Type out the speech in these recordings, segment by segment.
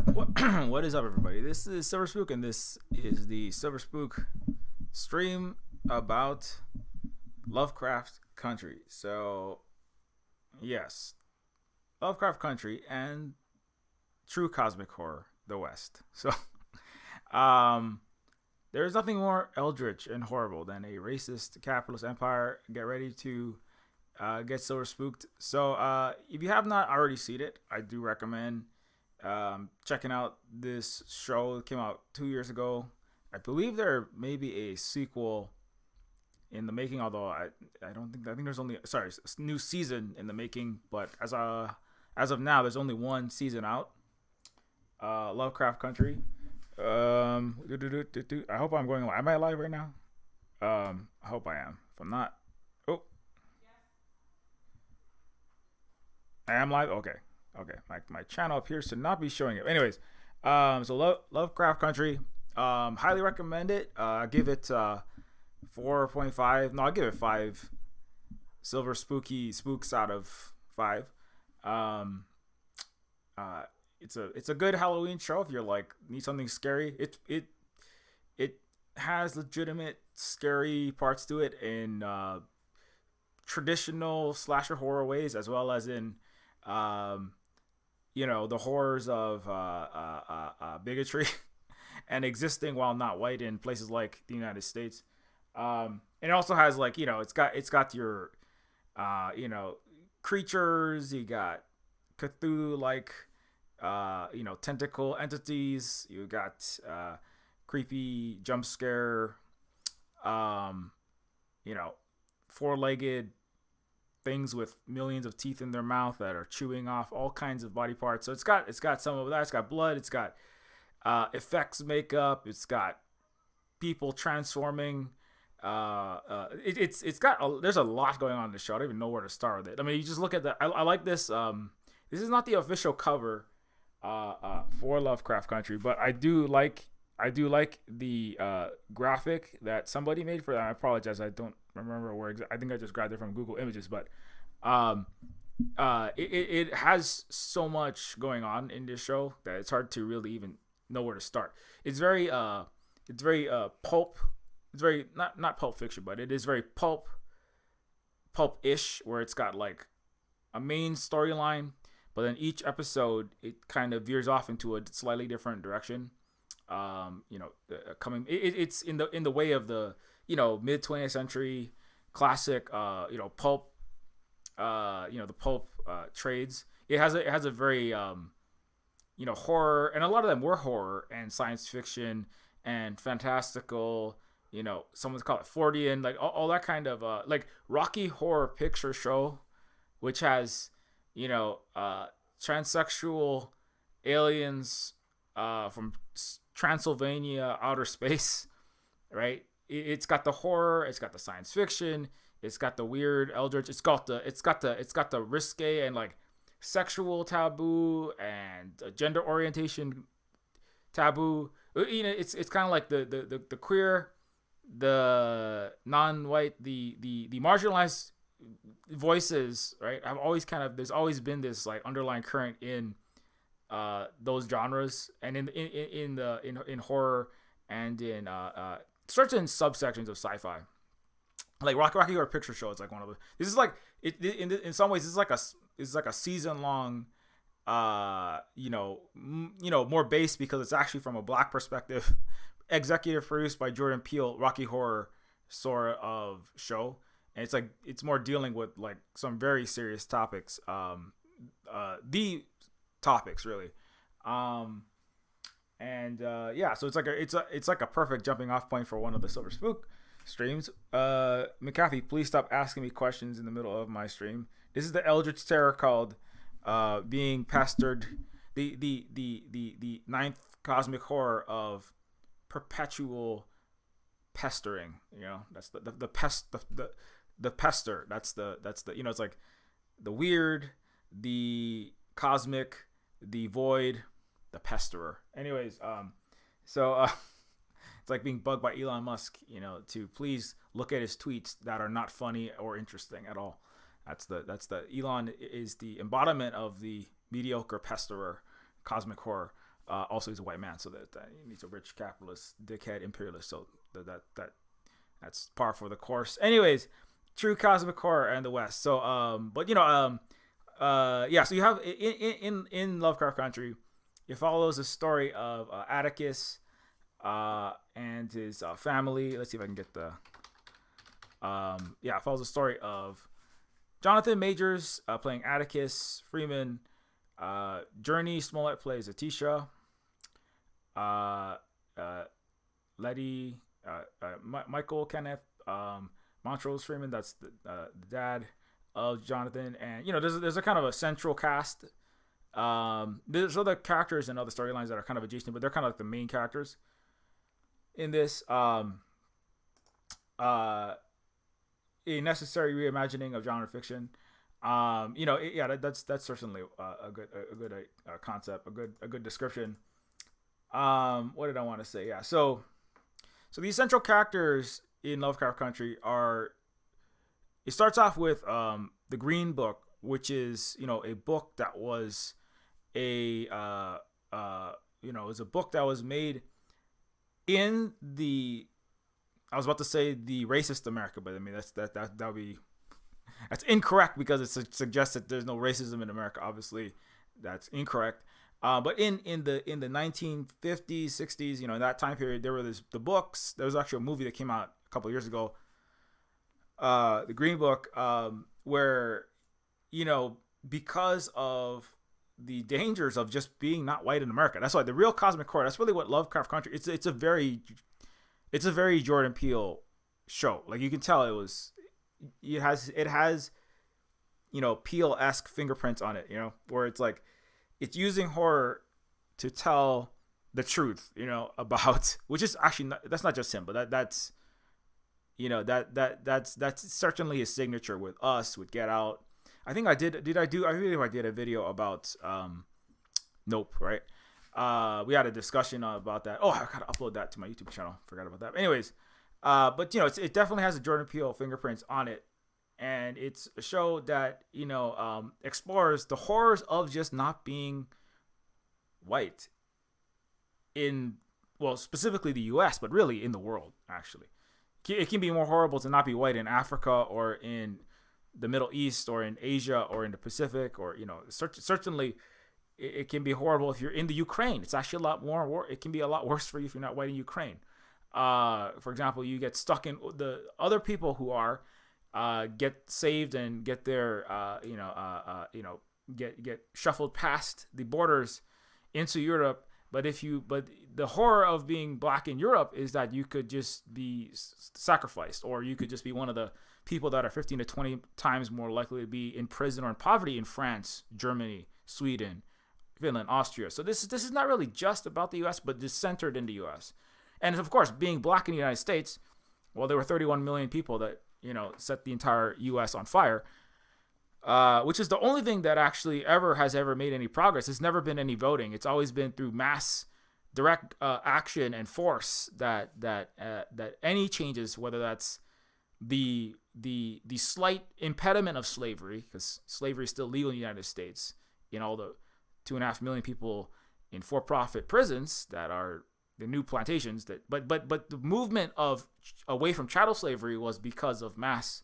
What is up, everybody? This is Silver Spook, and this is the Silver Spook stream about Lovecraft Country. So, yes, Lovecraft Country and true cosmic horror, the West. So, um, there's nothing more eldritch and horrible than a racist capitalist empire. Get ready to get Silver Spooked. So, if you have not already seen it, I do recommend checking out this show. It came out 2 years ago. I believe there may be a sequel in the making, although I don't think, I think there's only, sorry, a new season in the making, but as of now there's only one season out. Lovecraft Country. I hope I'm going live. Am I live right now? I hope I am. If I'm not, oh, I am live. Okay, my channel appears to not be showing it. Anyways, so Lovecraft Country, highly recommend it. I give it 4.5. No, I'll give it 5 silver spooky spooks out of 5. Um, it's a good Halloween show if you're like need something scary. It has legitimate scary parts to it in traditional slasher horror ways, as well as in the horrors of bigotry and existing while not white in places like the United States. And it also has, like, it's got your creatures. You got Cthulhu like tentacle entities. You got creepy jump scare, four-legged things with millions of teeth in their mouth that are chewing off all kinds of body parts. So it's got some of that. It's got blood. It's got effects, makeup. It's got people transforming. It's got there's a lot going on in the show. I don't even know where to start with it. I mean, you just look at I like this. This is not the official cover for Lovecraft Country, but I do like the graphic that somebody made for that. I apologize, I don't remember where I think I just grabbed it from Google Images, but it has so much going on in this show that it's hard to really even know where to start. It's very pulp. It's very not Pulp Fiction, but it is very pulp-ish, where it's got like a main storyline, but then each episode it kind of veers off into a slightly different direction. It's in the way of the mid 20th century classic pulp, the pulp trades. It has a very horror, and a lot of them were horror and science fiction and fantastical. Someone's called it Fortean, like all that kind of like Rocky Horror Picture Show, which has transsexual aliens from Transylvania, outer space, right? It's got the horror, it's got the science fiction, it's got the weird eldritch, it's got the risque and like sexual taboo and gender orientation taboo. It's kind of like the queer, the non-white, the marginalized voices, right? There's always been this like underlying current in those genres, and in horror, and in certain subsections of sci-fi, like Rocky Horror Picture Show. It's like one of the. This is like in some ways. This is like a season long, more based because it's actually from a black perspective. Executive produced by Jordan Peele, Rocky Horror sort of show, and it's more dealing with like some very serious topics. The topics really, so it's like a perfect jumping off point for one of the Silver Spook streams. McAfee, please stop asking me questions in the middle of my stream. This is the Eldritch Terror called being pestered, the ninth cosmic horror of perpetual pestering. That's the pester. That's the it's like the weird, the cosmic, the void, the pesterer. Anyways, it's like being bugged by Elon Musk, to please look at his tweets that are not funny or interesting at all. That's the Elon is the embodiment of the mediocre pesterer, cosmic horror. Also, he's a white man, so that he needs a rich capitalist, dickhead, imperialist. So that's par for the course. Anyways, true cosmic horror and the West. So, but yeah. So you have in Lovecraft Country, it follows the story of Atticus, and his family. Let's see if I can get the. It follows the story of Jonathan Majors playing Atticus Freeman. Journey Smollett plays Atisha. Letty, Michael Kenneth, Montrose Freeman. That's the dad of Jonathan, and there's a kind of a central cast. There's other characters and other storylines that are kind of adjacent, but they're kind of like the main characters in this. A necessary reimagining of genre fiction. That's certainly a good concept, a good description. What did I want to say? Yeah, so the essential characters in Lovecraft Country are. It starts off with the Green Book, which is a book that was it was a book that was made in the. I was about to say the racist America, but I mean that would be. That's incorrect because it suggests that there's no racism in America. Obviously, that's incorrect. But in the 1950s, 60s, in that time period, there were the books. There was actually a movie that came out a couple of years ago, the Green Book, where because of the dangers of just being not white in America. That's why the real cosmic horror. That's really what Lovecraft Country. It's a very Jordan Peele show. Like you can tell it has Peele-esque fingerprints on it, where it's like it's using horror to tell the truth, about, which is actually that's not just him, but that's certainly his signature with Us, with Get Out. I think I did a video about Nope, right? We had a discussion about that. Oh, I gotta upload that to my YouTube channel. Forgot about that. Anyways, but it definitely has a Jordan Peele fingerprints on it, and it's a show that explores the horrors of just not being white specifically the U.S., but really in the world. Actually, it can be more horrible to not be white in Africa or in the Middle East or in Asia or in the Pacific, or certainly. It can be horrible if you're in the Ukraine. It's actually a lot more. It can be a lot worse for you if you're not white in Ukraine. For example, you get stuck in the other people who are get saved and get their get shuffled past the borders into Europe. But the horror of being black in Europe is that you could just be sacrificed, or you could just be one of the people that are 15 to 20 times more likely to be in prison or in poverty in France, Germany, Sweden, Finland, Austria. So this is not really just about the U.S., but just centered in the U.S. And of course, being black in the United States, well, there were 31 million people that set the entire U.S. on fire, which is the only thing that actually has ever made any progress. There's never been any voting. It's always been through mass, direct action and force that any changes, whether that's the slight impediment of slavery, because slavery is still legal in the United States, all the 2.5 million people in for-profit prisons that are the new plantations. But the movement of away from chattel slavery was because of mass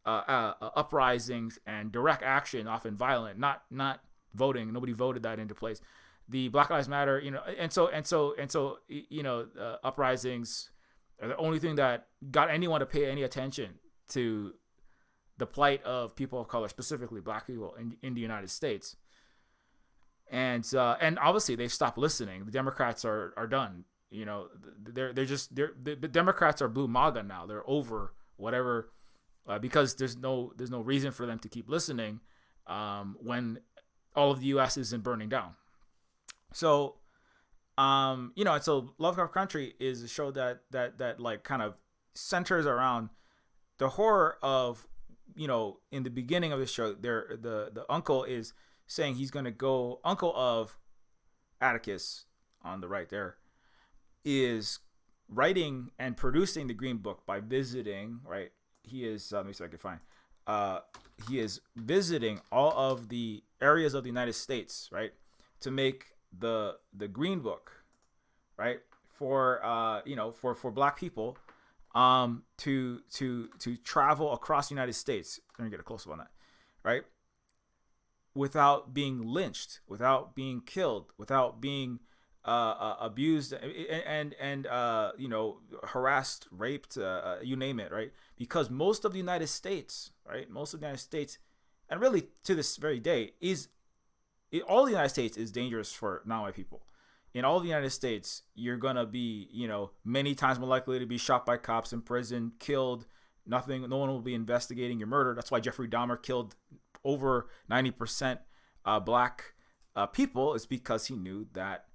uprisings and direct action, often violent, not voting. Nobody voted that into place. The Black Lives Matter, and so uprisings are the only thing that got anyone to pay any attention to the plight of people of color, specifically black people in the United States. And obviously they've stopped listening. The Democrats are done. The Democrats are blue MAGA now. They're over whatever, because there's no reason for them to keep listening when all of the U.S. isn't burning down. So, and so Lovecraft Country is a show that like kind of centers around the horror of, in the beginning of the show, the uncle is saying he's going to go, uncle of Atticus on the right there, is writing and producing the Green Book by visiting, right? He is, let me see if I can find, he is visiting all of the areas of the United States, right? To make the Green Book, right? For for black people, to travel across the United States. Let me get a close up on that, right? Without being lynched, without being killed, without being abused and harassed, raped, you name it, right? Because most of the United States, right, most of the United States, and really to this very day, all the United States is dangerous for non-white people. In all the United States, you're gonna be, many times more likely to be shot by cops, in prison, killed. No one will be investigating your murder. That's why Jeffrey Dahmer killed over 90% black people, is because he knew that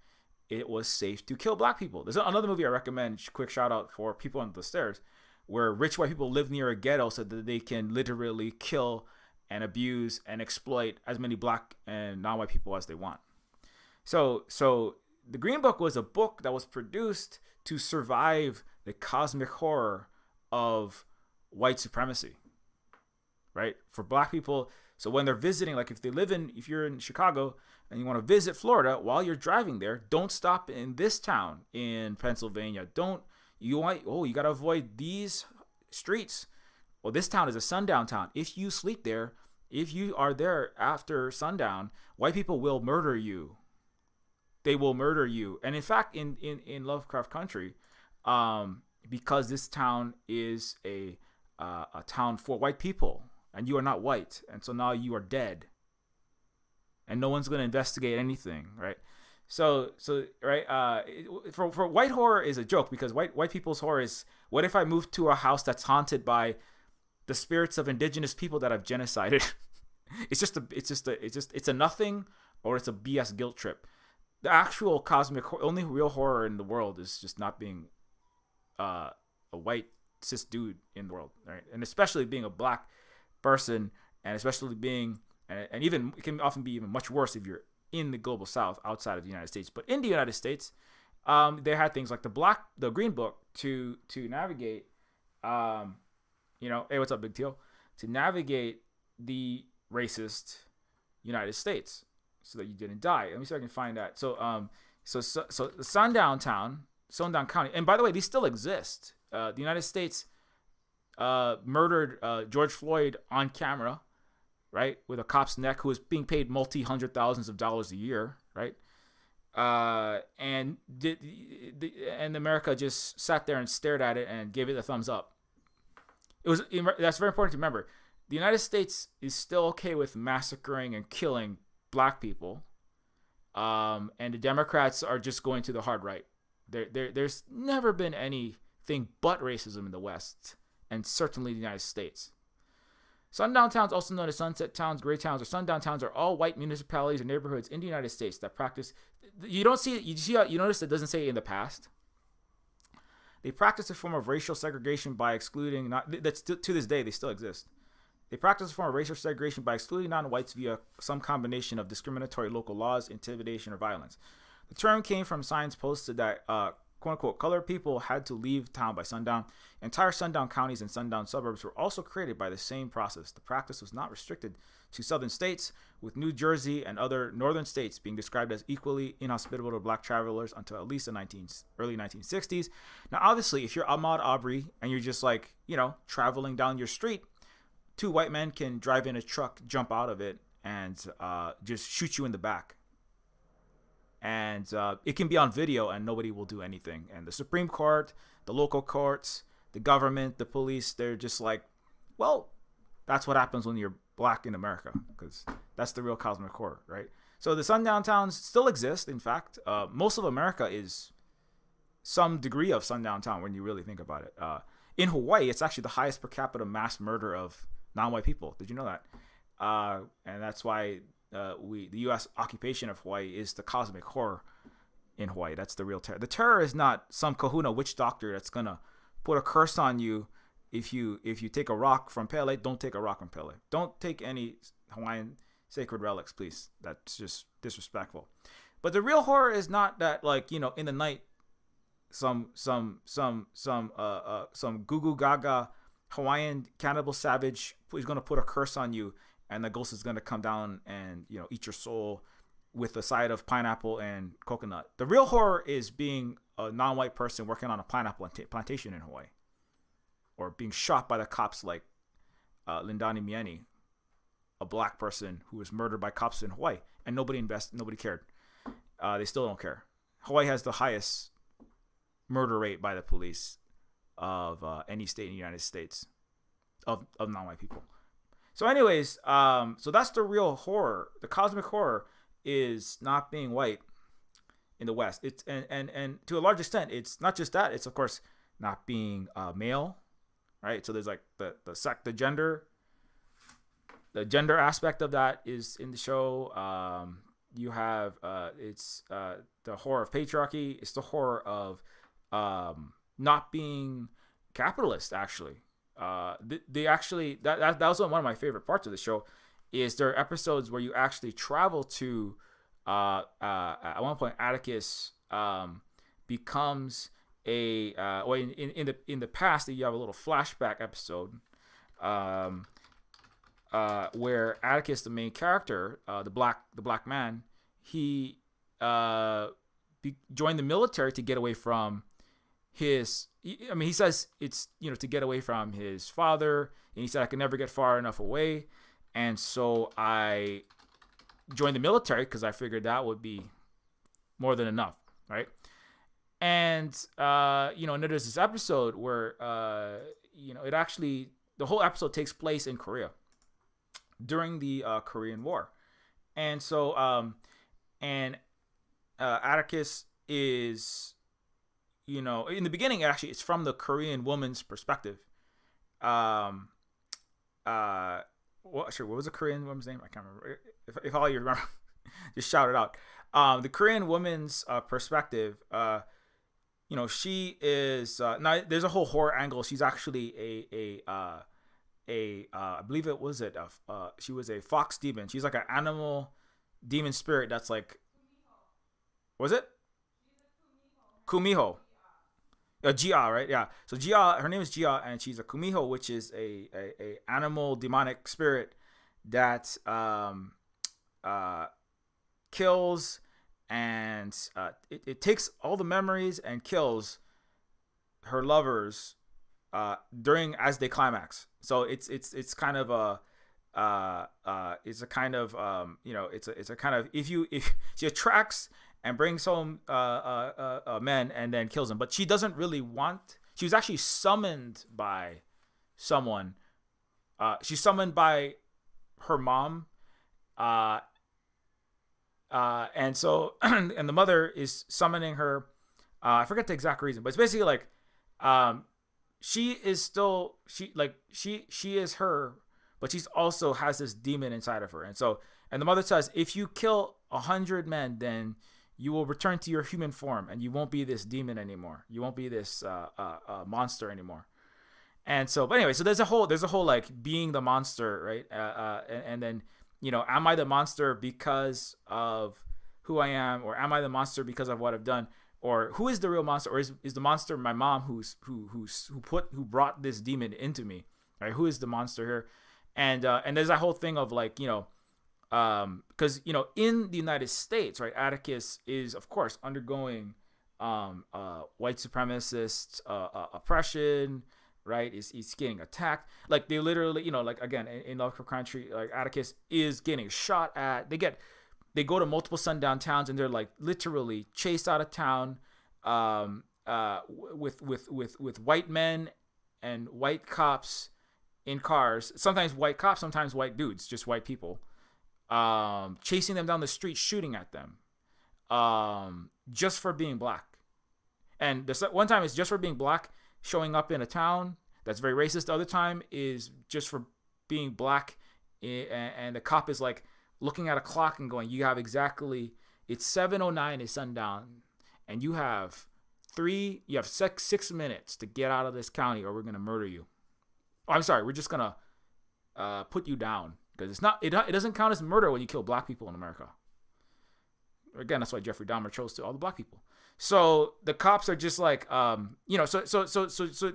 it was safe to kill black people. There's another movie I recommend, quick shout out for People Under the Stairs, where rich white people live near a ghetto so that they can literally kill and abuse and exploit as many black and non-white people as they want. So the Green Book was a book that was produced to survive the cosmic horror of white supremacy, right? For black people. So when they're visiting, like if you're in Chicago and you want to visit Florida, while you're driving there, don't stop in this town in Pennsylvania. You got to avoid these streets. Well, this town is a sundown town. If you sleep there, if you are there after sundown, white people will murder you. They will murder you. And in fact, in Lovecraft Country, because this town is a town for white people, and you are not white, and so now you are dead, and no one's going to investigate anything, right? So right, for white horror is a joke, because white people's horror is, what if I move to a house that's haunted by the spirits of indigenous people that I've genocided? It's a nothing, or it's a BS guilt trip. The actual only real horror in the world is just not being a white cis dude in the world, right? And especially being a black person, and especially being, and even it can often be even much worse if you're in the global South outside of the United States. But in the United States, they had things like the Green Book to navigate, hey, what's up, Big Teal? To navigate the racist United States, so that you didn't die. Let me see if I can find that. So the Sundown County, and by the way, these still exist. The United States murdered George Floyd on camera, right, with a cop's neck, who was being paid multi-hundred thousands of dollars a year, right? And America just sat there and stared at it and gave it a thumbs up. That's very important to remember. The United States is still okay with massacring and killing black people, and the Democrats are just going to the hard right. There's never been anything but racism in the West, and certainly the United States. Sundown towns, also known as sunset towns, gray towns, or sundown towns, are all white municipalities or neighborhoods in the United States that practice. You notice it doesn't say in the past. They practice a form of racial segregation by excluding. That's to this day they still exist. They practice a form of racial segregation by excluding non-whites via some combination of discriminatory local laws, intimidation, or violence. The term came from signs posted that, quote-unquote, colored people had to leave town by sundown. Entire sundown counties and sundown suburbs were also created by the same process. The practice was not restricted to southern states, with New Jersey and other northern states being described as equally inhospitable to black travelers until at least the early 1960s. Now, obviously, if you're Ahmaud Arbery and you're just traveling down your street, two white men can drive in a truck, jump out of it, and just shoot you in the back. And it can be on video, and nobody will do anything. And the Supreme Court, the local courts, the government, the police, they're just like, well, that's what happens when you're black in America, because that's the real cosmic horror, right? So the sundown towns still exist. In fact, most of America is some degree of sundown town when you really think about it. In Hawaii, it's actually the highest per capita mass murder of non-white people. Did you know that? And that's why the U.S. occupation of Hawaii is the cosmic horror in Hawaii. That's the real terror. The terror is not some kahuna witch doctor that's gonna put a curse on you if you take a rock from Pele. Don't take a rock from Pele. Don't take any Hawaiian sacred relics, please. That's just disrespectful. But the real horror is not that, in the night, some goo goo gaga Hawaiian cannibal savage is gonna put a curse on you, and the ghost is gonna come down and eat your soul with a side of pineapple and coconut. The real horror is being a non-white person working on a pineapple plantation in Hawaii, or being shot by the cops like Lindani Mieni, a black person who was murdered by cops in Hawaii, and nobody cared. They still don't care. Hawaii has the highest murder rate by the police of any state in the United States of non-white people. So anyways, so that's the real horror. The cosmic horror is not being white in the West. It's and to a large extent, it's not just that. It's of course not being male, right? So there's like the gender aspect of that is in the show. You have it's the horror of patriarchy. It's the horror of not being capitalist. Actually, they actually that was one of my favorite parts of the show. Is there are episodes where you actually travel to at one point Atticus becomes a or in the past you have a little flashback episode where Atticus, the main character, the black man, he joined the military to get away from his. I mean, he says it's to get away from his father, and he said I could never get far enough away, and so I joined the military because I figured that would be more than enough, right? And and there's this episode where it actually the whole episode takes place in Korea during the Korean War, and so Atticus is in the beginning actually it's from the Korean woman's perspective. What was the Korean woman's name? I can't remember. If all you remember, just shout it out. The Korean woman's perspective. She is now. There's a whole horror angle. She's actually I believe she was a fox demon. She's like an animal demon spirit. That's like, was it? Kumiho. Gia, right? Yeah. So Gia, her name is Gia, and she's a Kumiho, which is a animal demonic spirit that kills and it takes all the memories and kills her lovers as they climax. So it's kind of it's a kind of if she attracts and brings home men and then kills them, but she doesn't really want. She was actually summoned by someone. She's summoned by her mom, and so and the mother is summoning her. I forget the exact reason, but it's basically like she is her, but she's also has this demon inside of her, and the mother says, if you kill 100 men, then you will return to your human form, and you won't be this demon anymore. You won't be this monster anymore. And so, but anyway, so there's a whole like being the monster, right? And then am I the monster because of who I am, or am I the monster because of what I've done? Or who is the real monster? Or is the monster my mom who brought this demon into me? Right? Who is the monster here? And there's that whole thing of like because in the United States, right, Atticus is of course undergoing white supremacist oppression, right? He's getting attacked. Like they literally, like again in Lovecraft Country, like Atticus is getting shot at. They go to multiple sundown towns and they're like literally chased out of town with white men and white cops in cars. Sometimes white cops, sometimes white dudes, just white people, chasing them down the street, shooting at them, just for being black. And this one time it's just for being black, showing up in a town that's very racist. The other time is just for being black, and the cop is like looking at a clock and going, it's 7:09 is sundown, and you have 6 minutes to get out of this county or we're going to murder you. Oh, I'm sorry, we're just going to put you down, because it doesn't count as murder when you kill black people in America. Again, that's why Jeffrey Dahmer chose to all the black people. So the cops are just like, so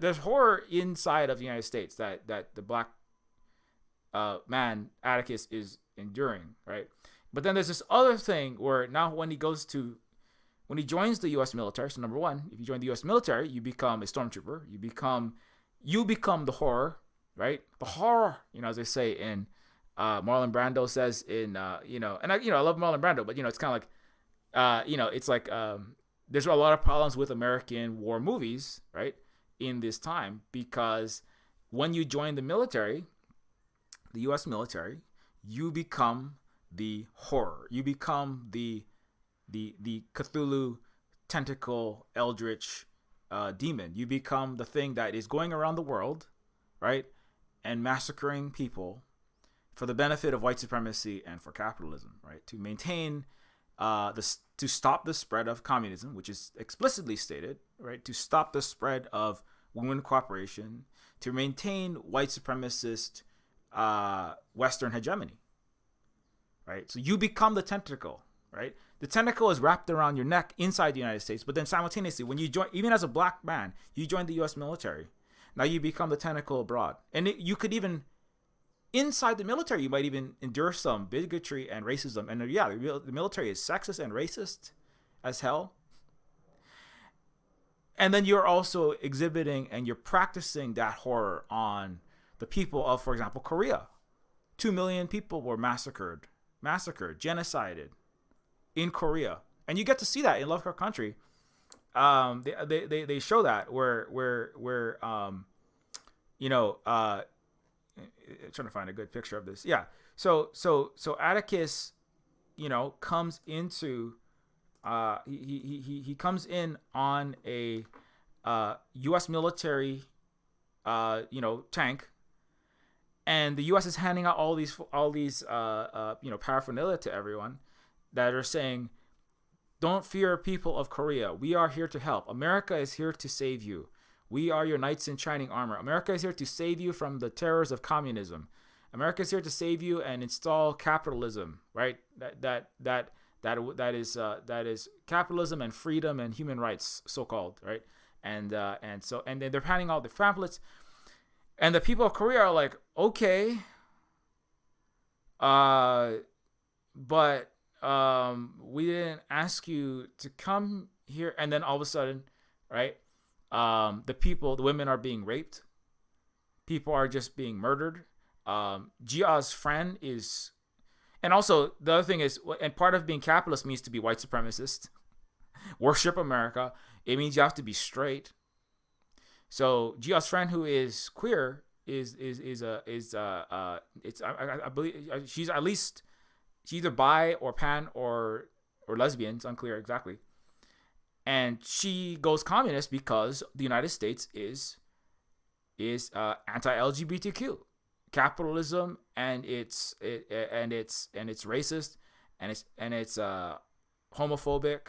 there's horror inside of the United States that the black man Atticus is enduring, right? But then there's this other thing where now when he joins the U.S. military. So number one, if you join the U.S. military, you become a stormtrooper. You become the horror, right? The horror, as they say in Marlon Brando says in and I love Marlon Brando, but it's kind of like it's like there's a lot of problems with American war movies, right, in this time, because when you join the military, the U.S. military, you become the horror. You become the Cthulhu tentacle eldritch demon. You become the thing that is going around the world, right, and massacring people for the benefit of white supremacy and for capitalism, right, to maintain to stop the spread of communism, which is explicitly stated, right, to stop the spread of women cooperation, to maintain white supremacist Western hegemony, right? So you become the tentacle, right? The tentacle is wrapped around your neck inside the United States, but then simultaneously, when you join, even as a black man, you join the U.S. military. Now you become the tentacle abroad, and you could even inside the military, you might even endure some bigotry and racism. And the military is sexist and racist as hell. And then you're also exhibiting and you're practicing that horror on the people of, for example, Korea. 2 million people were massacred, genocided in Korea. And you get to see that in Lovecraft Country. They show that where trying to find a good picture of this. Yeah. So Atticus, comes into he comes in on a U.S. military tank, and the U.S. is handing out all these paraphernalia to everyone that are saying, "Don't fear, people of Korea. We are here to help. America is here to save you. We are your knights in shining armor. America is here to save you from the terrors of communism. America is here to save you and install capitalism, right? That is capitalism and freedom and human rights, so called, right? And then they're handing out the pamphlets, and the people of Korea are like, okay, but we didn't ask you to come here. And then all of a sudden, right? The women are being raped. People are just being murdered. Gia's friend is, and also the other thing is, and part of being capitalist means to be white supremacist, worship America. It means you have to be straight. So Gia's friend, who is queer, I believe she's at least, she's either bi or pan or lesbian. It's unclear exactly. And she goes communist because the United States is anti-LGBTQ, capitalism, and it's racist, and it's homophobic,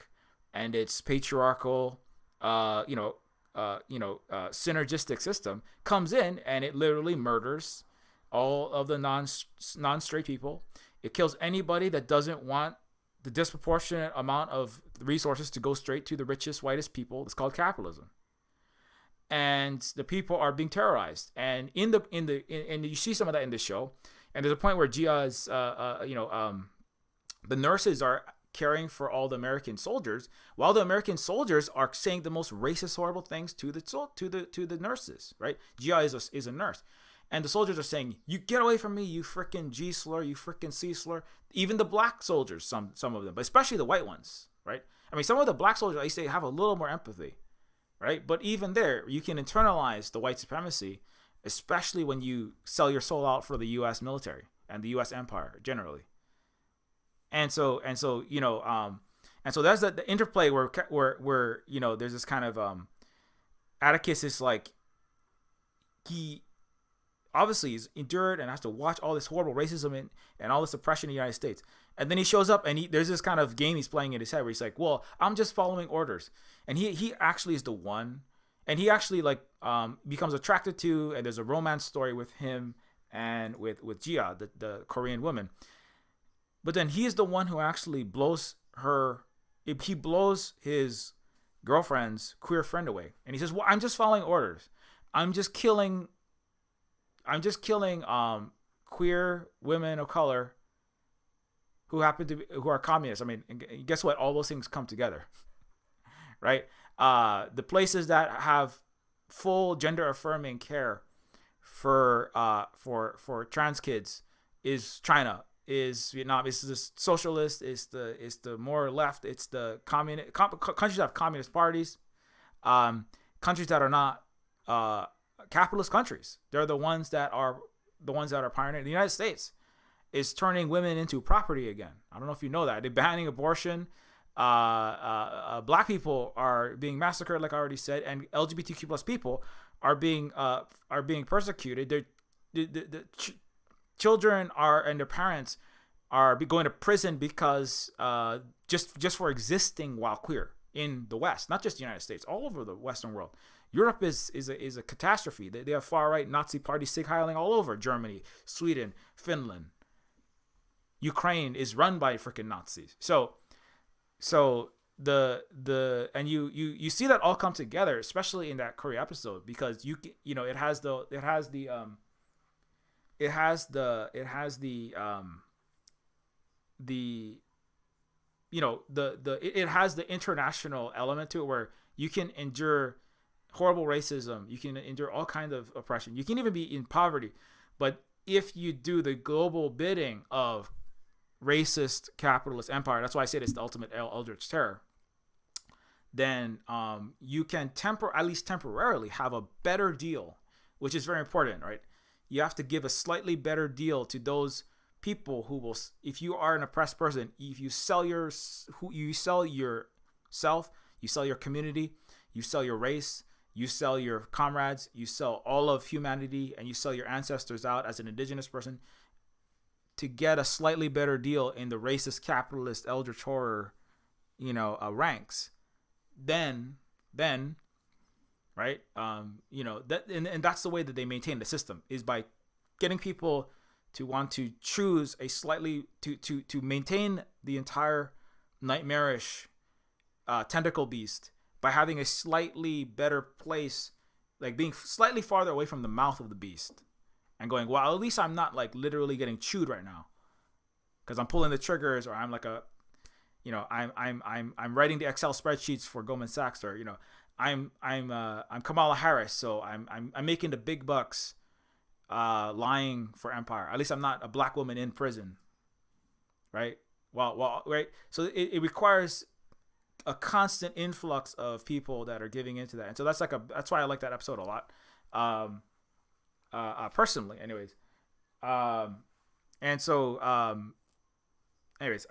and it's patriarchal, synergistic system comes in, and it literally murders all of the non-straight people. It kills anybody that doesn't want the disproportionate amount of resources to go straight to the richest, whitest people. It's called capitalism, and the people are being terrorized. And and you see some of that in the show. And there's a point where Gia's, the nurses are caring for all the American soldiers, while the American soldiers are saying the most racist, horrible things to the nurses. Right? Gia is a nurse. And the soldiers are saying, "You get away from me, you freaking G slur, you freaking C slur." Even the black soldiers, some of them, but especially the white ones, right? I mean, some of the black soldiers, I say, have a little more empathy, right? But even there, you can internalize the white supremacy, especially when you sell your soul out for the U.S. military and the U.S. empire generally. And so there's the interplay where there's this kind of Atticus is like, he obviously he's endured and has to watch all this horrible racism and all this oppression in the United States. And then he shows up and there's this kind of game he's playing in his head where he's like, well, I'm just following orders. And he actually is the one. And he actually becomes attracted to, and there's a romance story with him and with Gia, the Korean woman. But then he is the one who actually blows his girlfriend's queer friend away. And he says, well, I'm just following orders. I'm just killing queer women of color who are communists. I mean, guess what? All those things come together, right? The places that have full gender affirming care for trans kids is China, is Vietnam, is the socialist, is the more left, it's the countries that have communist parties, countries that are not capitalist countries. They're the ones that are pioneering. The United States is turning women into property again. I don't know if you know that. They're banning abortion. Black people are being massacred, like I already said, and LGBTQ plus people are being persecuted. The children and their parents are going to prison because just for existing while queer in the West, not just the United States, all over the Western world. Europe is a catastrophe. They have far right Nazi parties sig heiling all over Germany, Sweden, Finland. Ukraine is run by freaking Nazis. So and you see that all come together, especially in that Korea episode, because it has the international element to it, where you can endure horrible racism, you can endure all kinds of oppression, you can even be in poverty, but if you do the global bidding of racist capitalist empire, that's why I said it's the ultimate eldritch terror, then you can at least temporarily have a better deal, which is very important, right? You have to give a slightly better deal to those people who will, if you are an oppressed person, if you sell yourself, you sell your community, you sell your race, you sell your comrades, you sell all of humanity, and you sell your ancestors out as an indigenous person to get a slightly better deal in the racist, capitalist, eldritch horror, ranks, then, right? And that's the way that they maintain the system, is by getting people to want to choose a slightly to maintain the entire nightmarish tentacle beast by having a slightly better place, like being slightly farther away from the mouth of the beast. And going, well, at least I'm not like literally getting chewed right now, because I'm pulling the triggers, or I'm like I'm writing the Excel spreadsheets for Goldman Sachs, or I'm Kamala Harris, so I'm making the big bucks, lying for empire. At least I'm not a black woman in prison, right? Well, right. So it requires a constant influx of people that are giving into that, and so that's why I like that episode a lot. Personally, anyways, anyways,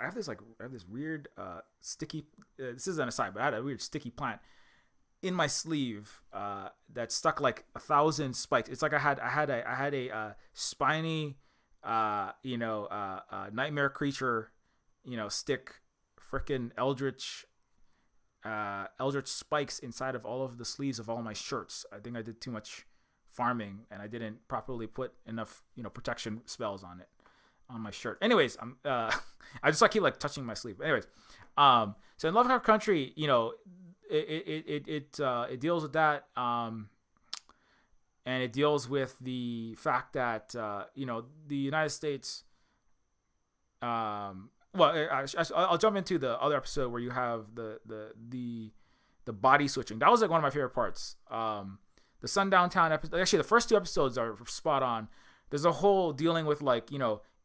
I have this weird sticky. This is an aside, but I had a weird sticky plant in my sleeve that stuck like 1,000 spikes. It's like I had a spiny, nightmare creature, stick, freaking eldritch spikes inside of all of the sleeves of all my shirts. I think I did too much farming and I didn't properly put enough protection spells on my shirt. Anyways, I just keep like touching my sleeve. Anyways, so in Lovecraft Country, it deals with that, and it deals with the fact that the United States. I'll jump into the other episode where you have the body switching. That was like one of my favorite parts. The Sundown Town episode. Actually, the first two episodes are spot on. There's a whole dealing with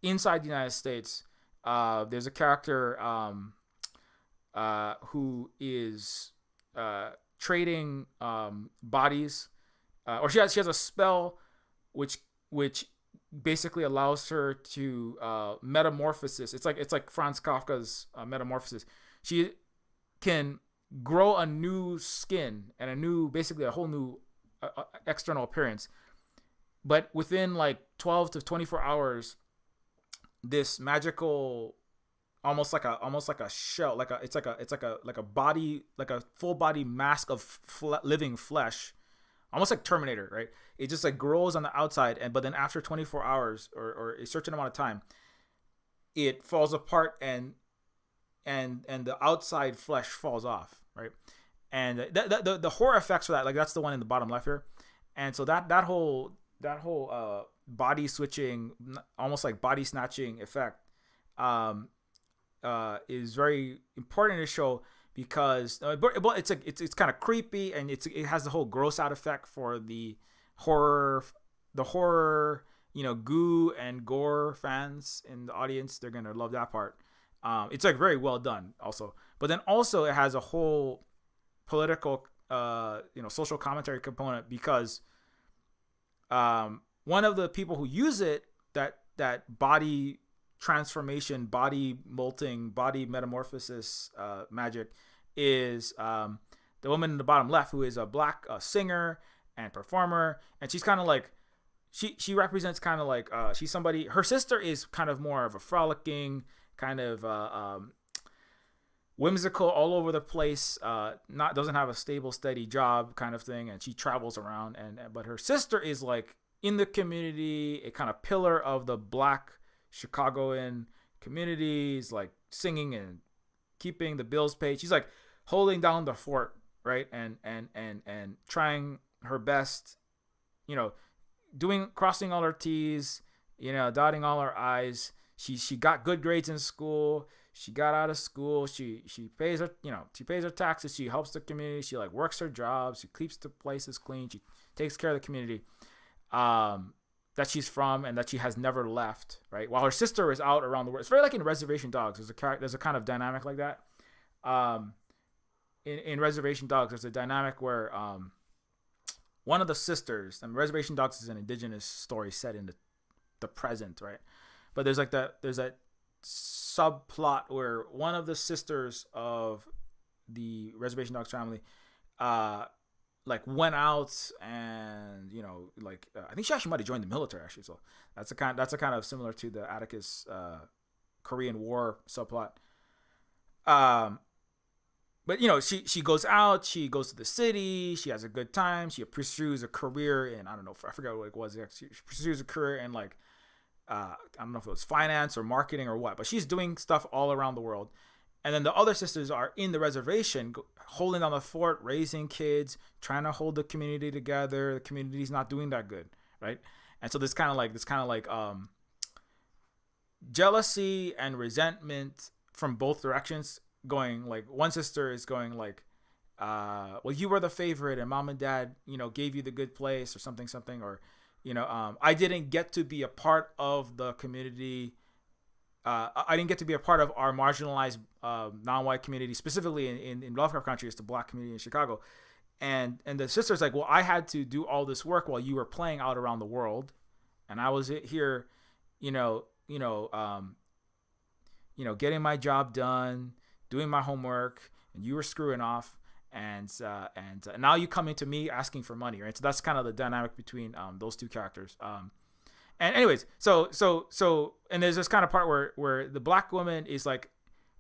inside the United States. There's a character who is trading bodies, or she has a spell which basically allows her to metamorphosis. It's like Franz Kafka's Metamorphosis. She can grow a new skin and basically a whole new external appearance, but within like 12 to 24 hours, this magical, almost like a shell, it's like a body, like a full body mask of living flesh, almost like Terminator, right? It just like grows on the outside, but then after 24 hours or a certain amount of time, it falls apart and the outside flesh falls off, right? And the horror effects for that, like that's the one in the bottom left here, and so that whole body switching, almost like body snatching effect, is very important to show because it's kind of creepy, and it has the whole gross out effect for horror the horror goo and gore fans in the audience. They're gonna love that part. It's like very well done also, but then also it has a whole political social commentary component because one of the people who use it, that body transformation, body molting, body metamorphosis magic, is the woman in the bottom left, who is a black singer and performer, and she's kind of like she represents kind of like she's somebody. Her sister is kind of more of a frolicking kind of whimsical, all over the place, doesn't have a stable, steady job kind of thing, and she travels around. But her sister is like in the community, a kind of pillar of the black Chicagoan communities, like singing and keeping the bills paid. She's like holding down the fort, right? And trying her best, crossing all her T's, dotting all her I's. She got good grades in school. She got out of school. She pays her taxes. She helps the community. She like works her job. She keeps the places clean. She takes care of the community that she's from and that she has never left, right? While her sister is out around the world. It's very like in Reservation Dogs. There's a kind of dynamic like that. In Reservation Dogs, there's a dynamic where one of the sisters, and Reservation Dogs is an indigenous story set in the present, right? But there's that subplot where one of the sisters of the Reservation Dogs family like went out and I think she actually might have joined the military actually, so that's a kind of similar to the Atticus Korean War subplot. But she goes out, she goes to the city, she has a good time, she pursues a career in, I forgot what it was, she pursues a career in like I don't know if it was finance or marketing or what, but she's doing stuff all around the world. And then the other sisters are in the reservation, holding down the fort, raising kids, trying to hold the community together. The community's not doing that good, right? And so this kind of like jealousy and resentment from both directions, going like one sister is going like, well, you were the favorite and mom and dad, gave you the good place or something, or, I didn't get to be a part of the community. I didn't get to be a part of our marginalized non-white community, specifically in Lovecraft Country. It's the black community in Chicago. And the sister's like, well, I had to do all this work while you were playing out around the world. And I was here, getting my job done, doing my homework, and you were screwing off. And now you coming to me asking for money, right? So that's kind of the dynamic between those two characters. And anyways, so and there's this kind of part where the black woman is like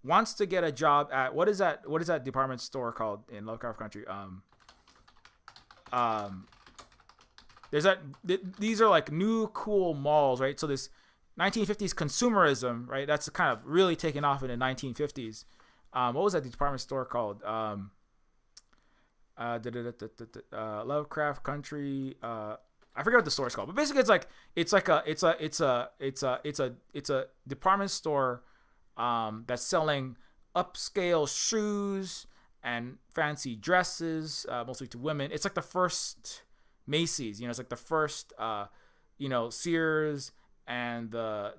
wants to get a job at what is that department store called in Lovecraft Country? These are like new cool malls, right? So this 1950s consumerism, right? That's kind of really taken off in the 1950s. What was that department store called? Lovecraft Country. I forget what the store is called, but basically it's a department store that's selling upscale shoes and fancy dresses, mostly to women. It's like the first Macy's, it's like the first Sears and the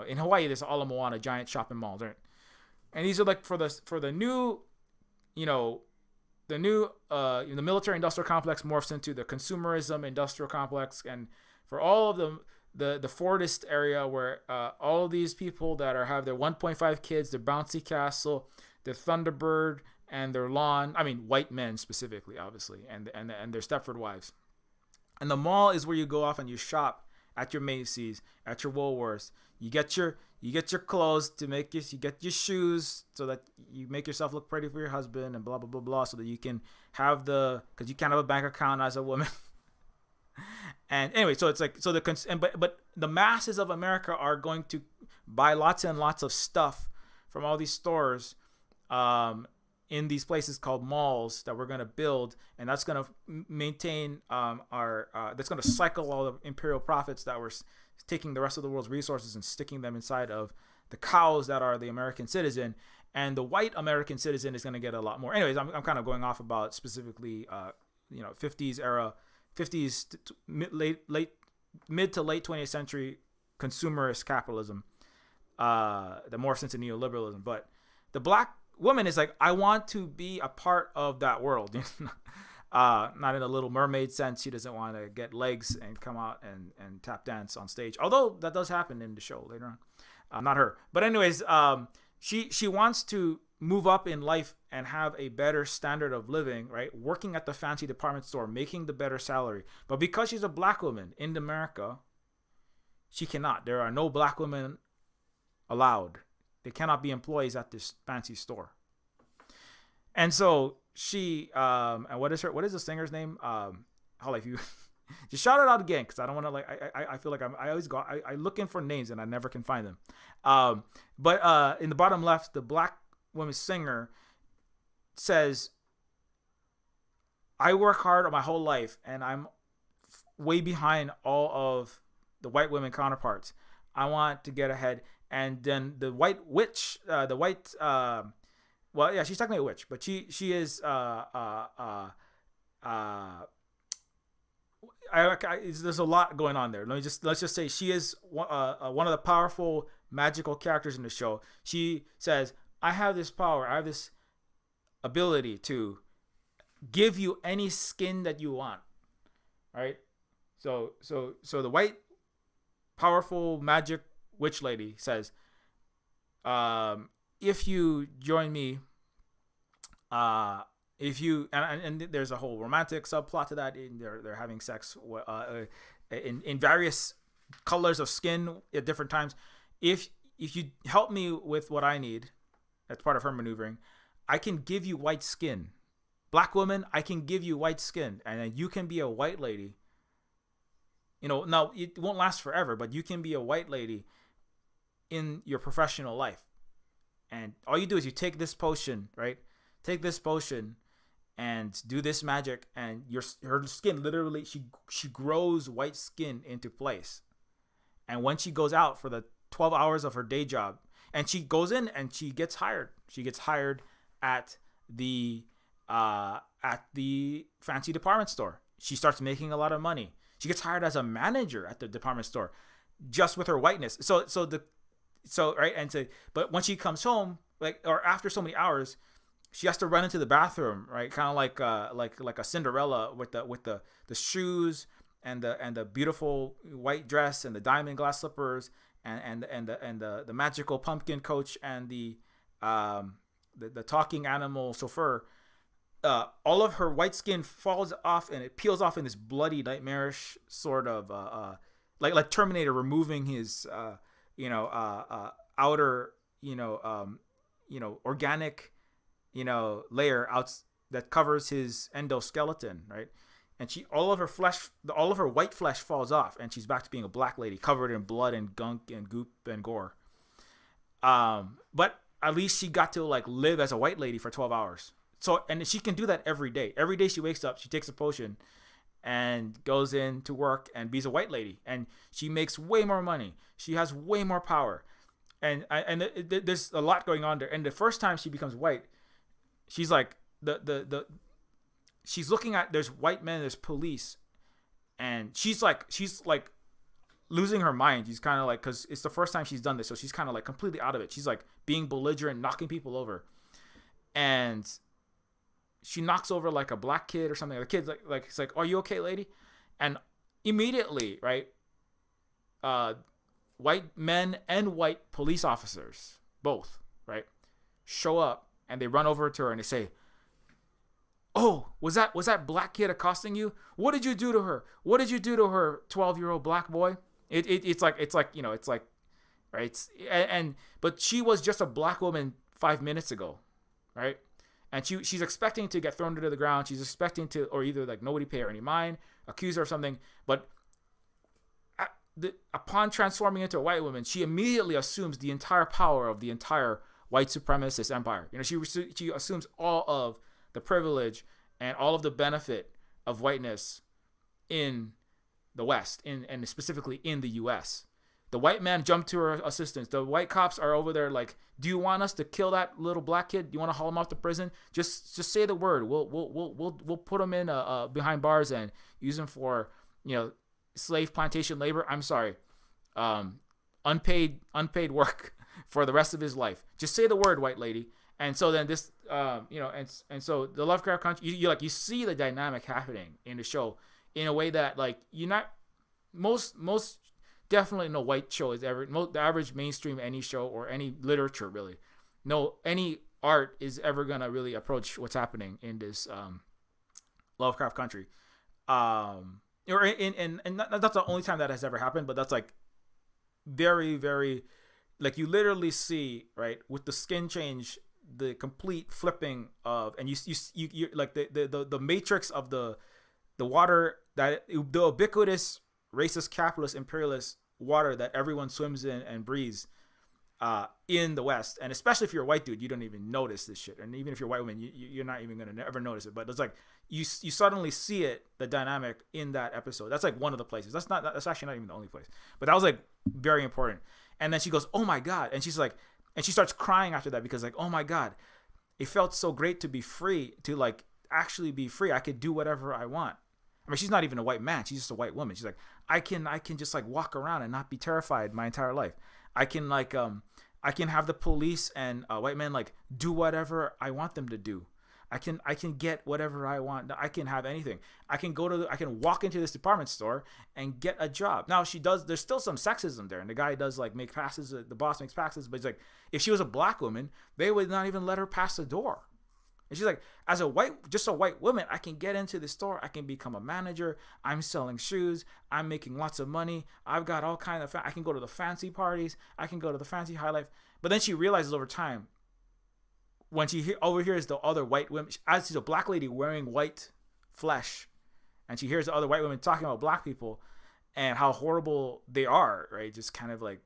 in Hawaii there's Ala Moana giant shopping malls, right? And these are like for the new, the military industrial complex morphs into the consumerism industrial complex, and for all of the Fordist area where all of these people that have their 1.5 kids, their bouncy castle, their Thunderbird, and their lawn. I mean, white men specifically, obviously, and their Stepford wives. And the mall is where you go off and you shop at your Macy's, at your Woolworths. You get your clothes to make you get your shoes so that you make yourself look pretty for your husband and blah blah blah blah, so that you can have because you can't have a bank account as a woman. And anyway, so it's like but the masses of America are going to buy lots and lots of stuff from all these stores in these places called malls that we're going to build, and that's going to maintain that's going to cycle all the imperial profits that we're taking the rest of the world's resources and sticking them inside of the cows that are the American citizen, and the white American citizen is going to get a lot more. Anyways, I'm kind of going off about specifically, 50s era, 50s mid to late 20th century consumerist capitalism that morphs into neoliberalism. But the black woman is like, I want to be a part of that world. Not in a Little Mermaid sense. She doesn't want to get legs and come out and tap dance on stage, although that does happen in the show later on. Not her, but anyways, she wants to move up in life and have a better standard of living, right? Working at the fancy department store, making the better salary. But because she's a black woman in America, she cannot. There are no black women allowed. They cannot be employees at this fancy store. And so she, and what is the singer's name? Holly, if you just shout it out again, because I don't want to I feel like I looking for names and I never can find them. But in the bottom left, the black woman singer says, I work hard my whole life and I'm way behind all of the white women counterparts. I want to get ahead. And then the white witch, well, yeah, she's technically a witch, but she is there's a lot going on there. Let's just say she is one of the powerful magical characters in the show. She says, I have this power, I have this ability to give you any skin that you want. Right? So the white powerful magic witch lady says, if you join me, if you and there's a whole romantic subplot to that. They're having sex in various colors of skin at different times. If you help me with what I need, that's part of her maneuvering, I can give you white skin. Black woman, I can give you white skin, and then you can be a white lady. Now it won't last forever, but you can be a white lady in your professional life. And all you do is you take this potion, right? Take this potion and do this magic, and her skin literally, she grows white skin into place. And when she goes out for the 12 hours of her day job, and she goes in and she gets hired. She gets hired at the fancy department store. She starts making a lot of money. She gets hired as a manager at the department store just with her whiteness. But when she comes home, or after so many hours, she has to run into the bathroom, right? Kind of like a Cinderella with the shoes and the beautiful white dress and the diamond glass slippers and the magical pumpkin coach and the talking animal chauffeur. All of her white skin falls off and it peels off in this bloody, nightmarish sort of like Terminator removing his outer organic layer out that covers his endoskeleton, right? And all of her white flesh falls off, and she's back to being a black lady covered in blood and gunk and goop and gore. But at least she got to live as a white lady for 12 hours. So, and she can do that every day. Every day she wakes up, she takes a potion and goes in to work and be a white lady, and she makes way more money. She has way more power, and there's a lot going on there. And the first time she becomes white, she's like she's looking at, there's white men, there's police, and she's like losing her mind. She's kind of like, because it's the first time she's done this, so she's kind of completely out of it. She's being belligerent, knocking people over, and she knocks over a black kid or something. The kid's it's like, are you okay, lady? And immediately, right, white men and white police officers, both, right, show up, and they run over to her and they say, oh, was that black kid accosting you? What did you do to her? What did you do to her, 12-year-old black boy? It's like right? But she was just a black woman 5 minutes ago, right? And she's expecting to get thrown to the ground. She's expecting to, or either nobody pay her any mind, accuse her of something. But upon transforming into a white woman, she immediately assumes the entire power of the entire white supremacist empire. She assumes all of the privilege and all of the benefit of whiteness in the West, and specifically in the U.S. The white man jumped to her assistance. The white cops are over there like, do you want us to kill that little black kid? Do you want to haul him off to prison? Just say the word. We'll put him in behind bars and use him for, slave plantation labor. I'm sorry, unpaid work for the rest of his life. Just say the word, white lady. And so then this, and so the Lovecraft Country, you see the dynamic happening in the show in a way that like you're not most definitely no white show is ever the average mainstream any show or any literature really, no any art is ever gonna really approach what's happening in this Lovecraft Country, or and that's the only time that has ever happened, but that's like very very like you literally see right with the skin change, the complete flipping of, and you like the matrix of the water that the ubiquitous racist, capitalist, imperialist water that everyone swims in and breathes in the West. And especially if you're a white dude, you don't even notice this shit. And even if you're a white woman, you're not even going to ever notice it. But it's like you suddenly see it, the dynamic in that episode. That's like one of the places. That's actually not even the only place. But that was like very important. And then she goes, oh my God. And she's like, and she starts crying after that because like, oh my God, it felt so great to be free, to like actually be free. I could do whatever I want. I mean, she's not even a white man. She's just a white woman. She's like, I can just like walk around and not be terrified my entire life. I can like, I can have the police and white men like do whatever I want them to do. I can get whatever I want. I can have anything. I can walk into this department store and get a job. Now there's still some sexism there. And the guy does like make passes. The boss makes passes, but it's like, if she was a black woman, they would not even let her pass the door. And she's like, as a white woman, I can get into the store. I can become a manager. I'm selling shoes. I'm making lots of money. I've got all kind of, I can go to the fancy parties. I can go to the fancy high life. But then she realizes over time, when she overhears the other white women, as she's a black lady wearing white flesh, and she hears the other white women talking about black people and how horrible they are, right? Just kind of like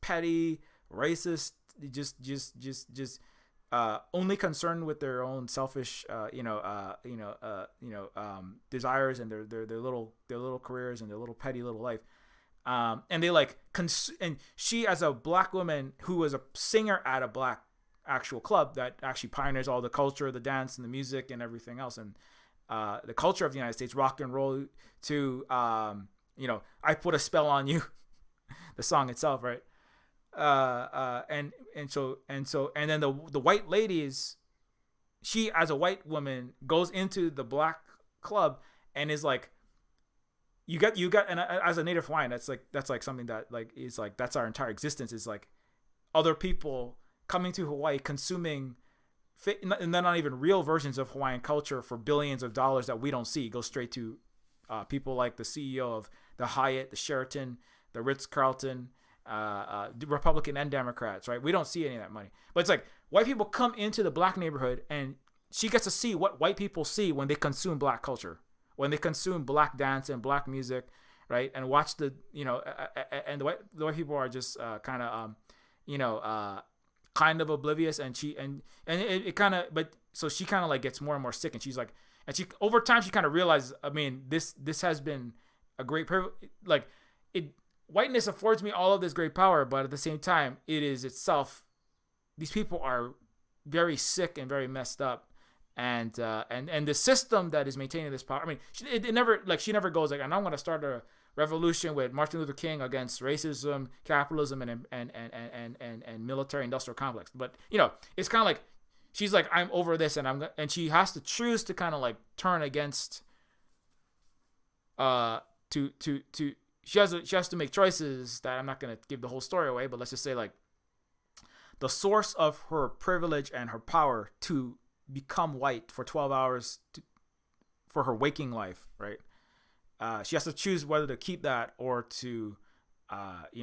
petty, racist, just only concerned with their own selfish, desires and their little careers and their little petty little life. And they like, and she as a black woman who was a singer at a black actual club that actually pioneers all the culture, the dance and the music and everything else. And the culture of the United States, rock and roll to, I Put a Spell on You, the song itself, right? And then the white ladies, she as a white woman goes into the black club and is like, you got, and as a native Hawaiian, that's like something that like is like, that's our entire existence, is like other people coming to Hawaii, consuming, and they're not even real versions of Hawaiian culture for billions of dollars that we don't see. It goes straight to people like the CEO of the Hyatt, the Sheraton, the Ritz-Carlton, Republican and Democrats, right? We don't see any of that money. But it's like white people come into the black neighborhood and she gets to see what white people see when they consume black culture, when they consume black dance and black music, right? And watch the, and the white people are just kind of oblivious, and it kind of, but so she kind of like gets more and more sick, and she's like, and she over time she kind of realizes, I mean, this has been a great privilege, like whiteness affords me all of this great power, but at the same time it is itself, these people are very sick and very messed up, and the system that is maintaining this power, I mean, she never goes like, and I'm going to start a revolution with Martin Luther King against racism, capitalism, and military industrial complex. But it's kind of like she's like, I'm over this, and she has to choose to kind of like turn against. She has to make choices that I'm not gonna give the whole story away, but let's just say like the source of her privilege and her power to become white for 12 hours for her waking life, right? She has to choose whether to keep that or to,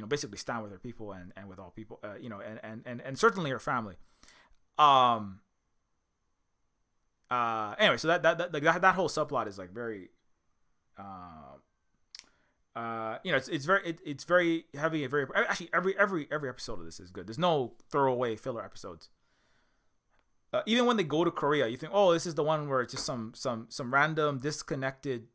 basically stand with her people and with all people, and certainly her family. Anyway, so that whole subplot is like very, it's very heavy and very, actually every episode of this is good. There's no throwaway filler episodes. Even when they go to Korea, you think, oh, this is the one where it's just some random disconnected,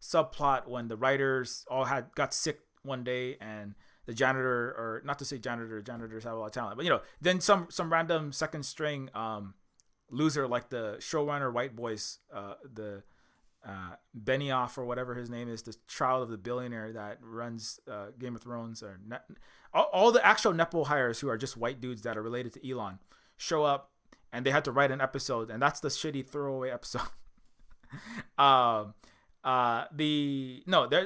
subplot when the writers all got sick one day, and the janitor, or not to say janitor, janitors have a lot of talent, but then some random second string loser like the showrunner white boys, the Benioff or whatever his name is, the child of the billionaire that runs Game of Thrones, or all the actual Nepo hires who are just white dudes that are related to Elon show up, and they had to write an episode, and that's the shitty throwaway episode. There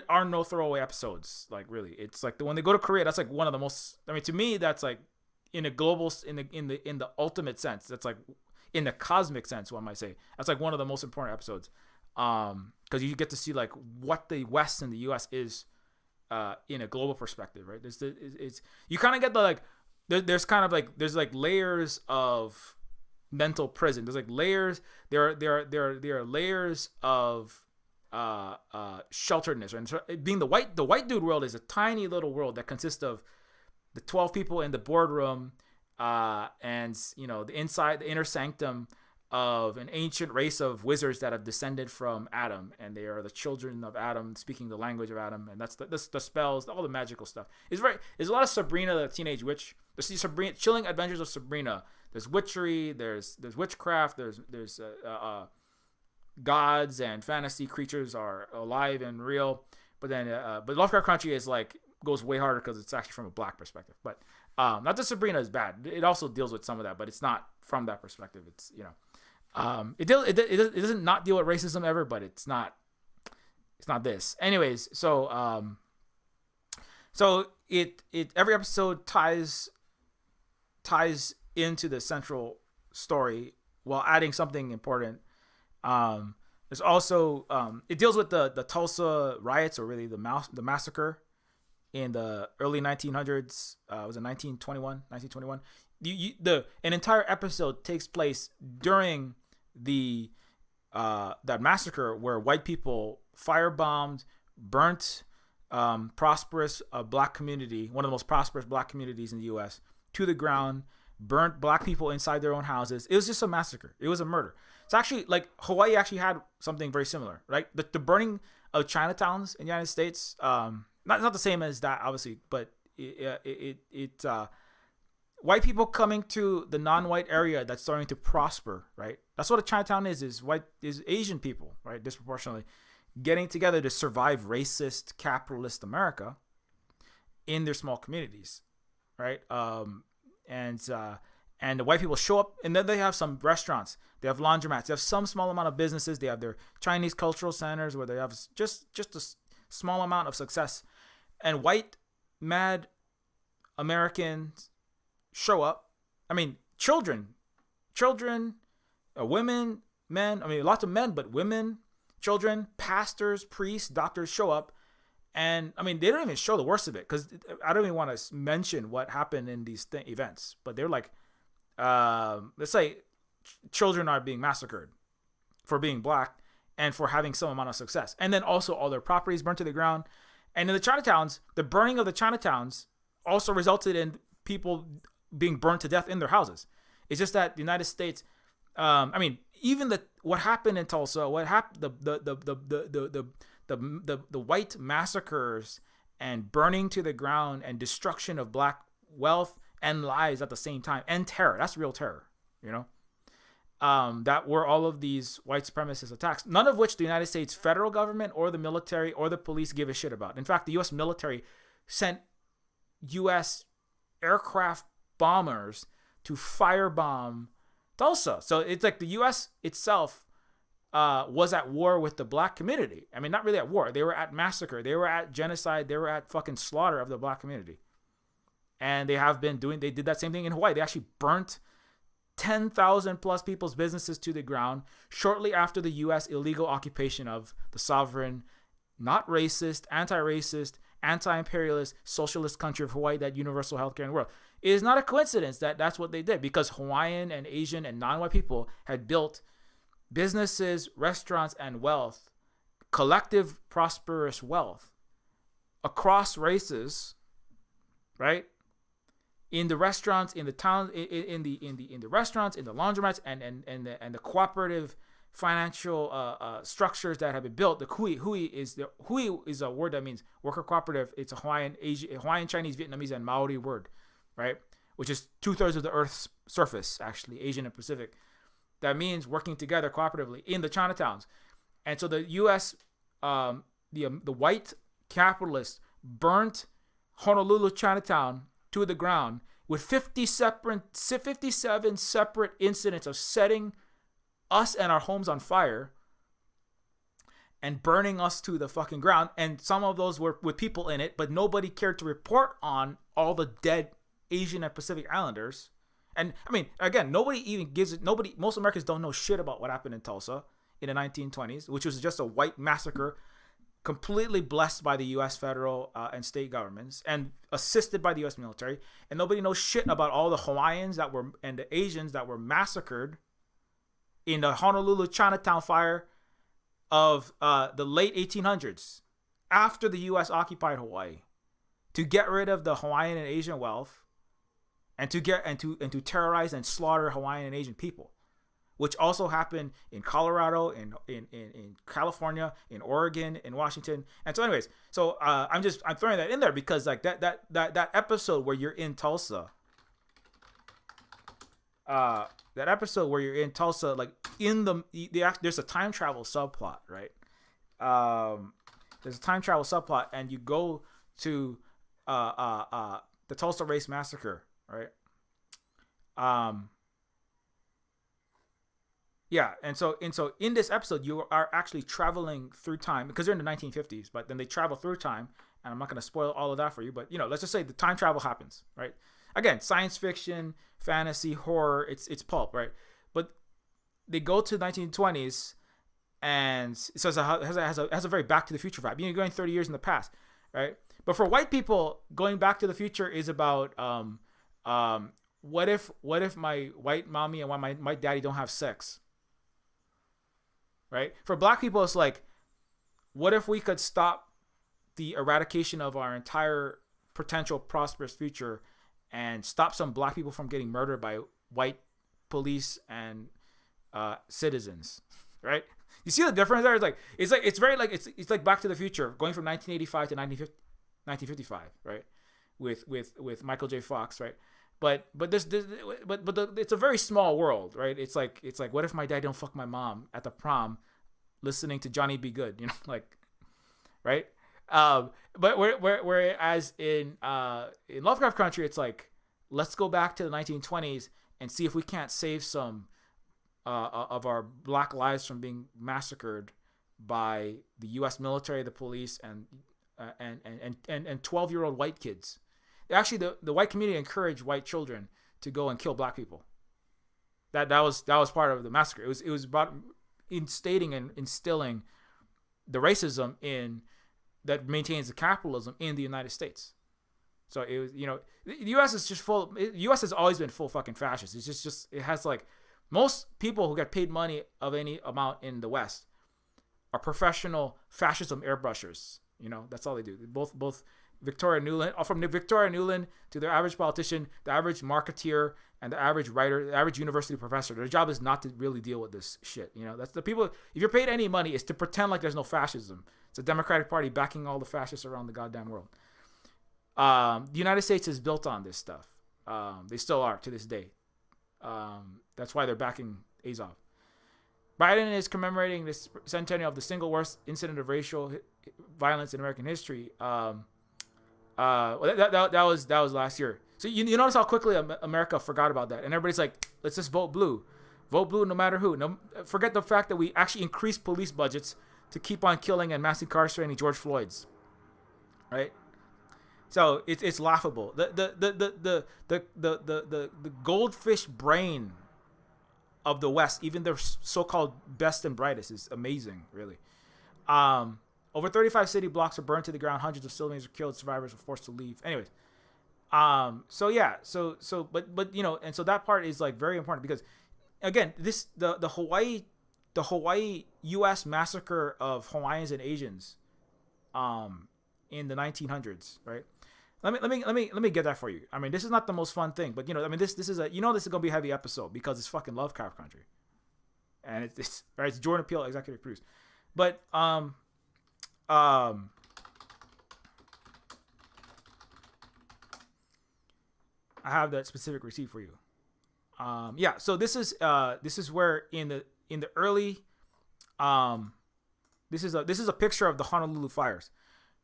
are no throwaway episodes. Like, really, it's like when they go to Korea, that's like one of the most. I mean, to me, that's like in a global, in the ultimate sense. That's like in the cosmic sense. One might say that's like one of the most important episodes. Because you get to see like what the West and the U.S. is in a global perspective, right? It's you kind of get the like there's kind of like there's like layers of mental prison. There's like layers. There are layers of shelteredness, right? And so being the white dude world is a tiny little world that consists of the 12 people in the boardroom, and the inner sanctum of an ancient race of wizards that have descended from Adam, and they are the children of Adam, speaking the language of Adam, and that's the spells, all the magical stuff. There's a lot of Sabrina the Teenage Witch. There's Sabrina, Chilling Adventures of Sabrina. There's witchery. There's witchcraft. There's gods and fantasy creatures are alive and real. But then but Lovecraft Country is like goes way harder because it's actually from a black perspective. But not that Sabrina is bad. It also deals with some of that, but it's not from that perspective. It's it doesn't not deal with racism ever, but it's not this. Anyways, so it every episode ties into the central story while adding something important. There's also it deals with the Tulsa riots, or really the massacre in the early 1900s. Was it 1921? An entire episode takes place during that massacre where white people firebombed, burnt prosperous black community, one of the most prosperous black communities in the U.S., to the ground, burnt black people inside their own houses. It was just a massacre. It was a murder. It's actually like Hawaii actually had something very similar, right? The burning of Chinatowns in the United States, not the same as that, obviously, but it white people coming to the non-white area that's starting to prosper, right? That's what a Chinatown is Asian people, right? Disproportionately getting together to survive racist capitalist America in their small communities, right? And the white people show up, and then they have some restaurants, they have laundromats, they have some small amount of businesses, they have their Chinese cultural centers where they have just a small amount of success, and white mad Americans show up. I mean, children, women, men. I mean, lots of men, but women, children, pastors, priests, doctors show up. And I mean, they don't even show the worst of it, because I don't even want to mention what happened in these events. But they're like, let's say children are being massacred for being black and for having some amount of success. And then also all their properties burnt to the ground. And in the Chinatowns, the burning of the Chinatowns also resulted in people being burned to death in their houses. It's just that the United States, I mean, even what happened in Tulsa, what happened, the white massacres and burning to the ground and destruction of black wealth and lives at the same time, and terror. That's real terror, that were all of these white supremacist attacks, none of which the United States federal government or the military or the police give a shit about. In fact, the U.S. military sent U.S. aircraft bombers to firebomb Tulsa. So it's like the U.S. itself was at war with the black community. I mean, not really at war. They were at massacre. They were at genocide. They were at fucking slaughter of the black community. And they did that same thing in Hawaii. They actually burnt 10,000 plus people's businesses to the ground shortly after the U.S. illegal occupation of the sovereign, not racist, anti-racist, anti-imperialist, socialist country of Hawaii, that universal healthcare in the world. It is not a coincidence that that's what they did, because Hawaiian and Asian and non-white people had built businesses, restaurants, and wealth, collective prosperous wealth across races, right? In the restaurants, in the towns, in the restaurants, in the laundromats, and the cooperative financial structures that have been built. The Hui is a word that means worker cooperative. It's a Hawaiian, Chinese, Vietnamese, and Maori word, right? Which is 2/3 of the Earth's surface, actually, Asian and Pacific. That means working together cooperatively in the Chinatowns. And so the U.S., the white capitalists burnt Honolulu Chinatown to the ground with 57 separate incidents of setting us and our homes on fire and burning us to the fucking ground. And some of those were with people in it, but nobody cared to report on all the dead Asian and Pacific Islanders. And I mean, again, nobody even gives it. Most Americans don't know shit about what happened in Tulsa in the 1920s, which was just a white massacre, completely blessed by the U.S. federal and state governments and assisted by the U.S. military. And nobody knows shit about all the Hawaiians and the Asians that were massacred in the Honolulu Chinatown fire of the late 1800s, after the U.S. occupied Hawaii, to get rid of the Hawaiian and Asian wealth, and to terrorize and slaughter Hawaiian and Asian people, which also happened in Colorado, in California, in Oregon, in Washington. And so, anyways, I'm throwing that in there because like that episode where you're in Tulsa. That episode where you're in Tulsa, like there's a time travel subplot, right? There's a time travel subplot, and you go to the Tulsa Race Massacre, right? Yeah, and so in this episode, you are actually traveling through time because they're in the 1950s, but then they travel through time, and I'm not going to spoil all of that for you, but let's just say the time travel happens, right? Again, science fiction, fantasy, horror, it's pulp, right? But they go to the 1920s, and so it has a very Back to the Future vibe. You're going 30 years in the past, right? But for white people, going Back to the Future is about what if my white mommy and my white daddy don't have sex, right? For black people, it's like, what if we could stop the eradication of our entire potential prosperous future and stop some black people from getting murdered by white police and citizens, right? You see the difference there? It's like Back to the Future, going from 1985 to 1955, right? With Michael J. Fox, right? But it's a very small world, right? It's like what if my dad don't fuck my mom at the prom, listening to Johnny B. Good, like, right? But whereas in Lovecraft Country, it's like, let's go back to the 1920s and see if we can't save some of our black lives from being massacred by the U.S. military, the police, and 12-year-old white kids. Actually, the white community encouraged white children to go and kill black people. That was part of the massacre. It was about instating and instilling the racism in that maintains the capitalism in the United States. So it was, the U.S. is just full. The U.S. has always been full fucking fascist. It's just it has like most people who get paid money of any amount in the West are professional fascism airbrushers. That's all they do. Both Victoria Nuland, from Victoria Nuland to the average politician, the average marketeer, and the average writer, the average university professor. Their job is not to really deal with this shit. That's the people. If you're paid any money, it's to pretend like there's no fascism. It's a Democratic Party backing all the fascists around the goddamn world. The United States is built on this stuff. They still are to this day. That's why they're backing Azov. Biden is commemorating this centennial of the single worst incident of racial violence in American history. That was last year. So you notice how quickly America forgot about that, and everybody's like, let's just vote blue no matter who. No, forget the fact that we actually increased police budgets to keep on killing and mass incarcerating George Floyd's, right? So it's laughable. The goldfish brain of the West, even their so-called best and brightest, is amazing, really. Over 35 city blocks were burned to the ground. Hundreds of civilians were killed. Survivors were forced to leave. Anyways, but and so that part is like very important because, again, the Hawaii U.S. massacre of Hawaiians and Asians, in the 1900s, right? Let me get that for you. I mean, this is not the most fun thing, but this is this is gonna be a heavy episode because it's fucking Lovecraft Country. and it's right. It's Jordan Peele executive produced, but um, I have that specific receipt for you. Yeah. So this is where in the early this is a picture of the Honolulu fires.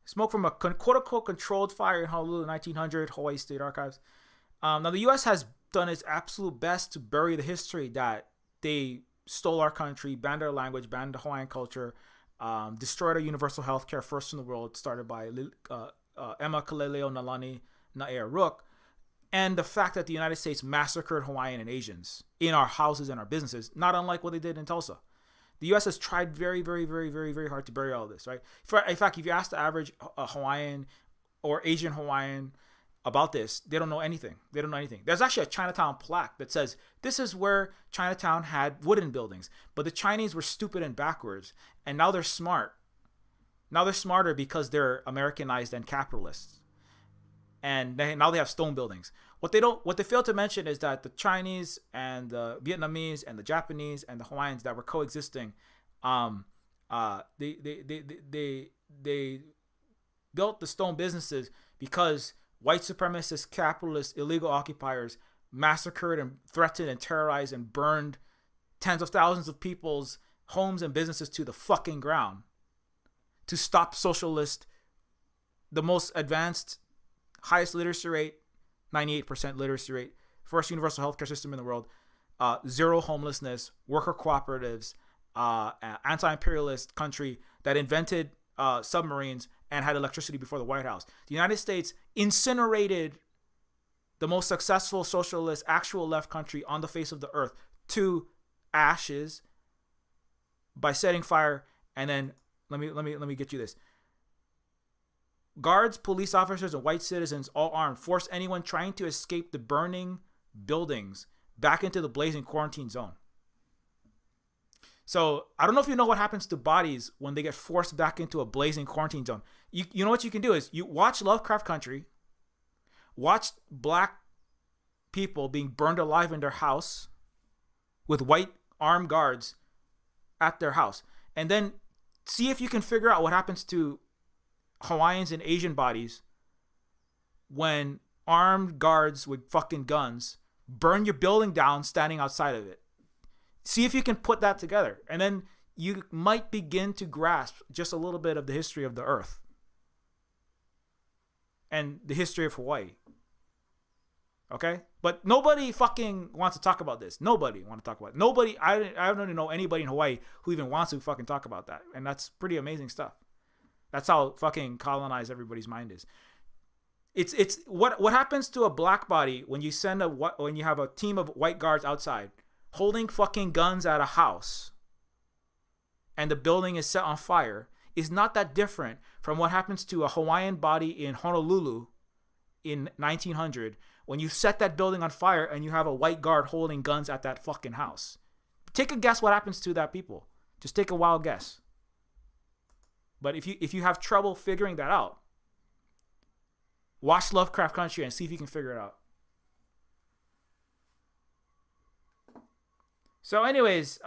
Smoke from a quote-unquote controlled fire in Honolulu in 1900, Hawaii State Archives. Now, the U.S. has done its absolute best to bury the history that they stole our country, banned our language, banned the Hawaiian culture, destroyed our universal health care, first in the world, started by Emma Kaleleo Nalani Naea Rook, and the fact that the United States massacred Hawaiian and Asians in our houses and our businesses, not unlike what they did in Tulsa. The U.S. has tried very, very, very, very, very hard to bury all this, right? In fact, if you ask the average Hawaiian or Asian Hawaiian about this, they don't know anything. They don't know anything. There's actually a Chinatown plaque that says, this is where Chinatown had wooden buildings, but the Chinese were stupid and backwards, and now they're smart. Now they're smarter because they're Americanized and capitalists. And now they have stone buildings. What they fail to mention is that the Chinese and the Vietnamese and the Japanese and the Hawaiians that were coexisting, they built the stone businesses because white supremacist, capitalist, illegal occupiers massacred and threatened and terrorized and burned tens of thousands of people's homes and businesses to the fucking ground to stop socialist, the most advanced, highest literacy rate, 98% literacy rate, first universal healthcare system in the world, zero homelessness, worker cooperatives, anti-imperialist country that invented submarines and had electricity before the White House. The United States incinerated the most successful socialist, actual left country on the face of the earth to ashes by setting fire. And then let me get you this. Guards, police officers, and white citizens, all armed, forced anyone trying to escape the burning buildings back into the blazing quarantine zone. So I don't know if you know what happens to bodies when they get forced back into a blazing quarantine zone. You know what you can do is you watch Lovecraft Country, watch black people being burned alive in their house with white armed guards at their house, and then see if you can figure out what happens to Hawaiians and Asian bodies when armed guards with fucking guns burn your building down standing outside of it. See if you can put that together, and then you might begin to grasp just a little bit of the history of the earth and the history of Hawaii. Okay? But nobody fucking wants to talk about this. Nobody want to talk about it. Nobody, I don't even know anybody in Hawaii who even wants to fucking talk about that. And that's pretty amazing stuff. That's how fucking colonized everybody's mind is. It's what happens to a black body when you have a team of white guards outside holding fucking guns at a house and the building is set on fire is not that different from what happens to a Hawaiian body in Honolulu in 1900 when you set that building on fire and you have a white guard holding guns at that fucking house. Take a guess what happens to that people. Just take a wild guess. But if you have trouble figuring that out, watch Lovecraft Country and see if you can figure it out. So anyways,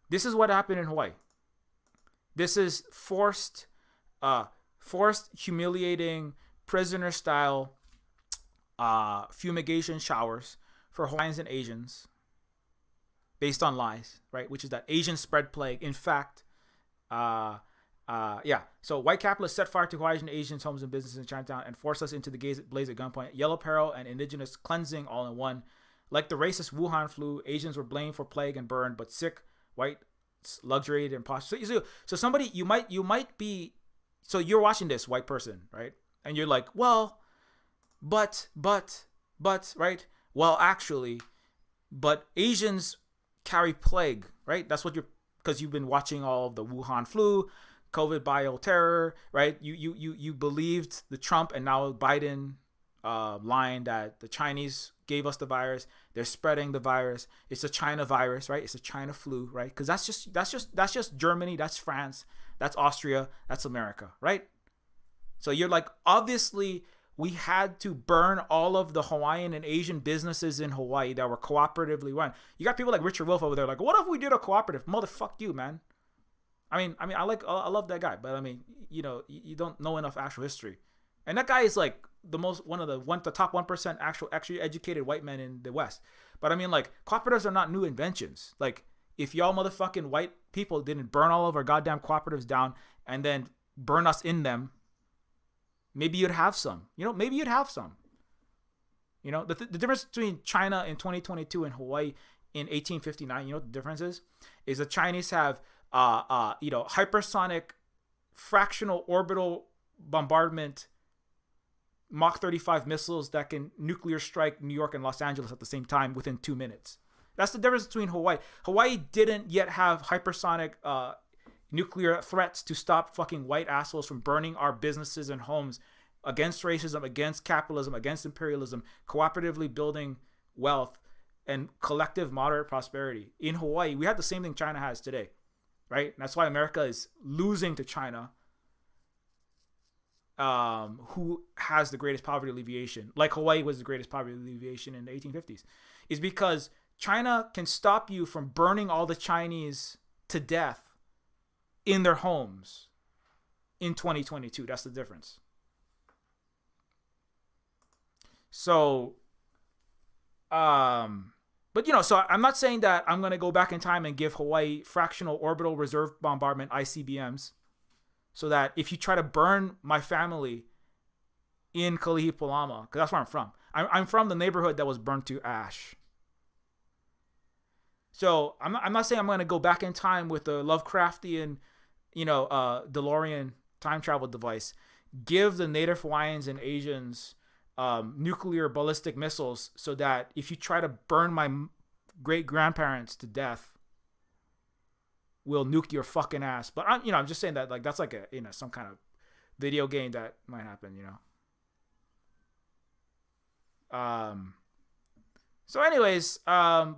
this is what happened in Hawaii. This is forced, humiliating, prisoner-style fumigation showers for Hawaiians and Asians based on lies, right? Which is that Asians spread plague. In fact, so white capitalists set fire to Hawaiian and Asians' homes and businesses in Chinatown and forced us into the blaze at gunpoint. Yellow peril and indigenous cleansing all in one. Like the racist Wuhan flu, Asians were blamed for plague and burned, but sick white luxuriated and posh. So somebody you might be. So you're watching this white person, right? And you're like, well, but right? Well, actually, but Asians carry plague, right? That's what because you've been watching all of the Wuhan flu, COVID bioterror, right? You believed the Trump and now Biden line that the Chinese gave us the virus. They're spreading the virus. It's a China virus, right? It's a China flu, right? Because that's just Germany, that's France, that's Austria, that's America, right? So you're like, obviously we had to burn all of the Hawaiian and Asian businesses in Hawaii that were cooperatively run. You got people like Richard Wolff over there, like, what if we did a cooperative? Motherfuck you, man. I love that guy, but I mean, you don't know enough actual history. And that guy is like the top 1% actually educated white men in the West. But I mean, like, cooperatives are not new inventions. Like, if y'all motherfucking white people didn't burn all of our goddamn cooperatives down and then burn us in them, maybe you'd have some. Maybe you'd have some. The difference between China in 2022 and Hawaii in 1859, what the difference is? Is the Chinese have, hypersonic fractional orbital bombardment Mach 35 missiles that can nuclear strike New York and Los Angeles at the same time within 2 minutes. That's the difference between Hawaii. Hawaii didn't yet have hypersonic nuclear threats to stop fucking white assholes from burning our businesses and homes against racism, against capitalism, against imperialism, cooperatively building wealth and collective moderate prosperity. In Hawaii, we have the same thing China has today, right? And that's why America is losing to China, who has the greatest poverty alleviation, like Hawaii was the greatest poverty alleviation in the 1850s, is because China can stop you from burning all the Chinese to death in their homes in 2022. That's the difference. So, so I'm not saying that I'm going to go back in time and give Hawaii fractional orbital reserve bombardment ICBMs, so that if you try to burn my family in Kalihi-Palama, because that's where I'm from. I'm from the neighborhood that was burnt to ash. So I'm not saying I'm going to go back in time with the Lovecraftian, DeLorean time travel device, give the Native Hawaiians and Asians nuclear ballistic missiles, so that if you try to burn my great-grandparents to death, we'll nuke your fucking ass. But I'm just saying that, like, that's like some kind of video game that might happen, So anyways, I'm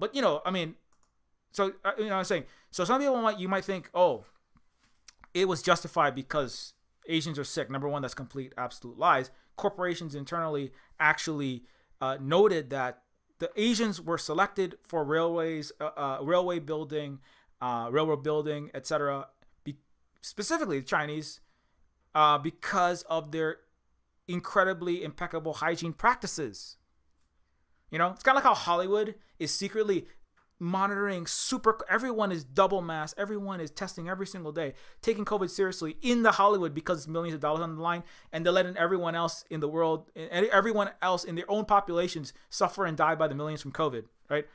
saying, so some people you might think, oh, it was justified because Asians are sick. Number one, that's complete, absolute lies. Corporations internally actually noted that the Asians were selected for railways, railway building, railroad building, etc. Specifically the Chinese, because of their incredibly impeccable hygiene practices. It's kind of like how Hollywood is secretly monitoring everyone is double masked, everyone is testing every single day, taking COVID seriously in the Hollywood because it's millions of dollars on the line, and they're letting everyone else in the world, everyone else in their own populations suffer and die by the millions from COVID, right?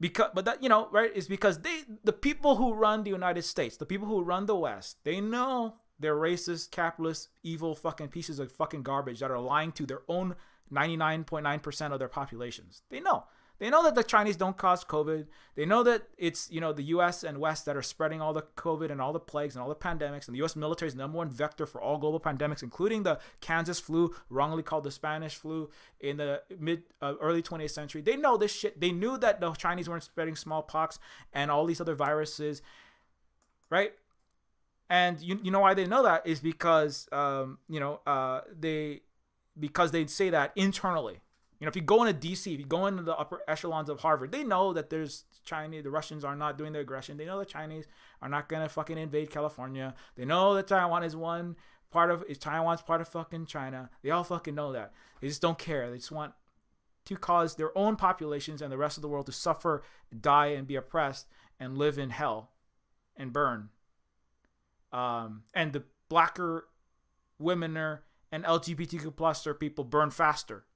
Is because the people who run the United States, the people who run the West, they know they're racist, capitalist, evil fucking pieces of fucking garbage that are lying to their own 99.9% of their populations. They know that the Chinese don't cause COVID. They know that it's, the U.S. and West that are spreading all the COVID and all the plagues and all the pandemics. And the U.S. military is the number one vector for all global pandemics, including the Kansas flu, wrongly called the Spanish flu, in the early 20th century. They know this shit. They knew that the Chinese weren't spreading smallpox and all these other viruses, right? And you know why they know that is because, because they say that internally. If you go into DC, if you go into the upper echelons of Harvard, they know that the Russians are not doing the aggression. They know the Chinese are not going to fucking invade California. They know that Taiwan's part of fucking China. They all fucking know that. They just don't care. They just want to cause their own populations and the rest of the world to suffer, die, and be oppressed and live in hell and burn. And the blacker, womener, and LGBTQ plus people burn faster.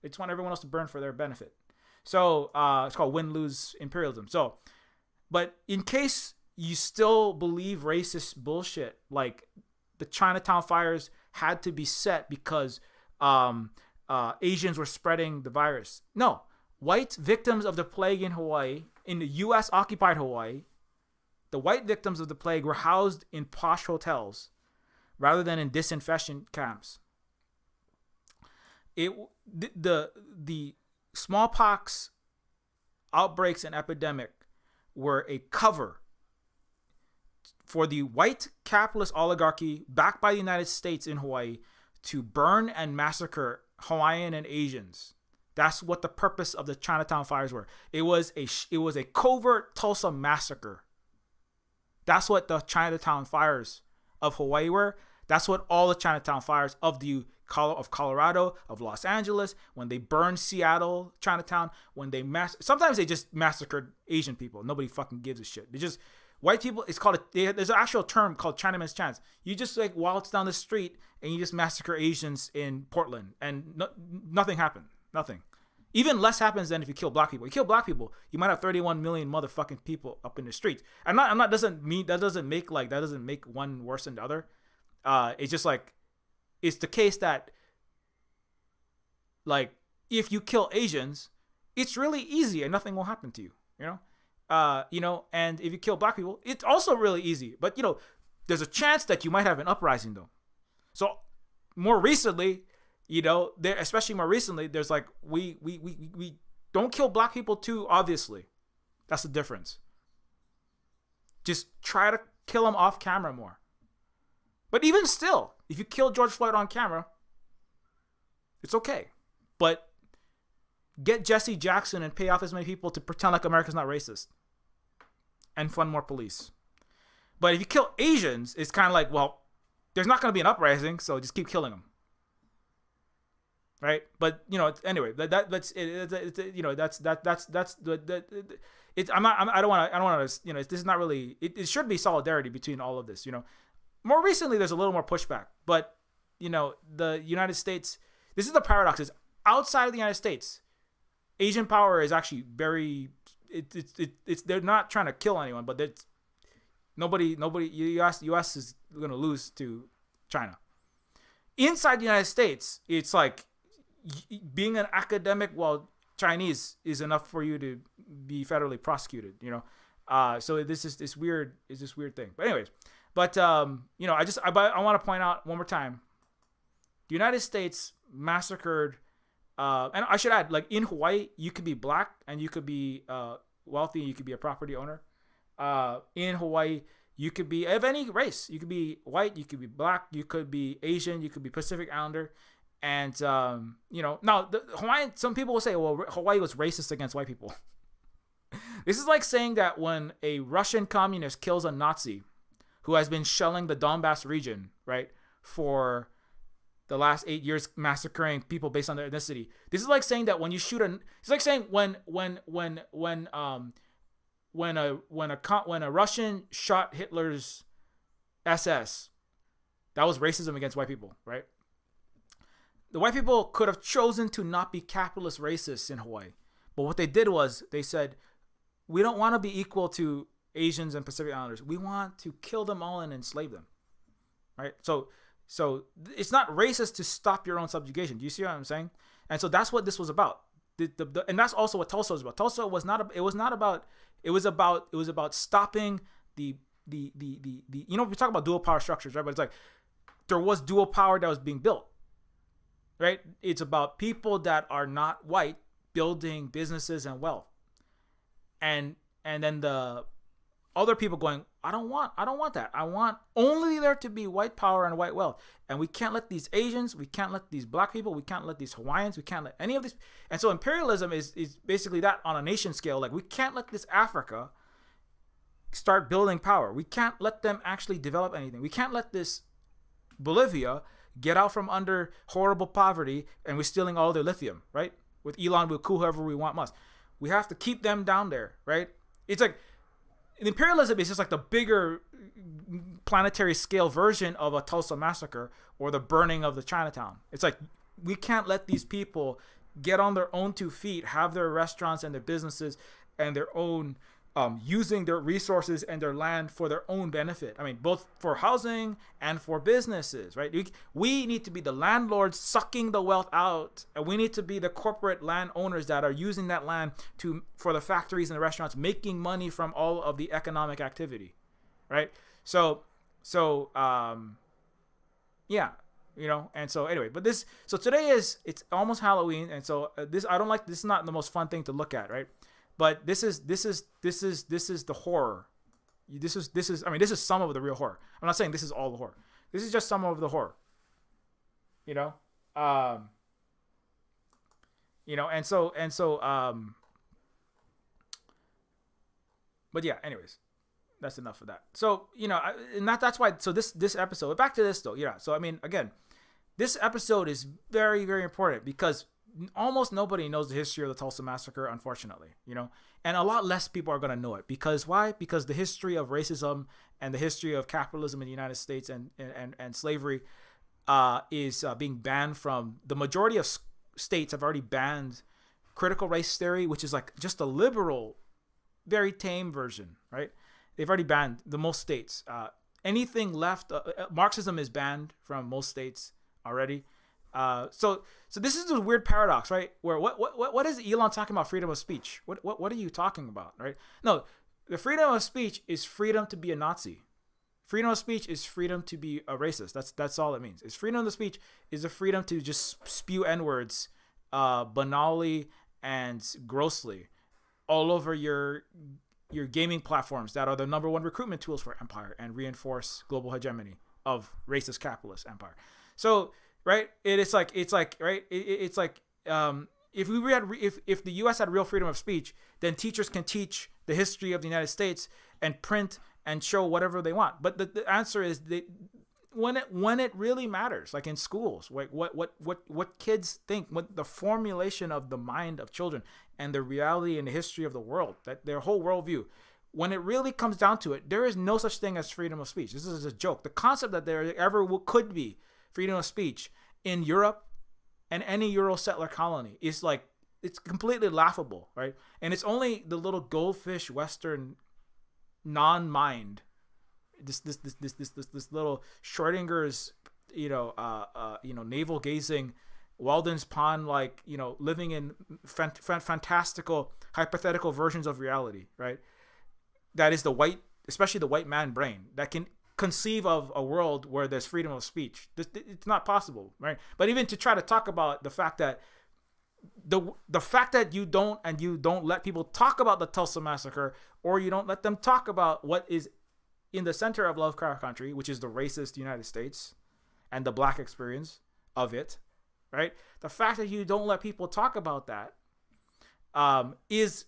They just want everyone else to burn for their benefit. So it's called win-lose imperialism. So, but in case you still believe racist bullshit, like the Chinatown fires had to be set because Asians were spreading the virus. No, white victims of the plague in Hawaii, in the U.S. occupied Hawaii, the white victims of the plague were housed in posh hotels rather than in disinfection camps. The smallpox outbreaks and epidemic were a cover for the white capitalist oligarchy backed by the United States in Hawaii to burn and massacre Hawaiian and Asians. That's what the purpose of the Chinatown fires were. It was a covert Tulsa massacre. That's what the Chinatown fires of Hawaii were. That's what all the Chinatown fires of Colorado, of Los Angeles, when they burned Seattle, Chinatown, when they sometimes they just massacred Asian people. Nobody fucking gives a shit. They just white people. It's called there's an actual term called Chinaman's chance. You just like waltz down the street and you just massacre Asians in Portland, and nothing happened. Nothing. Even less happens than if you kill black people. You kill black people, you might have 31 million motherfucking people up in the streets. I'm not doesn't make one worse than the other. It's just like, it's the case that, like, if you kill Asians, it's really easy and nothing will happen to you. And if you kill black people, it's also really easy. But there's a chance that you might have an uprising though. So more recently, especially more recently, there's like we don't kill black people too obviously. That's the difference. Just try to kill them off camera more. But even still, if you kill George Floyd on camera, it's okay. But get Jesse Jackson and pay off as many people to pretend like America's not racist. And fund more police. But if you kill Asians, it's kind of like, well, there's not going to be an uprising, so just keep killing them. Right? But anyway, I don't want to. This is not really. It should be solidarity between all of this. More recently, there's a little more pushback, but the United States. This is the paradox: is outside of the United States, Asian power is actually very. It's they're not trying to kill anyone, but nobody. U.S. is going to lose to China. Inside the United States, it's like being an academic while Chinese is enough for you to be federally prosecuted. So this is this weird thing. But anyways. But I want to point out one more time, the United States massacred, and I should add, like in Hawaii, you could be black and you could be wealthy, you could be a property owner. In Hawaii, you could be of any race. You could be white, you could be black, you could be Asian, you could be Pacific Islander, and now the Hawaiian. Some people will say, well, Hawaii was racist against white people. This is like saying that when a Russian communist kills a Nazi who has been shelling the Donbass region, right, for the last 8 years, massacring people based on their ethnicity. This is like saying that when you shoot it's like saying when a Russian shot Hitler's SS, that was racism against white people, right? The white people could have chosen to not be capitalist racists in Hawaii, but what they did was they said, we don't want to be equal to Asians and Pacific Islanders. We want to kill them all and enslave them, right? So it's not racist to stop your own subjugation. Do you see what I'm saying? And so that's what this was about. And that's also what Tulsa was about. Tulsa was not. It was about stopping the. We talk about dual power structures, right? But it's like there was dual power that was being built, right? It's about people that are not white building businesses and wealth, and then the other people going, I don't want that. I want only there to be white power and white wealth. And we can't let these Asians, we can't let these black people, we can't let these Hawaiians, we can't let any of these. And so imperialism is basically that on a nation scale. Like, we can't let this Africa start building power. We can't let them actually develop anything. We can't let this Bolivia get out from under horrible poverty and we're stealing all their lithium, right? With Elon, we'll cool whoever we want must. We have to keep them down there, right? It's like, imperialism is just like the bigger planetary scale version of a Tulsa massacre or the burning of the Chinatown. It's like, we can't let these people get on their own 2 feet, have their restaurants and their businesses and their own, using their resources and their land for their own benefit. I mean, both for housing and for businesses, right? We need to be the landlords sucking the wealth out, and we need to be the corporate landowners that are using that land for the factories and the restaurants, making money from all of the economic activity, right? So yeah, and so anyway, but so today it's almost Halloween, and so this is not the most fun thing to look at, right? But this is the horror. This is some of the real horror. I'm not saying this is all the horror. This is just some of the horror. You know, um, but yeah. Anyways, that's enough of that. So and that's why. So this episode. Back to this though. Yeah. So I mean, again, this episode is very, very important because almost nobody knows the history of the Tulsa Massacre, unfortunately, and a lot less people are going to know it. Because why? Because the history of racism and the history of capitalism in the United States and slavery is being banned from the majority of states have already banned critical race theory, which is like just a liberal, very tame version, right? They've already banned the most states. Anything left, Marxism is banned from most states already. So this is a weird paradox, right? Where what is Elon talking about freedom of speech? What are you talking about, right? No, the freedom of speech is freedom to be a Nazi. Freedom of speech is freedom to be a racist. That's all it means. It's freedom of speech is the freedom to just spew N-words banally and grossly all over your gaming platforms that are the number one recruitment tools for empire and reinforce global hegemony of racist capitalist empire. So right, it's like right, it's like if the U.S. had real freedom of speech, then teachers can teach the history of the United States and print and show whatever they want. But the answer is when it really matters, like in schools, like what kids think, what the formulation of the mind of children and the reality and the history of the world, that their whole worldview, when it really comes down to it, there is no such thing as freedom of speech. This is a joke. The concept that there ever could be freedom of speech in Europe and any Euro settler colony is like, it's completely laughable, right? And it's only the little goldfish Western non-mind, this little Schrodinger's, navel gazing, Walden's Pond, like, living in fantastical hypothetical versions of reality, right? That is especially the white man brain that can conceive of a world where there's freedom of speech. It's not possible, right? But even to try to talk about the fact that the fact that you don't let people talk about the Tulsa Massacre, or you don't let them talk about what is in the center of Lovecraft Country, which is the racist United States and the black experience of it, right? The fact that you don't let people talk about that is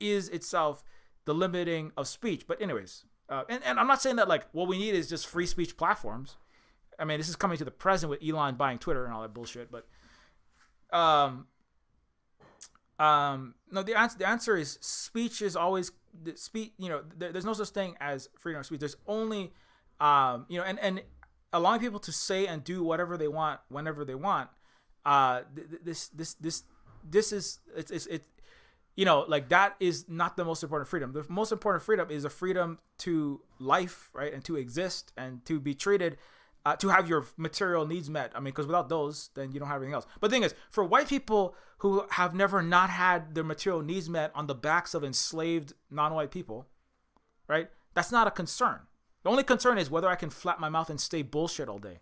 itself the limiting of speech. But anyways, and I'm not saying that like what we need is just free speech platforms. I mean, this is coming to the present with Elon buying Twitter and all that bullshit. But no, the answer is speech is always speech. There's no such thing as freedom of speech. There's only and allowing people to say and do whatever they want whenever they want. This is like that is not the most important freedom. The most important freedom is a freedom to life, right, and to exist and to be treated, to have your material needs met. I mean, because without those, then you don't have anything else. But the thing is, for white people who have never not had their material needs met on the backs of enslaved non-white people, right, that's not a concern. The only concern is whether I can flap my mouth and say bullshit all day.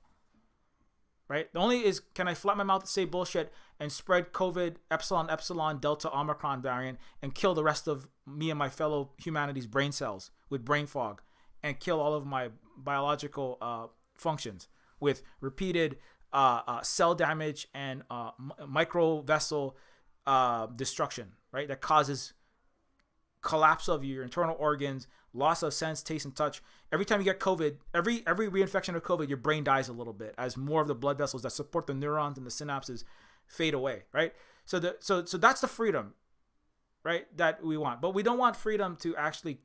Right? The only is, can I flap my mouth and say bullshit and spread COVID, epsilon, delta, Omicron variant and kill the rest of me and my fellow humanity's brain cells with brain fog and kill all of my biological functions with repeated cell damage and micro vessel destruction, right? That causes collapse of your internal organs, loss of sense, taste, and touch. Every time you get COVID, every reinfection of COVID, your brain dies a little bit as more of the blood vessels that support the neurons and the synapses fade away, right? So that's the freedom, right, that we want. But we don't want freedom to actually,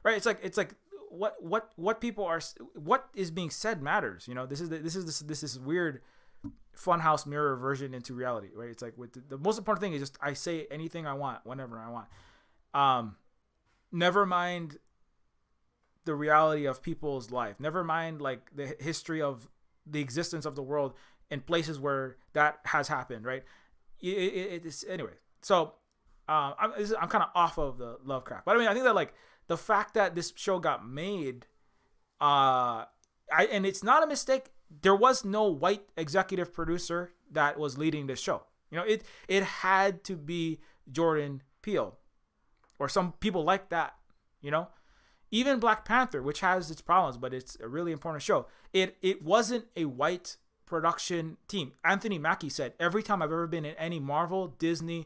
right? It's like what people are, what is being said matters. This is weird funhouse mirror version into reality, right? It's like with the most important thing is just I say anything I want whenever I want. Never mind the reality of people's life. Never mind like the history of the existence of the world in places where that has happened, right? It's anyway. So I'm kind of off of the Lovecraft, but I mean I think that like the fact that this show got made, and it's not a mistake. There was no white executive producer that was leading this show. It had to be Jordan Peele or some people like that. Even Black Panther, which has its problems, but it's a really important show. It wasn't a white production team. Anthony Mackie said, every time I've ever been in any Marvel, Disney,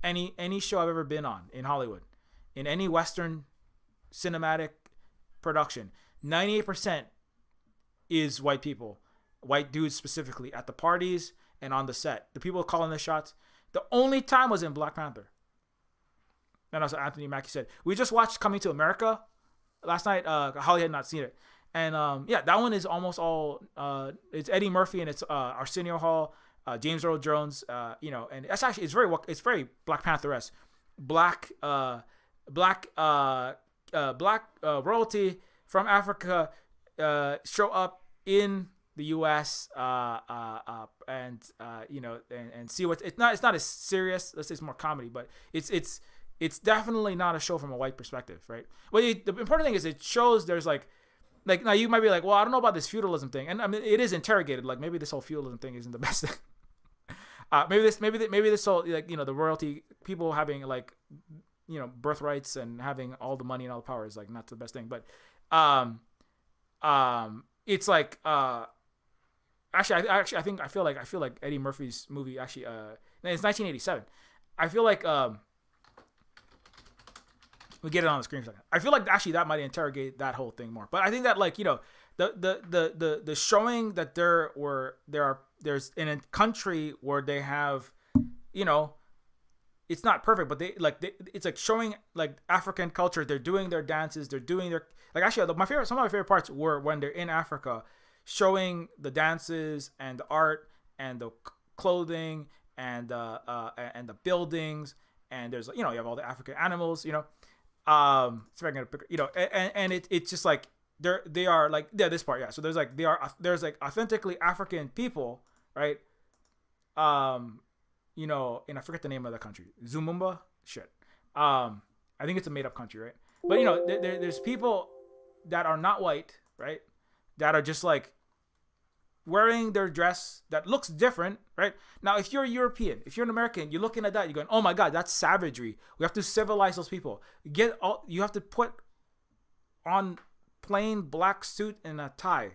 any show I've ever been on in Hollywood, in any Western cinematic production, 98% is white people, white dudes specifically, at the parties and on the set. The people calling the shots. The only time was in Black Panther. And that's what Anthony Mackie said. We just watched Coming to America last night. Holly had not seen it. And that one is almost all, it's Eddie Murphy and it's Arsenio Hall, James Earl Jones, and it's actually, it's very Black Panther-esque. Black royalty from Africa show up in the U.S. And see what it's not as serious. Let's say it's more comedy, but it's definitely not a show from a white perspective, right? Well, the important thing is it shows there's like now you might be like, well, I don't know about this feudalism thing, and I mean it is interrogated. Like maybe this whole feudalism thing isn't the best thing. Maybe this whole the royalty people having birthrights and having all the money and all the power is like not the best thing. But it's like I feel like Eddie Murphy's movie actually it's 1987. I feel like we get it on the screen for a second. I feel like actually that might interrogate that whole thing more. But I think that the showing that there's in a country where they have, it's not perfect, but it's like showing like African culture. They're doing their dances. They're doing their some of my favorite parts were when they're in Africa, showing the dances and the art and the clothing and the buildings, and there's you have all the African animals, it's very gonna and it's just like they are like this part so there's like authentically African people, right? And I forget the name of the country, Zumumba I think it's a made up country, right? But there's people that are not white, right, that are just like wearing their dress that looks different, right? Now, if you're European, if you're an American, you're looking at that, you're going, oh my God, that's savagery. We have to civilize those people. You have to put on plain black suit and a tie,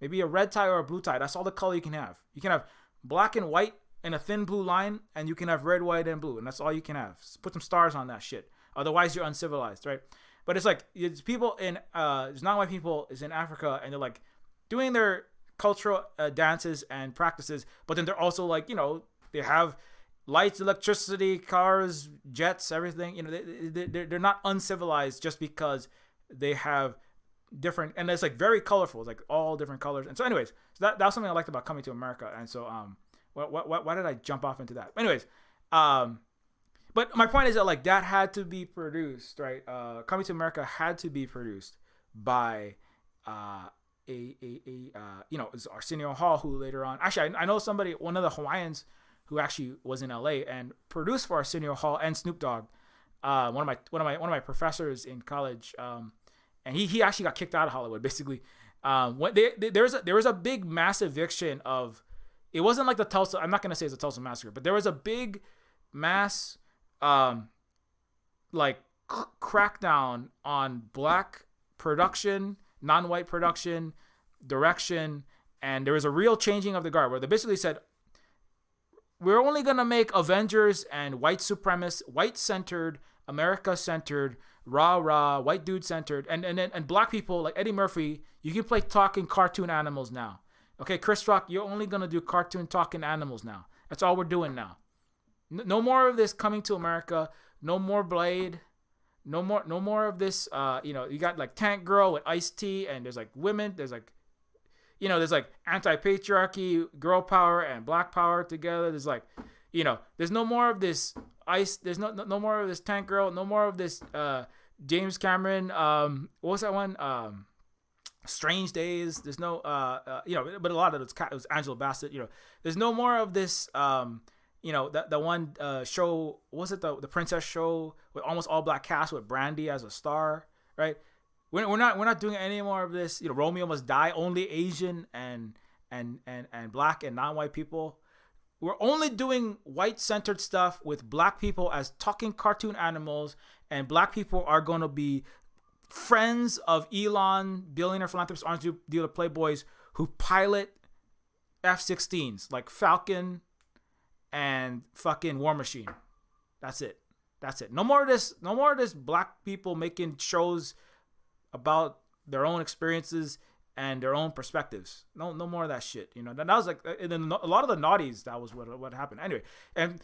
maybe a red tie or a blue tie. That's all the color you can have. You can have black and white and a thin blue line, and you can have red, white, and blue, and that's all you can have. Put some stars on that shit. Otherwise, you're uncivilized, right? But it's like it's people in there's non-white people is in Africa, and they're like doing their cultural dances and practices, but then they're also like they have lights, electricity, cars, jets, everything. They're not uncivilized just because they have different, and it's like very colorful. It's like all different colors. And so anyways, so that was something I liked about Coming to America. And so why did I jump off into that? Anyways, but my point is that like that had to be produced, right? Coming to America had to be produced by it's Arsenio Hall, who later on, actually I know one of the Hawaiians who actually was in LA and produced for Arsenio Hall and Snoop Dogg, one of my professors in college, and he actually got kicked out of Hollywood basically. There was a big mass eviction of, it wasn't like the Tulsa, I'm not gonna say it's a Tulsa massacre, but there was a big mass crackdown on black production, non-white production, direction, and there was a real changing of the guard where they basically said, we're only going to make Avengers and white supremacist, white-centered, America-centered, rah-rah, white dude-centered, and black people like Eddie Murphy, you can play talking cartoon animals now. Okay, Chris Rock, you're only going to do cartoon talking animals now. That's all we're doing now. No more of this Coming to America, no more Blade, no more of this. You got like Tank Girl with Ice-T, and there's like women, there's like anti-patriarchy, girl power and black power together. There's like, there's no more of this there's no more of this Tank Girl, no more of this James Cameron, what was that one? Strange Days. There's no but a lot of it was Angela Bassett. There's no more of this the one show, was it the princess show with almost all black cast with Brandy as a star, right? We're not doing any more of this. Romeo Must Die, only Asian and black and non-white people. We're only doing white-centered stuff with black people as talking cartoon animals, and black people are going to be friends of Elon, billionaire philanthropist, orange dealer playboys who pilot F-16s, like Falcon and fucking War Machine. That's it. That's it. No more of this. No more of this. Black people making shows about their own experiences and their own perspectives. No more of that shit. You know, that was like, and then a lot of the naughties. That was what happened. Anyway, and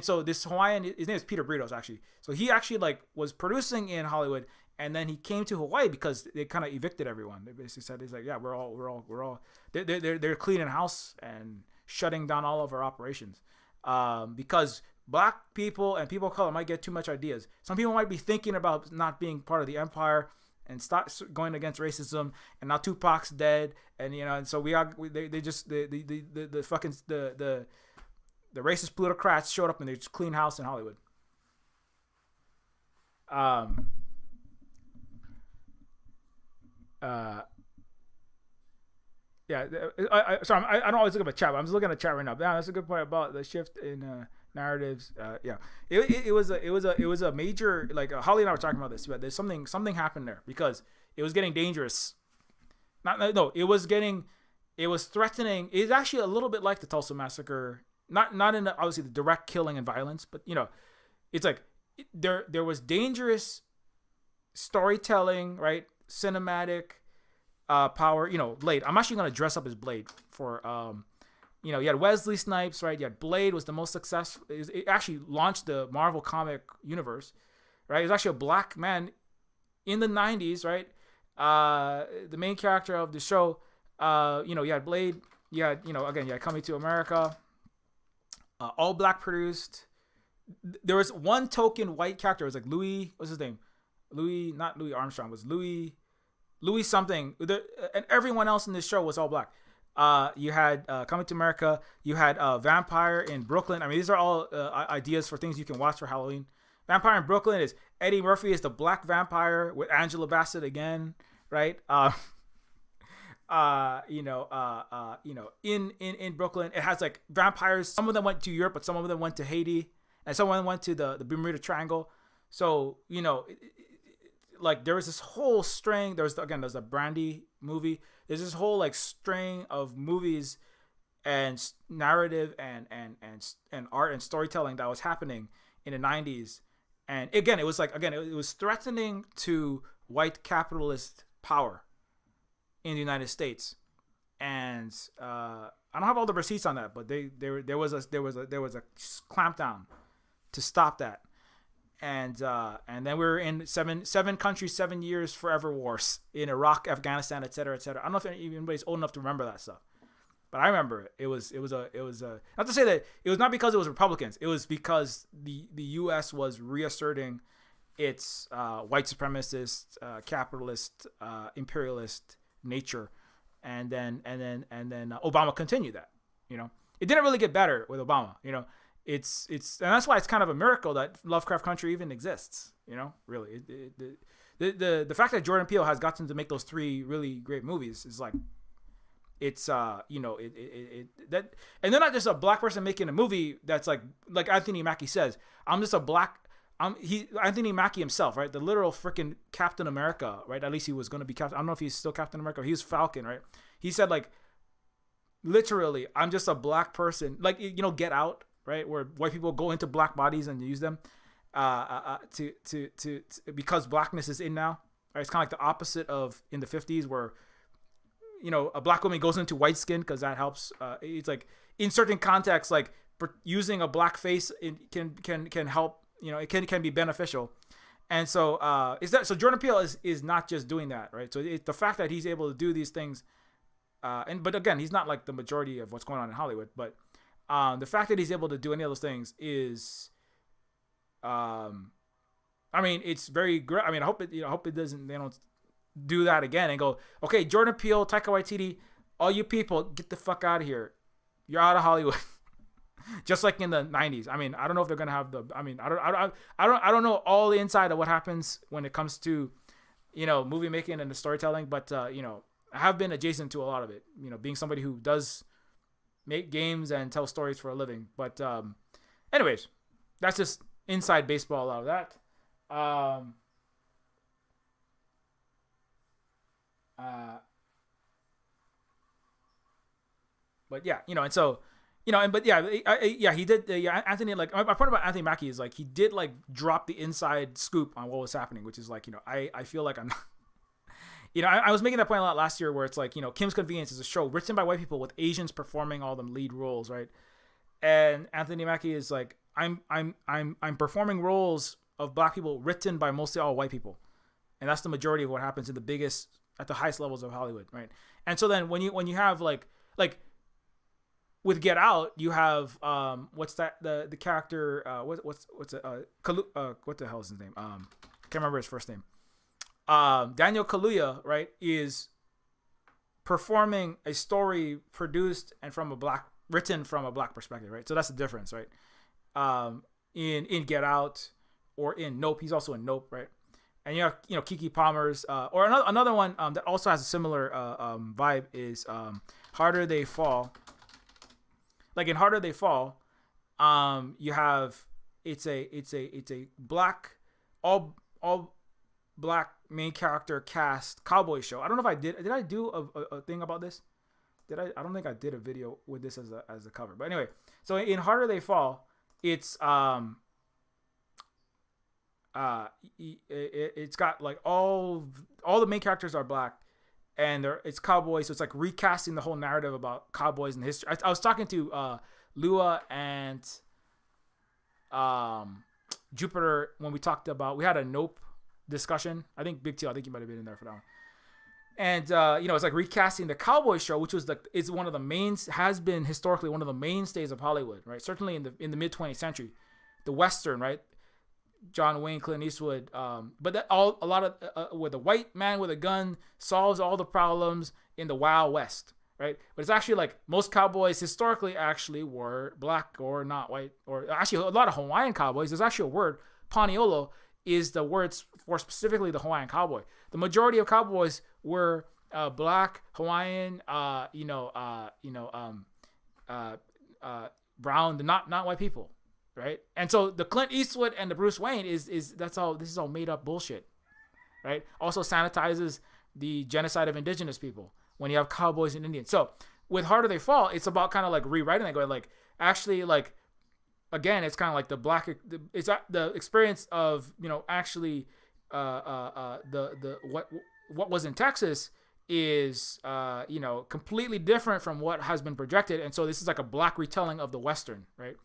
so this Hawaiian, his name is Peter Britos actually. So he actually like was producing in Hollywood, and then he came to Hawaii because they kind of evicted everyone. They basically said, he's like, yeah, we're all they're cleaning house and shutting down all of our operations, because black people and people of color might get too much ideas. Some people might be thinking about not being part of the empire and start going against racism. And now Tupac's dead, and you know, and so they just the fucking the racist plutocrats showed up and they just clean house in Hollywood. Yeah, sorry, I don't always look at my chat, but I'm just looking at the chat right now. Yeah, that's a good point about the shift in narratives. Yeah, it was a major, like Holly and I were talking about this, but there's something happened there because it was getting dangerous. It was threatening. It's actually a little bit like the Tulsa massacre, not in obviously the direct killing and violence, but you know, it's like there was dangerous storytelling, right? Cinematic power, you know. Blade, I'm actually going to dress up as Blade for you know, you had Wesley Snipes, right? You had Blade was the most successful. It actually launched the Marvel comic universe, right? It was actually a black man in the 90s, right? The main character of the show, you know, you had Blade, you had, you know, again, you had Coming to America, all black produced. There was one token white character. It was like Louis, what's his name? Not Louis Armstrong, was Louis something. And everyone else in this show was all black. You had Coming to America. You had Vampire in Brooklyn. I mean, these are all ideas for things you can watch for Halloween. Vampire in Brooklyn is Eddie Murphy is the black vampire with Angela Bassett again, right? You know, in Brooklyn, it has like vampires. Some of them went to Europe, but some of them went to Haiti, and some of them went to the Bermuda Triangle. So, you know, like there was this whole string. There's a Brandy movie. There's this whole like string of movies and narrative and art and storytelling that was happening in the 90s. And again, it was threatening to white capitalist power in the United States. And I don't have all the receipts on that, but there was a clampdown to stop that. And then we were in seven countries, 7 years, forever wars in Iraq, Afghanistan, et cetera, et cetera. I don't know if anybody's old enough to remember that stuff, but I remember it. It was not to say that it was not because it was Republicans. It was because the U.S. was reasserting its white supremacist, capitalist, imperialist nature, and then Obama continued that. You know, it didn't really get better with Obama. You know. It's and that's why it's kind of a miracle that Lovecraft Country even exists. You know, really, the fact that Jordan Peele has gotten to make those 3 really great movies is like, it's you know, that, and they're not just a black person making a movie that's like Anthony Mackie says, Anthony Mackie himself, right? The literal freaking Captain America, right? At least he was going to be Captain. I don't know if he's still Captain America. He was Falcon, right? He said like, literally, I'm just a black person, like, you know, Get Out. Right, where white people go into black bodies and use them to because blackness is in now. Right? It's kind of like the opposite of in the 50s, where, you know, a black woman goes into white skin because that helps. It's like in certain contexts, like using a black face can help. You know, it can be beneficial. And so so Jordan Peele is not just doing that, right? So the fact that he's able to do these things, but again, he's not like the majority of what's going on in Hollywood, but. The fact that he's able to do any of those things is, I mean, it's very great. I mean, I hope it doesn't. They don't do that again and go, okay, Jordan Peele, Taika Waititi, all you people, get the fuck out of here. You're out of Hollywood. Just like in the 90s. I mean, I don't know if they're gonna have the. I mean, I don't know all the inside of what happens when it comes to, you know, movie making and the storytelling, but you know, I have been adjacent to a lot of it. You know, being somebody who does make games and tell stories for a living. But anyways, that's just inside baseball out of that. But yeah, and so, and but yeah, yeah, he did. Yeah, Anthony, like my point about Anthony Mackie is like he did like drop the inside scoop on what was happening, which is like I feel like I'm. I was making that point a lot last year where it's like, Kim's Convenience is a show written by white people with Asians performing all the lead roles, right? And Anthony Mackie is like, I'm performing roles of black people written by mostly all white people. And that's the majority of what happens at the highest levels of Hollywood, right? And so then when you have like with Get Out, you have what's that the character what's it what the hell is his name? Can't remember his first name. Daniel Kaluuya, right, is performing a story produced and written from a black perspective, right? So that's the difference, right? In Get Out or in Nope, he's also in Nope, right? And you have Keke Palmer's or another one that also has a similar vibe is Harder They Fall. Like in Harder They Fall, you have it's a black all black main character cast cowboy show. I don't know if I did I do a thing about this? I don't think I did a video with this as a cover. But anyway, so in Harder They Fall, it's it's got like all the main characters are black and it's cowboys, so it's like recasting the whole narrative about cowboys and history. I was talking to Lua and Jupiter when we had a Nope discussion. I think Big T, I think you might have been in there for that one. And it's like recasting the cowboy show, which was is one of the has been historically one of the mainstays of Hollywood, right? Certainly in the mid 20th century, the Western, right? John Wayne, Clint Eastwood, but a lot of with a white man with a gun solves all the problems in the Wild West, right? But it's actually like most cowboys historically actually were black or not white, or actually a lot of Hawaiian cowboys. There's actually a word, Paniolo, is the words for specifically the Hawaiian cowboy. The majority of cowboys were black, Hawaiian, brown, not white people. Right, and so the Clint Eastwood and the Bruce Wayne is this is all made up bullshit, right? Also sanitizes the genocide of indigenous people when you have cowboys and Indians. So with Harder They Fall, it's about kind of like rewriting that, going like actually like again, it's kind of like it's the experience of actually what was in Texas is completely different from what has been projected, and so this is like a black retelling of the Western, right?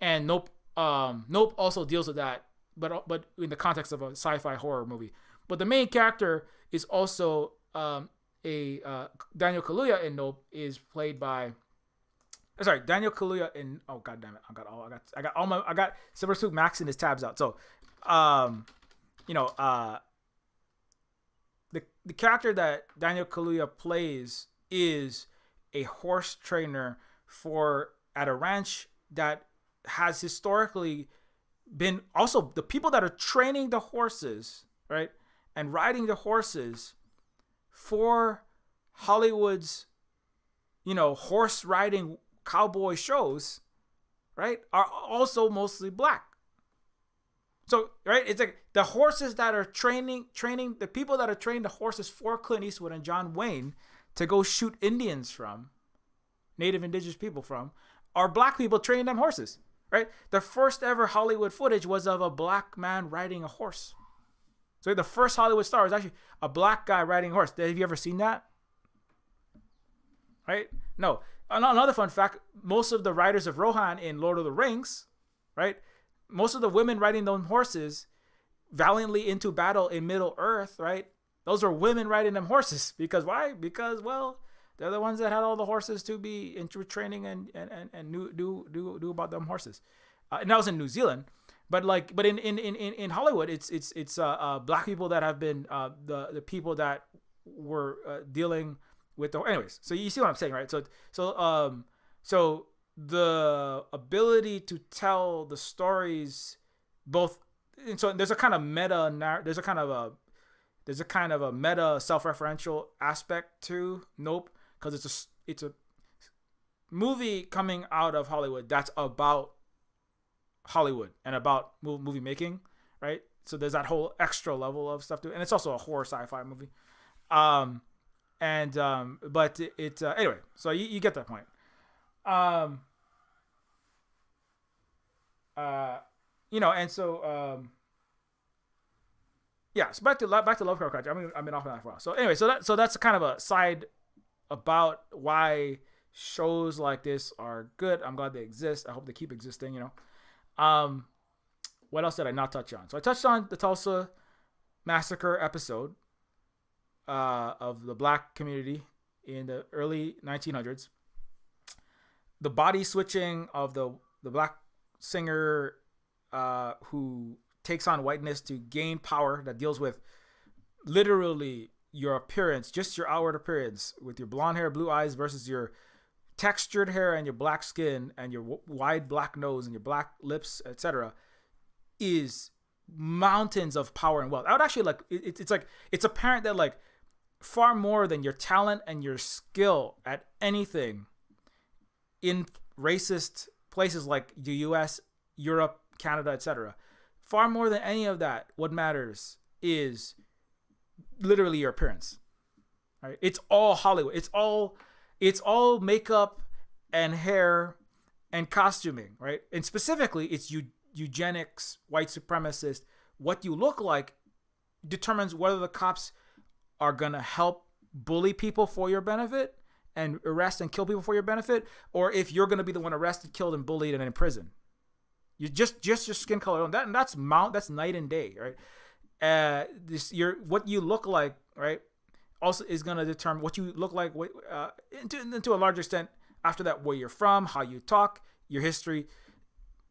And Nope also deals with that, but in the context of a sci-fi horror movie. But the main character is also Daniel Kaluuya in Nope is played by. Sorry, Daniel Kaluuya in. Oh god damn it! I got Silver Spook Max in his tabs out. So, the character that Daniel Kaluuya plays is a horse trainer at a ranch that has historically been also the people that are training the horses, right, and riding the horses for Hollywood's, horse riding cowboy shows, right, are also mostly black. So, right, it's like the horses that are training the people that are training the horses for Clint Eastwood and John Wayne to go shoot Indians from, native indigenous people from, are black people training them horses. Right, the first ever Hollywood footage was of a black man riding a horse. So the first Hollywood star is actually a black guy riding a horse. Have you ever seen that? Right? No. Another fun fact: most of the riders of Rohan in Lord of the Rings, right? Most of the women riding those horses valiantly into battle in Middle Earth, right? Those are women riding them horses. Because why? Because they're the ones that had all the horses to be in training and do about them horses. And that was in New Zealand, but in Hollywood, it's black people that have been the people that were dealing with anyways. So you see what I'm saying, right? So the ability to tell the stories both, and so there's a kind of there's a kind of a meta self-referential aspect to Nope. Because it's a movie coming out of Hollywood that's about Hollywood and about movie making, right? So there's that whole extra level of stuff to it, and it's also a horror sci-fi movie. But anyway, so you get that point. Um, and so yeah. So back to Lovecraft Country. I've been off on that for a while. So anyway, that's kind of a side about why shows like this are good. I'm glad they exist. I hope they keep existing. Um, what else did I not touch on? So I touched on the Tulsa massacre episode of the black community in the early 1900s. The body switching of the black singer who takes on whiteness to gain power, that deals with literally your appearance, just your outward appearance, with your blonde hair, blue eyes versus your textured hair and your black skin and your wide black nose and your black lips, etc., is mountains of power and wealth. I would actually it's apparent that like far more than your talent and your skill at anything in racist places like the US, Europe, Canada, etc., far more than any of that, what matters is literally your appearance. Right? It's all Hollywood. It's all makeup and hair and costuming, right? And specifically, it's eugenics, white supremacist. What you look like determines whether the cops are gonna help bully people for your benefit and arrest and kill people for your benefit, or if you're gonna be the one arrested, killed, and bullied and in prison. You just your skin color alone. That's night and day, right? What you look like, right, also is gonna determine what you look like. To a larger extent, after that, where you're from, how you talk, your history.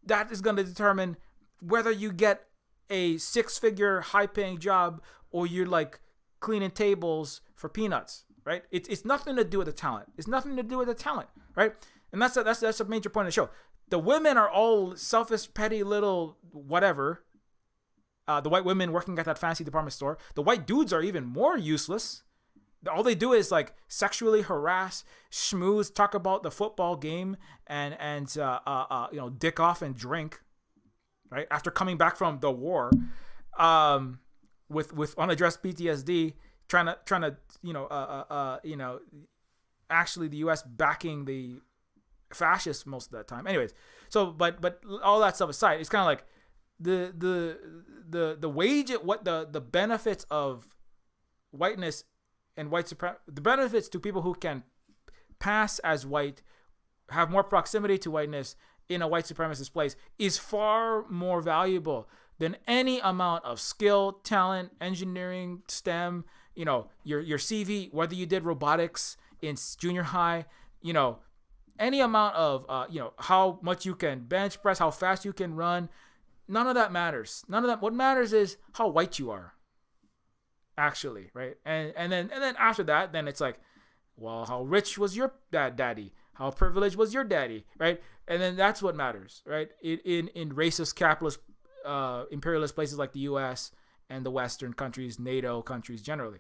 That is gonna determine whether you get a 6-figure, high-paying job or you're like cleaning tables for peanuts, right? It's nothing to do with the talent. It's nothing to do with the talent, right? And that's a major point of the show. The women are all selfish, petty little whatever. The white women working at that fancy department store. The white dudes are even more useless. All they do is like sexually harass, schmooze, talk about the football game, and dick off and drink, right? After coming back from the war, with unaddressed PTSD, trying to actually the U.S. backing the fascists most of that time. Anyways, so but all that stuff aside, it's kind of like the the benefits of whiteness and white supremacy, the benefits to people who can pass as white, have more proximity to whiteness in a white supremacist place, is far more valuable than any amount of skill, talent, engineering, STEM, your CV, whether you did robotics in junior high, any amount of, how much you can bench press, how fast you can run. None of that matters. None of that. What matters is how white you are, actually, right? And then after that, then it's like, well, how rich was your daddy? How privileged was your daddy, right? And then that's what matters, right? In racist, capitalist, imperialist places like the U.S. and the Western countries, NATO countries generally.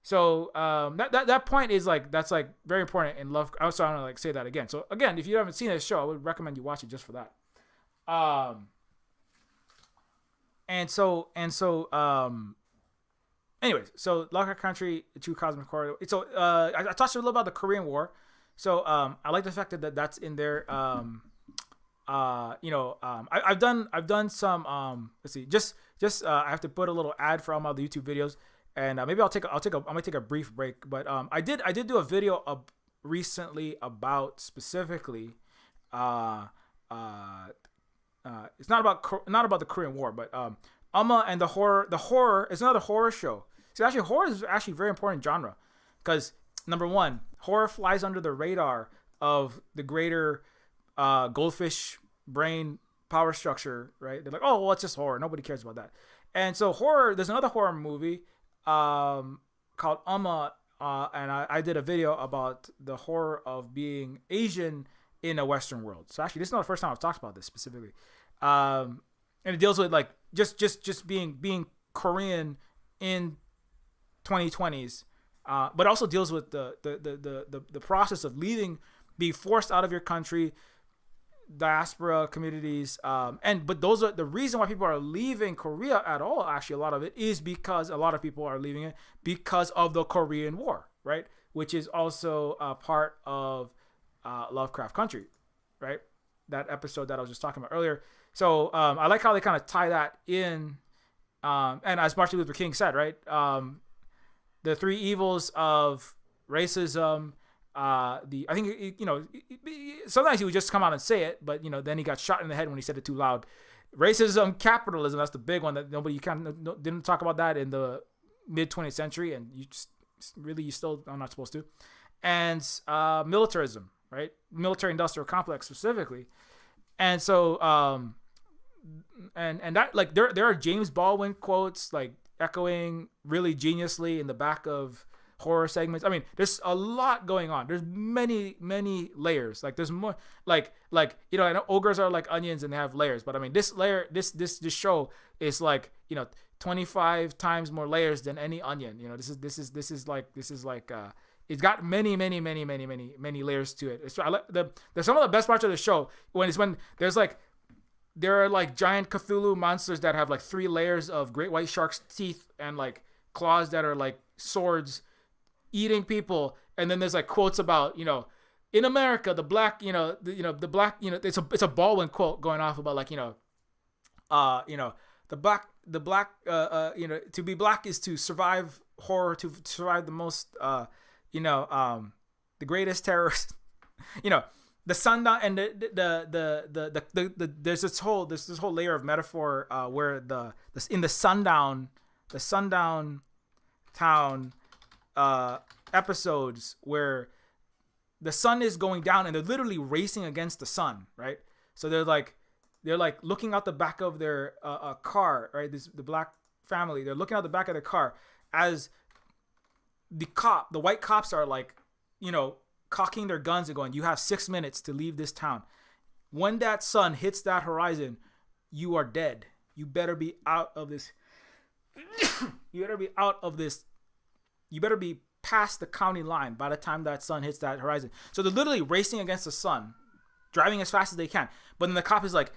So that point is like, that's like very important in love. I also want to like say that again. So again, if you haven't seen this show, I would recommend you watch it just for that. Anyways, so Lovecraft Country, the True Cosmic Horror. So I talked a little about the Korean War. So I like the fact that that's in there. I've done some. Let's see, just I have to put a little ad for all my YouTube videos, and maybe I'm gonna take a brief break. But I did do a video recently about specifically. It's not about the Korean War, but Amma and the horror. The horror is another horror show. So actually, horror is actually a very important genre, because number one, horror flies under the radar of the greater goldfish brain power structure, right? They're like, oh, well, it's just horror. Nobody cares about that. And so horror. There's another horror movie called Amma, and I did a video about the horror of being Asian in a Western world. So actually, this is not the first time I've talked about this specifically. And it deals with like just being Korean in 2020s, but also deals with the process of leaving, being forced out of your country, diaspora communities, but those are the reason why people are leaving Korea at all. Actually, a lot of it is because a lot of people are leaving it because of the Korean War, right? Which is also a part of Lovecraft Country, right? That episode that I was just talking about earlier. So I like how they kind of tie that in. And as Martin Luther King said, right? The three evils of racism. I think, sometimes he would just come out and say it, but, then he got shot in the head when he said it too loud. Racism, capitalism, that's the big one that nobody didn't talk about that in the mid 20th century. And you still are not supposed to. And militarism, right? Military industrial complex specifically. And so, and that, like, there are James Baldwin quotes, like, echoing really geniusly in the back of horror segments. I mean, there's a lot going on. There's many layers. Like, there's more, like I know ogres are like onions and they have layers, but I mean, this show is like, 25 times more layers than any onion. This is like it's got many layers to it. There's some of the best parts of the show when there's like, there are like giant Cthulhu monsters that have like 3 layers of great white shark's teeth and like claws that are like swords eating people. And then there's like quotes about, in America, the black, the black, it's a Baldwin quote going off about like, the black, to be black is to survive horror, to survive the most, the greatest terrorist, the sundown, and the there's this whole layer of metaphor where in the sundown town episodes where the sun is going down and they're literally racing against the sun, right? So they're like looking out the back of their car, right? The black family, they're looking out the back of their car as the white cops are like, cocking their guns and going, you have 6 minutes to leave this town. When that sun hits that horizon, you are dead. You better be out of this. You better be past the county line by the time that sun hits that horizon. So they're literally racing against the sun, driving as fast as they can. But then the cop is like,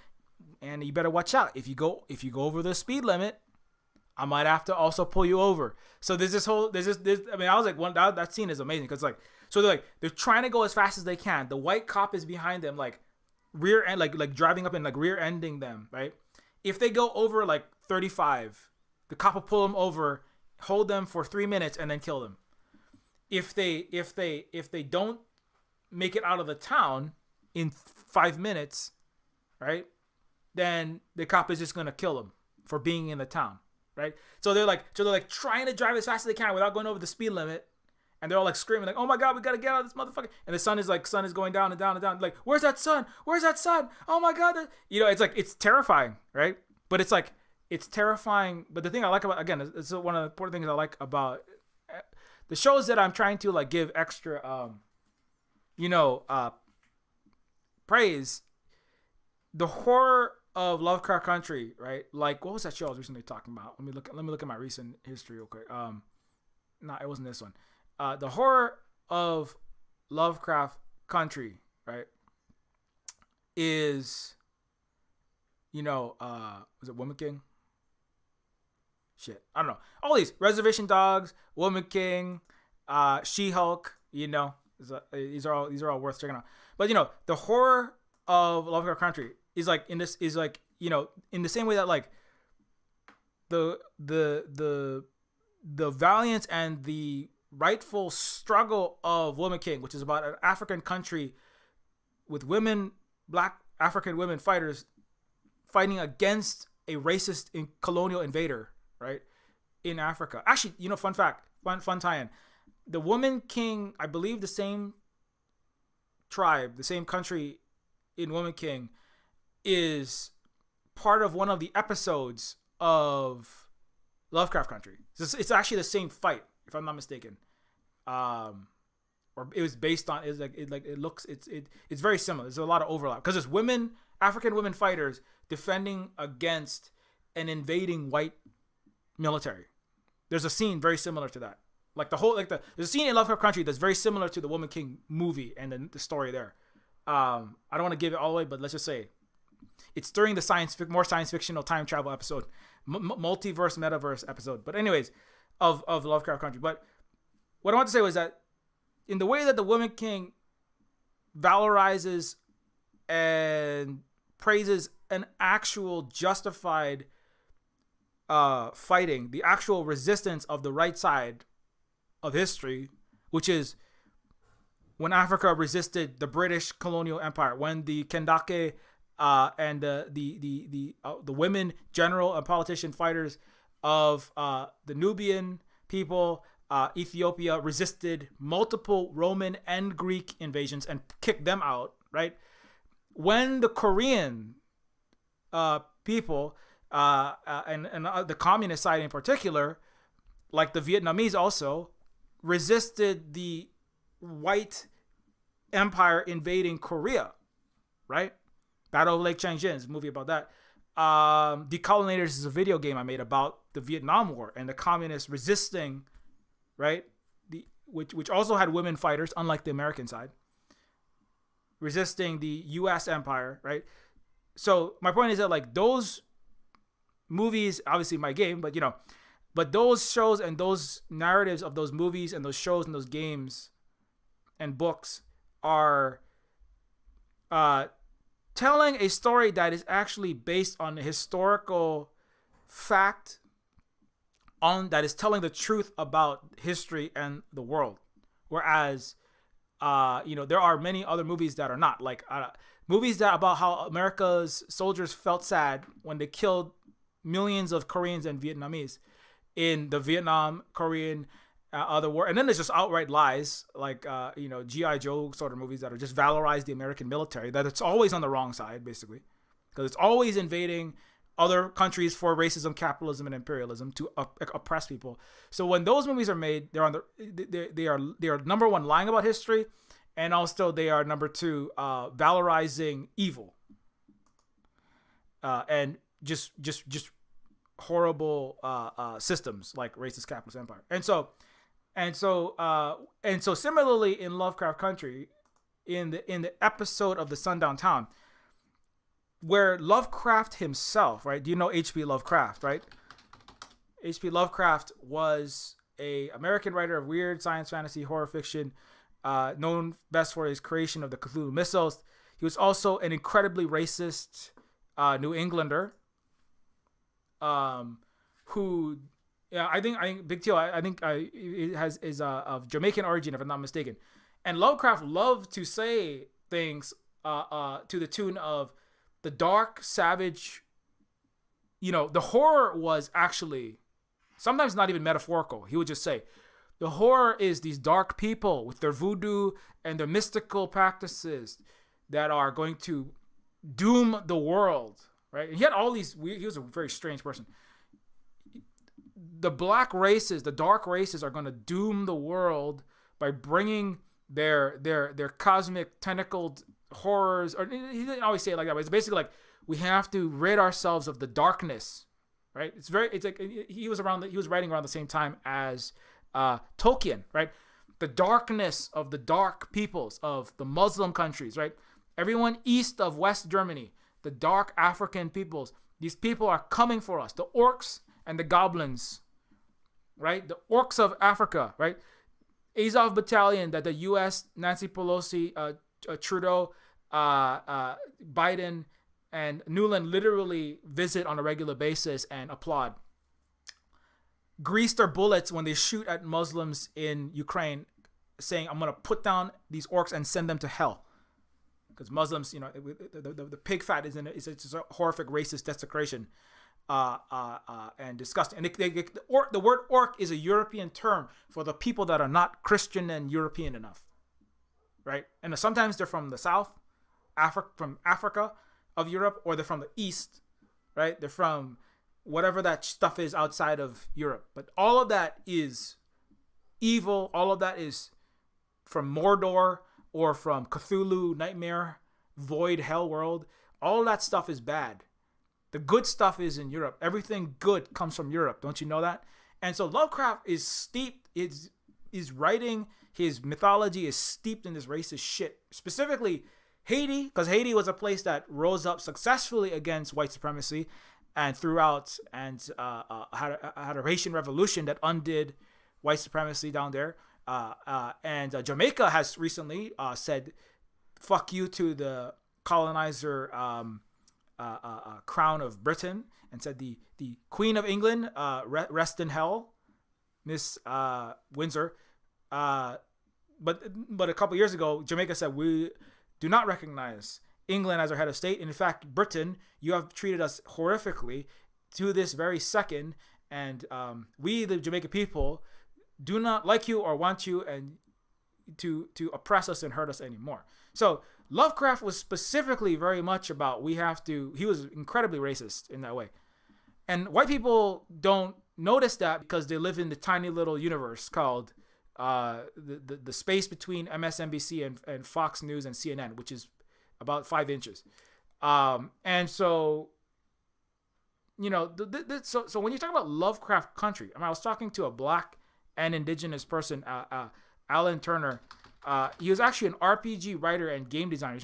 and you better watch out. If you go over the speed limit, I might have to also pull you over. So I was like, that scene is amazing because like, so they're trying to go as fast as they can. The white cop is behind them, like rear end, like driving up and like rear ending them, right? If they go over like 35, the cop will pull them over, hold them for 3 minutes, and then kill them. If they don't make it out of the town in 5 minutes, right? Then the cop is just gonna kill them for being in the town, right? So they're like trying to drive as fast as they can without going over the speed limit. And they're all like screaming like, oh my God, we got to get out of this motherfucker. And the sun is going down and down and down. Like, where's that sun? Where's that sun? Oh my God. It's like, it's terrifying, right? But it's like, it's terrifying. But the thing I like about, again, it's one of the important things I like about the shows that I'm trying to like give extra, praise. The horror of Lovecraft Country, right? Like, what was that show I was recently talking about? Let me look at my recent history real quick. No, it wasn't this one. The horror of Lovecraft Country, right, is, was it Woman King? Shit, I don't know. All these Reservation Dogs, Woman King, She-Hulk. These are all worth checking out. But the horror of Lovecraft Country is like in the same way that like the valiance and the rightful struggle of Woman King, which is about an African country with black African women fighters fighting against a racist colonial invader, right, in Africa. Actually, fun fact, fun tie-in. The Woman King, I believe the same tribe, the same country in Woman King is part of one of the episodes of Lovecraft Country. It's actually the same fight, if I'm not mistaken, or it was based on. It's very similar. There's a lot of overlap because there's African women fighters defending against an invading white military. There's a scene very similar to that. There's a scene in Lovecraft Country that's very similar to the Woman King movie and the story there. I don't want to give it all away, but let's just say it's during the more science fictional time travel episode, multiverse, metaverse episode. But anyways, of Lovecraft Country. But what I want to say was that in the way that the Woman King valorizes and praises an actual justified fighting, the actual resistance of the right side of history, which is when Africa resisted the British colonial empire, when the Kendake and the women general and politician fighters of the Nubian people, Ethiopia, resisted multiple Roman and Greek invasions and kicked them out, right? When the Korean people and the communist side in particular, like the Vietnamese also, resisted the white empire invading Korea, right? Battle of Lake Changjin is a movie about that. Decolonizers is a video game I made about the Vietnam War and the communists resisting, right? Which also had women fighters, unlike the American side, resisting the U.S. empire, right? So my point is that like those movies, obviously my game, but those shows and those narratives of those movies and those shows and those games and books are telling a story that is actually based on a historical fact, that is telling the truth about history and the world. Whereas, there are many other movies that are not, like movies that about how America's soldiers felt sad when they killed millions of Koreans and Vietnamese in the Vietnam, Korean, other war. And then there's just outright lies, like, G.I. Joe sort of movies that are just valorize the American military, that it's always on the wrong side, basically, because it's always invading other countries for racism, capitalism, and imperialism to oppress people. So when those movies are made, they are number one, lying about history, and also they are number two, valorizing evil, and just horrible systems like racist capitalist empire. And so similarly in Lovecraft Country, in the episode of The Sundown Town, where Lovecraft himself, right? Do you know H.P. Lovecraft, right? H.P. Lovecraft was a American writer of weird science fantasy horror fiction, known best for his creation of the Cthulhu Mythos. He was also an incredibly racist New Englander, who, I think Big Teo, I think is of Jamaican origin, if I'm not mistaken. And Lovecraft loved to say things to the tune of the dark, savage, the horror was actually sometimes not even metaphorical. He would just say, the horror is these dark people with their voodoo and their mystical practices that are going to doom the world, right? And he had all these, he was a very strange person. The black races, the dark races are going to doom the world by bringing their cosmic tentacled horrors, or he didn't always say it like that, but it's basically like, we have to rid ourselves of the darkness, right? It's like he was writing around the same time as Tolkien, right? The darkness of the dark peoples of the Muslim countries, right? Everyone east of West Germany, the dark African peoples, these people are coming for us. The orcs and the goblins, right? The orcs of Africa, right? Azov Battalion that the U.S., Nancy Pelosi, Trudeau, Biden, and Newland literally visit on a regular basis and applaud. Grease their bullets when they shoot at Muslims in Ukraine, saying, I'm going to put down these orcs and send them to hell. Because Muslims, the pig fat is it's a horrific racist desecration and disgusting. And the word orc is a European term for the people that are not Christian and European enough, right? And sometimes they're from the south, from Africa of Europe, or they're from the east, right? They're from whatever that stuff is outside of Europe. But all of that is evil. All of that is from Mordor or from Cthulhu, Nightmare, Void, Hell World. All that stuff is bad. The good stuff is in Europe. Everything good comes from Europe. Don't you know that? And so Lovecraft is steeped, is writing, his mythology is steeped in this racist shit. Specifically Haiti, because Haiti was a place that rose up successfully against white supremacy and throughout, and had a Haitian revolution that undid white supremacy down there. And Jamaica has recently said fuck you to the colonizer crown of Britain, and said the Queen of England, rest in hell, Miss Windsor. But a couple years ago, Jamaica said we do not recognize England as our head of state. And in fact, Britain, you have treated us horrifically to this very second, and we, the Jamaican people, do not like you or want you and to oppress us and hurt us anymore. So Lovecraft was specifically very much about he was incredibly racist in that way. And white people don't notice that because they live in the tiny little universe called the space between MSNBC and Fox News and CNN, which is about 5 inches. And so, so when you talk about Lovecraft Country, I was talking to a black and indigenous person, Alan Turner. He was actually an RPG writer and game designer.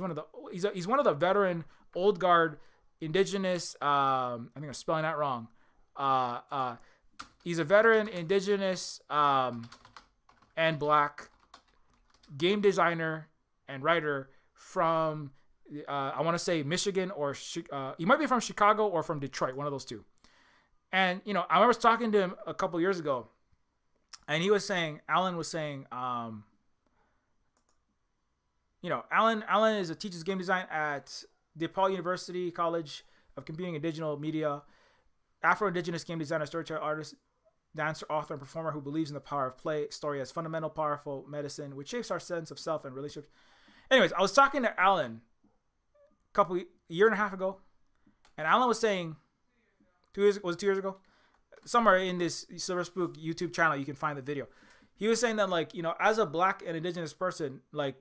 He's one of the veteran old guard indigenous. I think I'm spelling that wrong. He's a veteran indigenous and black game designer and writer from I want to say Michigan, or he might be from Chicago or from Detroit, one of those two. And I remember talking to him a couple years ago, and Alan was saying, Alan teaches game design at DePaul University College of Computing and Digital Media, Afro-Indigenous game designer, storyteller, artist, dancer, author, and performer who believes in the power of play, story as fundamental, powerful medicine, which shapes our sense of self and relationships. Anyways, I was talking to Alan a year and a half ago, and Alan was saying, 2 years ago? Somewhere in this Silver Spook YouTube channel, you can find the video. He was saying that, as a black and indigenous person, I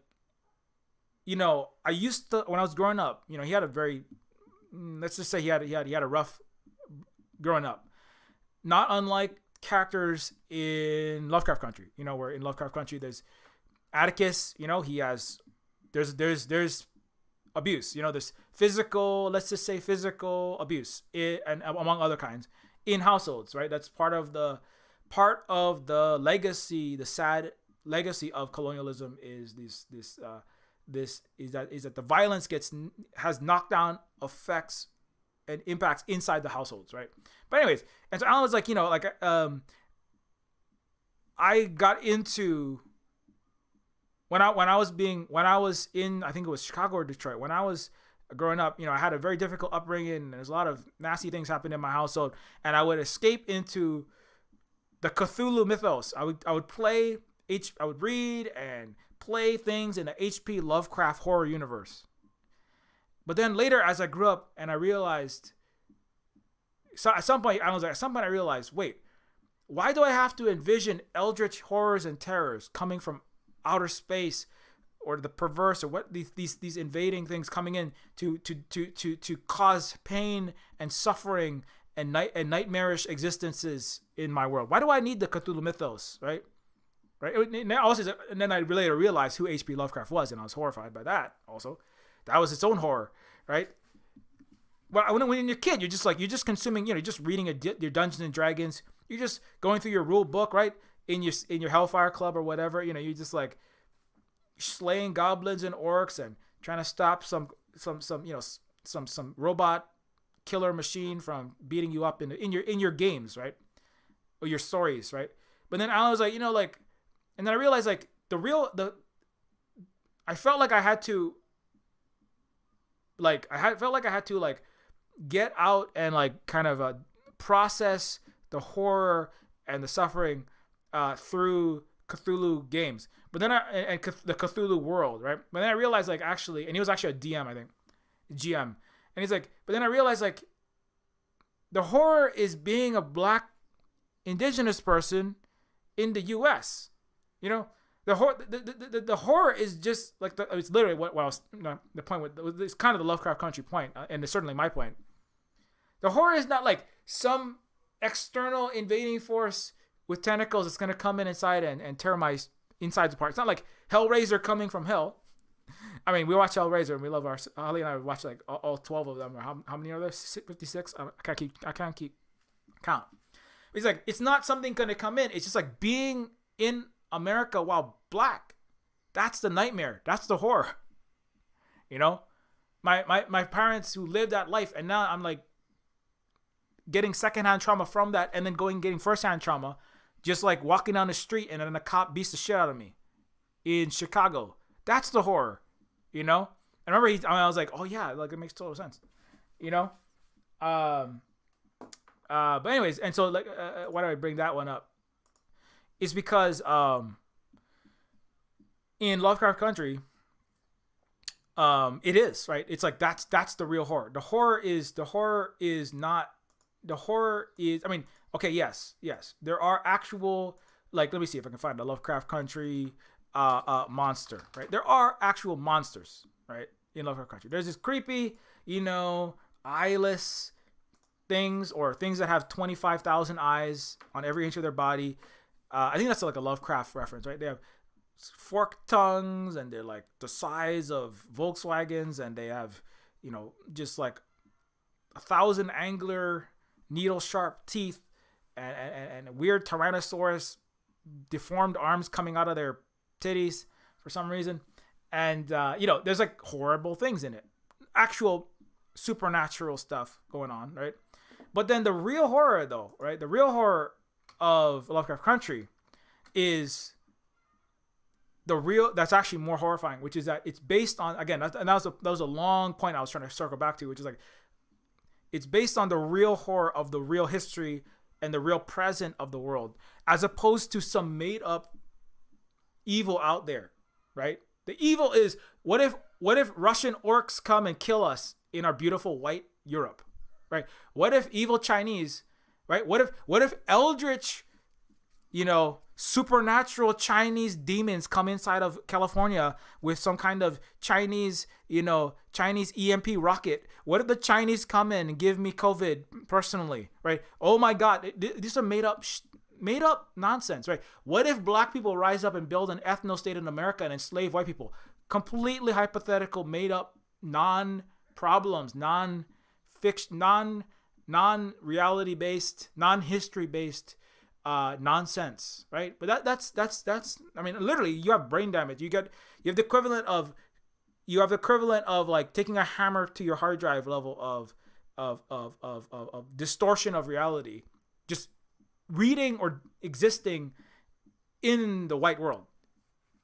used to, when I was growing up, he had a very, let's just say he had a rough growing up. Not unlike characters in Lovecraft Country, where in Lovecraft Country there's Atticus, there's abuse, there's physical, let's just say physical abuse, and among other kinds in households, right? That's part of the legacy, the sad legacy of colonialism is that the violence has knockdown effects and impacts inside the households, right? But anyways, and so Alan was like, I got into when I was in, I think it was Chicago or Detroit, when I was growing up, I had a very difficult upbringing, and there's a lot of nasty things happening in my household, and I would escape into the Cthulhu mythos. I would read and play things in the H.P. Lovecraft horror universe. But then later, as I grew up, and I realized, so at some point I realized, wait, why do I have to envision eldritch horrors and terrors coming from outer space, or the perverse, or what these invading things coming in to cause pain and suffering and nightmarish existences in my world? Why do I need the Cthulhu mythos, right? Right. And then I later realized who H.P. Lovecraft was, and I was horrified by that. Also, that was its own horror, right? But when you're a kid, you're just consuming, you're just reading your Dungeons and Dragons. You're just going through your rule book, right? In your Hellfire Club or whatever, you're just slaying goblins and orcs and trying to stop some robot killer machine from beating you up in your games, right? Or your stories, right? But then Alan was like, and then I realized I felt like I had to get out and kind of process the horror and the suffering through Cthulhu games, but then the Cthulhu world, right? But then I realized actually, and he was actually a DM, I think, GM, and he's like, but then I realized the horror is being a black indigenous person in the U.S. The horror is just it's literally what I was, the point with, it's kind of the Lovecraft Country point, and it's certainly my point. The horror is not some external invading force with tentacles that's going to come inside and tear my insides apart. It's not like Hellraiser coming from hell. I mean, we watch Hellraiser and we love Holly and I watch all 12 of them, or how many are there? 56? I can't keep count. It's it's not something going to come in. It's just being in America while black. That's the nightmare. That's the horror. You know, my parents who lived that life, and now I'm like getting secondhand trauma from that, and then getting firsthand trauma, just like walking down the street and then a cop beats the shit out of me in Chicago. That's the horror, you know. I remember I was like, oh yeah, like it makes total sense, you know. But anyways, and so like, why do I bring that one up? Is because in Lovecraft Country, it is right. It's like that's the real horror. The horror is not. The horror is. I mean, okay, yes. There are actual, like, let me see if I can find a Lovecraft Country monster. Right, there are actual monsters. Right, in Lovecraft Country, there's this creepy, eyeless things, or things that have 25,000 eyes on every inch of their body. I think that's like a Lovecraft reference, right? They have forked tongues, and they're like the size of Volkswagens, and they have, just like 1,000 angler, needle sharp teeth, and weird Tyrannosaurus deformed arms coming out of their titties for some reason. And, there's like horrible things in it. Actual supernatural stuff going on, right? But then the real horror, though, right? The real horror of Lovecraft Country is that's actually more horrifying, which is that it's based on, again, that was a long point I was trying to circle back to, which is like, it's based on the real horror of the real history and the real present of the world, as opposed to some made up evil out there, right? The evil is, what if Russian orcs come and kill us in our beautiful white Europe, right? What if evil Chinese, right? What if eldritch, supernatural Chinese demons come inside of California with some kind of Chinese EMP rocket? What if the Chinese come in and give me COVID personally, right? Oh my God, these are made up nonsense, right? What if black people rise up and build an ethno state in America and enslave white people? Completely hypothetical, made up, non-problems, non-fiction, non-reality based, non-history based nonsense, right? But that's I mean, literally, you have brain damage. You have the equivalent of like taking a hammer to your hard drive level of distortion of reality, just reading or existing in the white world.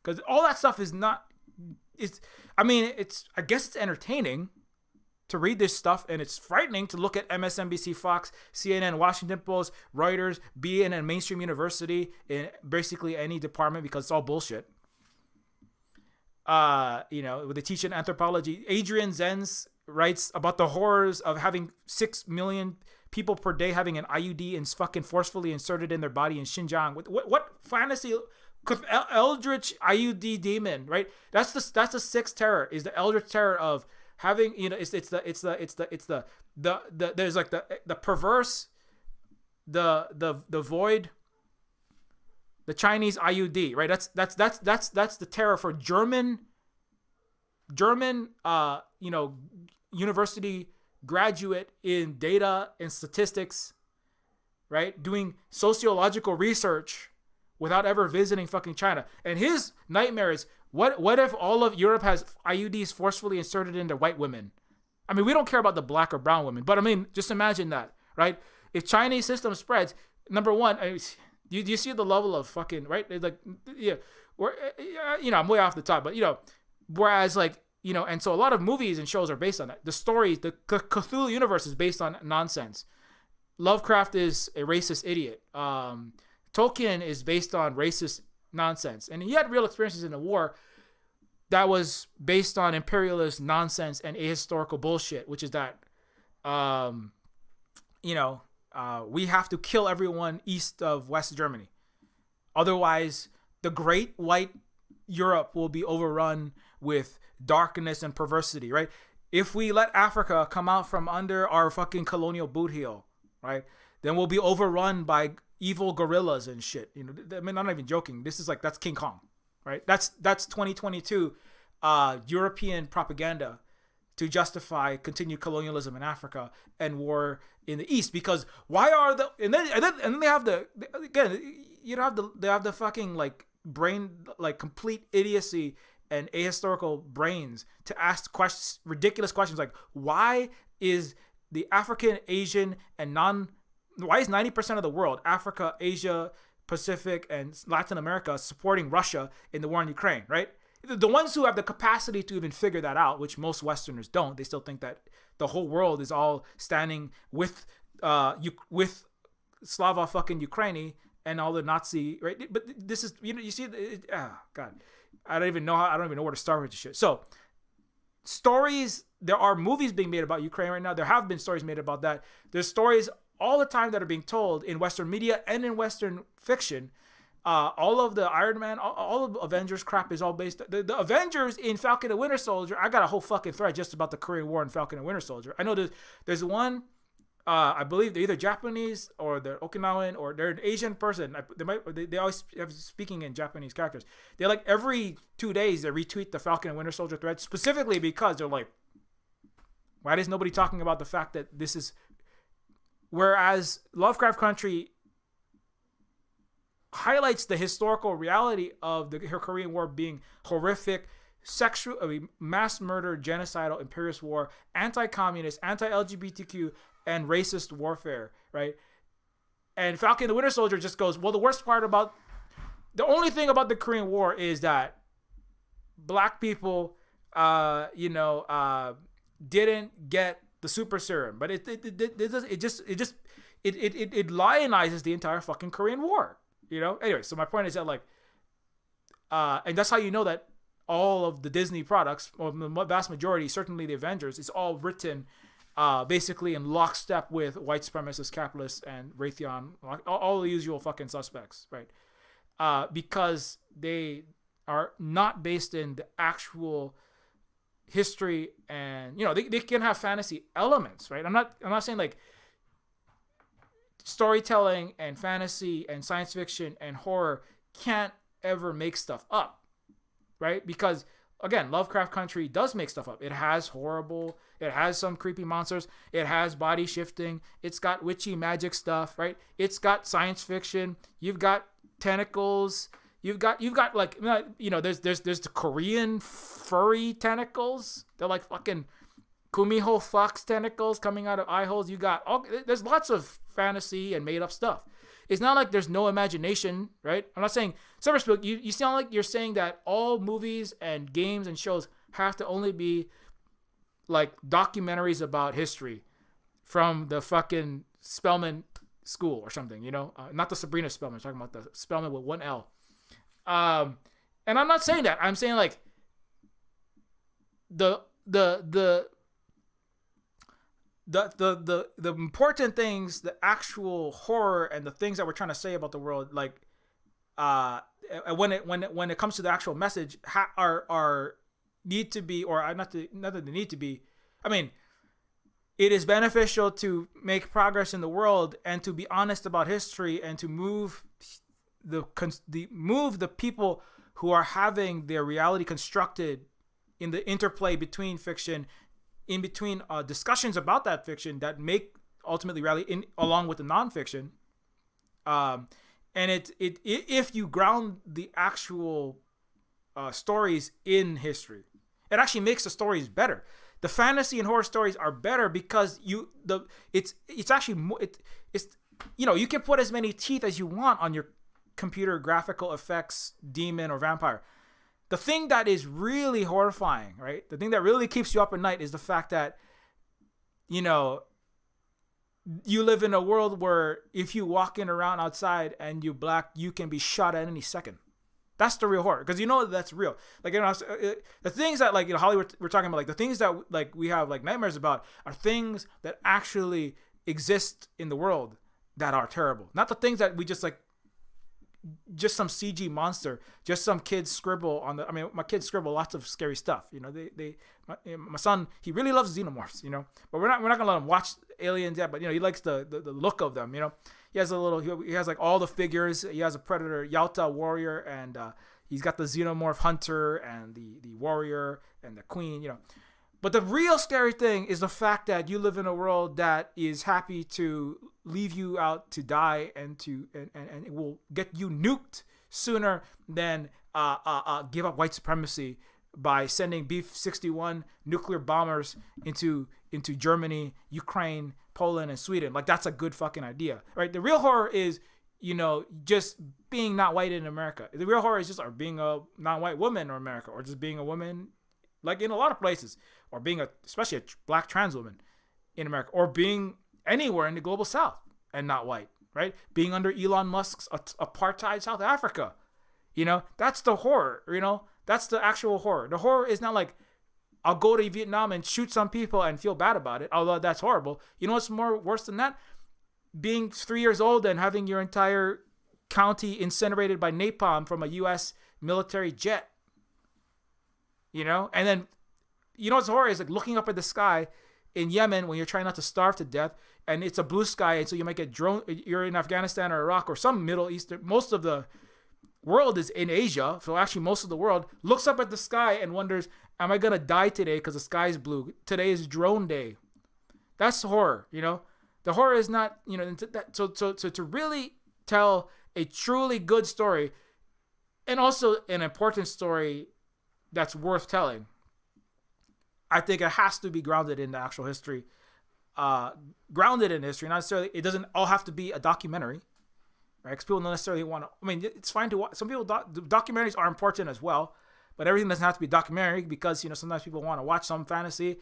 Because all that stuff is not, I guess it's entertaining to read this stuff, and it's frightening to look at MSNBC, Fox, CNN, Washington Post, Reuters, be in a mainstream university in basically any department, because it's all bullshit. With the teaching anthropology, Adrian Zenz writes about the horrors of having 6 million people per day having an IUD and fucking forcefully inserted in their body in Xinjiang. What fantasy? Eldritch IUD demon, right? That's the sixth terror, is the eldritch terror of having, there's like the perverse, the void, the Chinese IUD, right? That's the terror for German university graduate in data and statistics, right? Doing sociological research without ever visiting fucking China. And his nightmare is, what if all of Europe has IUDs forcefully inserted into white women? I mean, we don't care about the black or brown women, but I mean, just imagine that, right? If Chinese system spreads, number one, do you see the level of fucking, right? It's like, yeah, I'm way off the top, but whereas like, and so a lot of movies and shows are based on that. The story, the Cthulhu universe is based on nonsense. Lovecraft is a racist idiot. Tolkien is based on racist nonsense. And he had real experiences in the war that was based on imperialist nonsense and ahistorical bullshit, which is that, we have to kill everyone east of West Germany. Otherwise, the great white Europe will be overrun with darkness and perversity, right? If we let Africa come out from under our fucking colonial boot heel, right, then we'll be overrun by evil gorillas and shit. I mean, I'm not even joking. That's King Kong, right? That's 2022 European propaganda to justify continued colonialism in Africa and war in the East. Because why are and then they have they have the fucking like brain, like complete idiocy and ahistorical brains to ask questions, ridiculous questions like, why is the African, Asian, and why is 90% of the world, Africa, Asia, Pacific, and Latin America, supporting Russia in the war in Ukraine, right? The ones who have the capacity to even figure that out, which most Westerners don't, they still think that the whole world is all standing with Slava fucking Ukraine and all the Nazi, right? But this is, you see, God, I don't even know where to start with this shit. So stories, there are movies being made about Ukraine right now. There have been stories made about that. There's stories all the time that are being told in Western media and in Western fiction. All of the Iron Man, all of Avengers crap is all based. The Avengers in Falcon and Winter Soldier, I got a whole fucking thread just about the Korean War and Falcon and Winter Soldier. I know there's one, I believe they're either Japanese or they're Okinawan or they're an Asian person. They always have speaking in Japanese characters. They like every 2 days they retweet the Falcon and Winter Soldier thread specifically because they're like, why is nobody talking about the fact that this is, whereas Lovecraft Country highlights the historical reality of the Korean War being horrific, mass murder, genocidal, imperialist war, anti-communist, anti-LGBTQ, and racist warfare, right? And Falcon the Winter Soldier just goes, well, the only thing about the Korean War is that black people, didn't get the super serum, but it lionizes the entire fucking Korean War. Anyway, so my point is that and that's how you know that all of the Disney products, or the vast majority, certainly the Avengers, is all written basically in lockstep with white supremacist capitalists and Raytheon, all the usual fucking suspects, right? Because they are not based in the actual history, and they can have fantasy elements, right? I'm not saying like storytelling and fantasy and science fiction and horror can't ever make stuff up, right? Because again, Lovecraft Country does make stuff up. It has some creepy monsters, it has body shifting, it's got witchy magic stuff, right? It's got science fiction, you've got tentacles, you've got like, there's the Korean furry tentacles. They're like fucking Kumiho fox tentacles coming out of eye holes. There's lots of fantasy and made up stuff. It's not like there's no imagination, right? I'm not saying, Cyberspook, you sound like you're saying that all movies and games and shows have to only be like documentaries about history from the fucking Spellman school or something, not the Sabrina Spellman. I'm talking about the Spellman with one L. And I'm not saying that. I'm saying like the important things, the actual horror and the things that we're trying to say about the world, like when it comes to the actual message, are need to be, or not that they need to be. I mean, it is beneficial to make progress in the world and to be honest about history and to move the people who are having their reality constructed in the interplay between fiction, in between discussions about that fiction that make ultimately reality along with the nonfiction. And if you ground the actual stories in history, it actually makes the stories better. The fantasy and horror stories are better because you can put as many teeth as you want on your computer graphical effects demon or vampire. The thing that is really horrifying, right? The thing that really keeps you up at night is the fact that, you live in a world where if you walking around outside and you're black, you can be shot at any second. That's the real horror, because that's real. Like, the things that like Hollywood we're talking about, like the things that like we have like nightmares about are things that actually exist in the world that are terrible. Not the things that we just some CG monster, just some kids scribble on the. I mean, my kids scribble lots of scary stuff. My son, he really loves xenomorphs. But we're not gonna let him watch aliens yet. But he likes the look of them. He has he has like all the figures. He has a predator, Yalta warrior, and he's got the xenomorph hunter and the warrior and the queen. But the real scary thing is the fact that you live in a world that is happy to leave you out to die and it will get you nuked sooner than give up white supremacy by sending B-51 nuclear bombers into Germany, Ukraine, Poland, and Sweden. Like, that's a good fucking idea, right? The real horror is, just being not white in America. The real horror is just being a non-white woman in America, or just being a woman, like in a lot of places, or being especially a black trans woman in America, or being anywhere in the global South and not white, right? Being under Elon Musk's apartheid South Africa, that's the horror, that's the actual horror. The horror is not like, I'll go to Vietnam and shoot some people and feel bad about it, although that's horrible. You know what's worse than that? Being 3 years old and having your entire county incinerated by napalm from a U.S. military jet. And then, what's horror is like looking up at the sky in Yemen when you're trying not to starve to death, and it's a blue sky, and so you might get drone. You're in Afghanistan or Iraq or some Middle Eastern. Most of the world is in Asia, so actually most of the world looks up at the sky and wonders, am I gonna die today because the sky is blue? Today is drone day. That's horror. The horror is not, so to really tell a truly good story, and also an important story that's worth telling, I think it has to be grounded in the actual history. Grounded in history, not necessarily, it doesn't all have to be a documentary, right? Because people don't necessarily want to, it's fine to watch. Some people, documentaries are important as well, but everything doesn't have to be documentary, because, sometimes people want to watch some fantasy,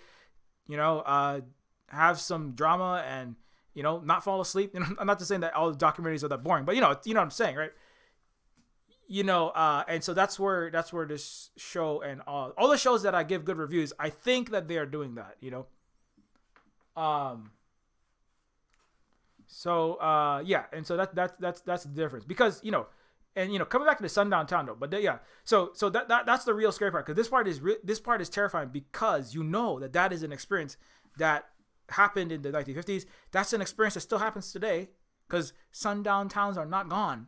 have some drama and, not fall asleep. I'm not just saying that all the documentaries are that boring, but what I'm saying, right? And so that's where this show and all the shows that I give good reviews, I think that they are doing that, yeah, and so that's the difference, because coming back to the sundown town though, but yeah, so that's the real scary part, because this part is terrifying, because that is an experience that happened in the 1950s. That's an experience that still happens today, because sundown towns are not gone,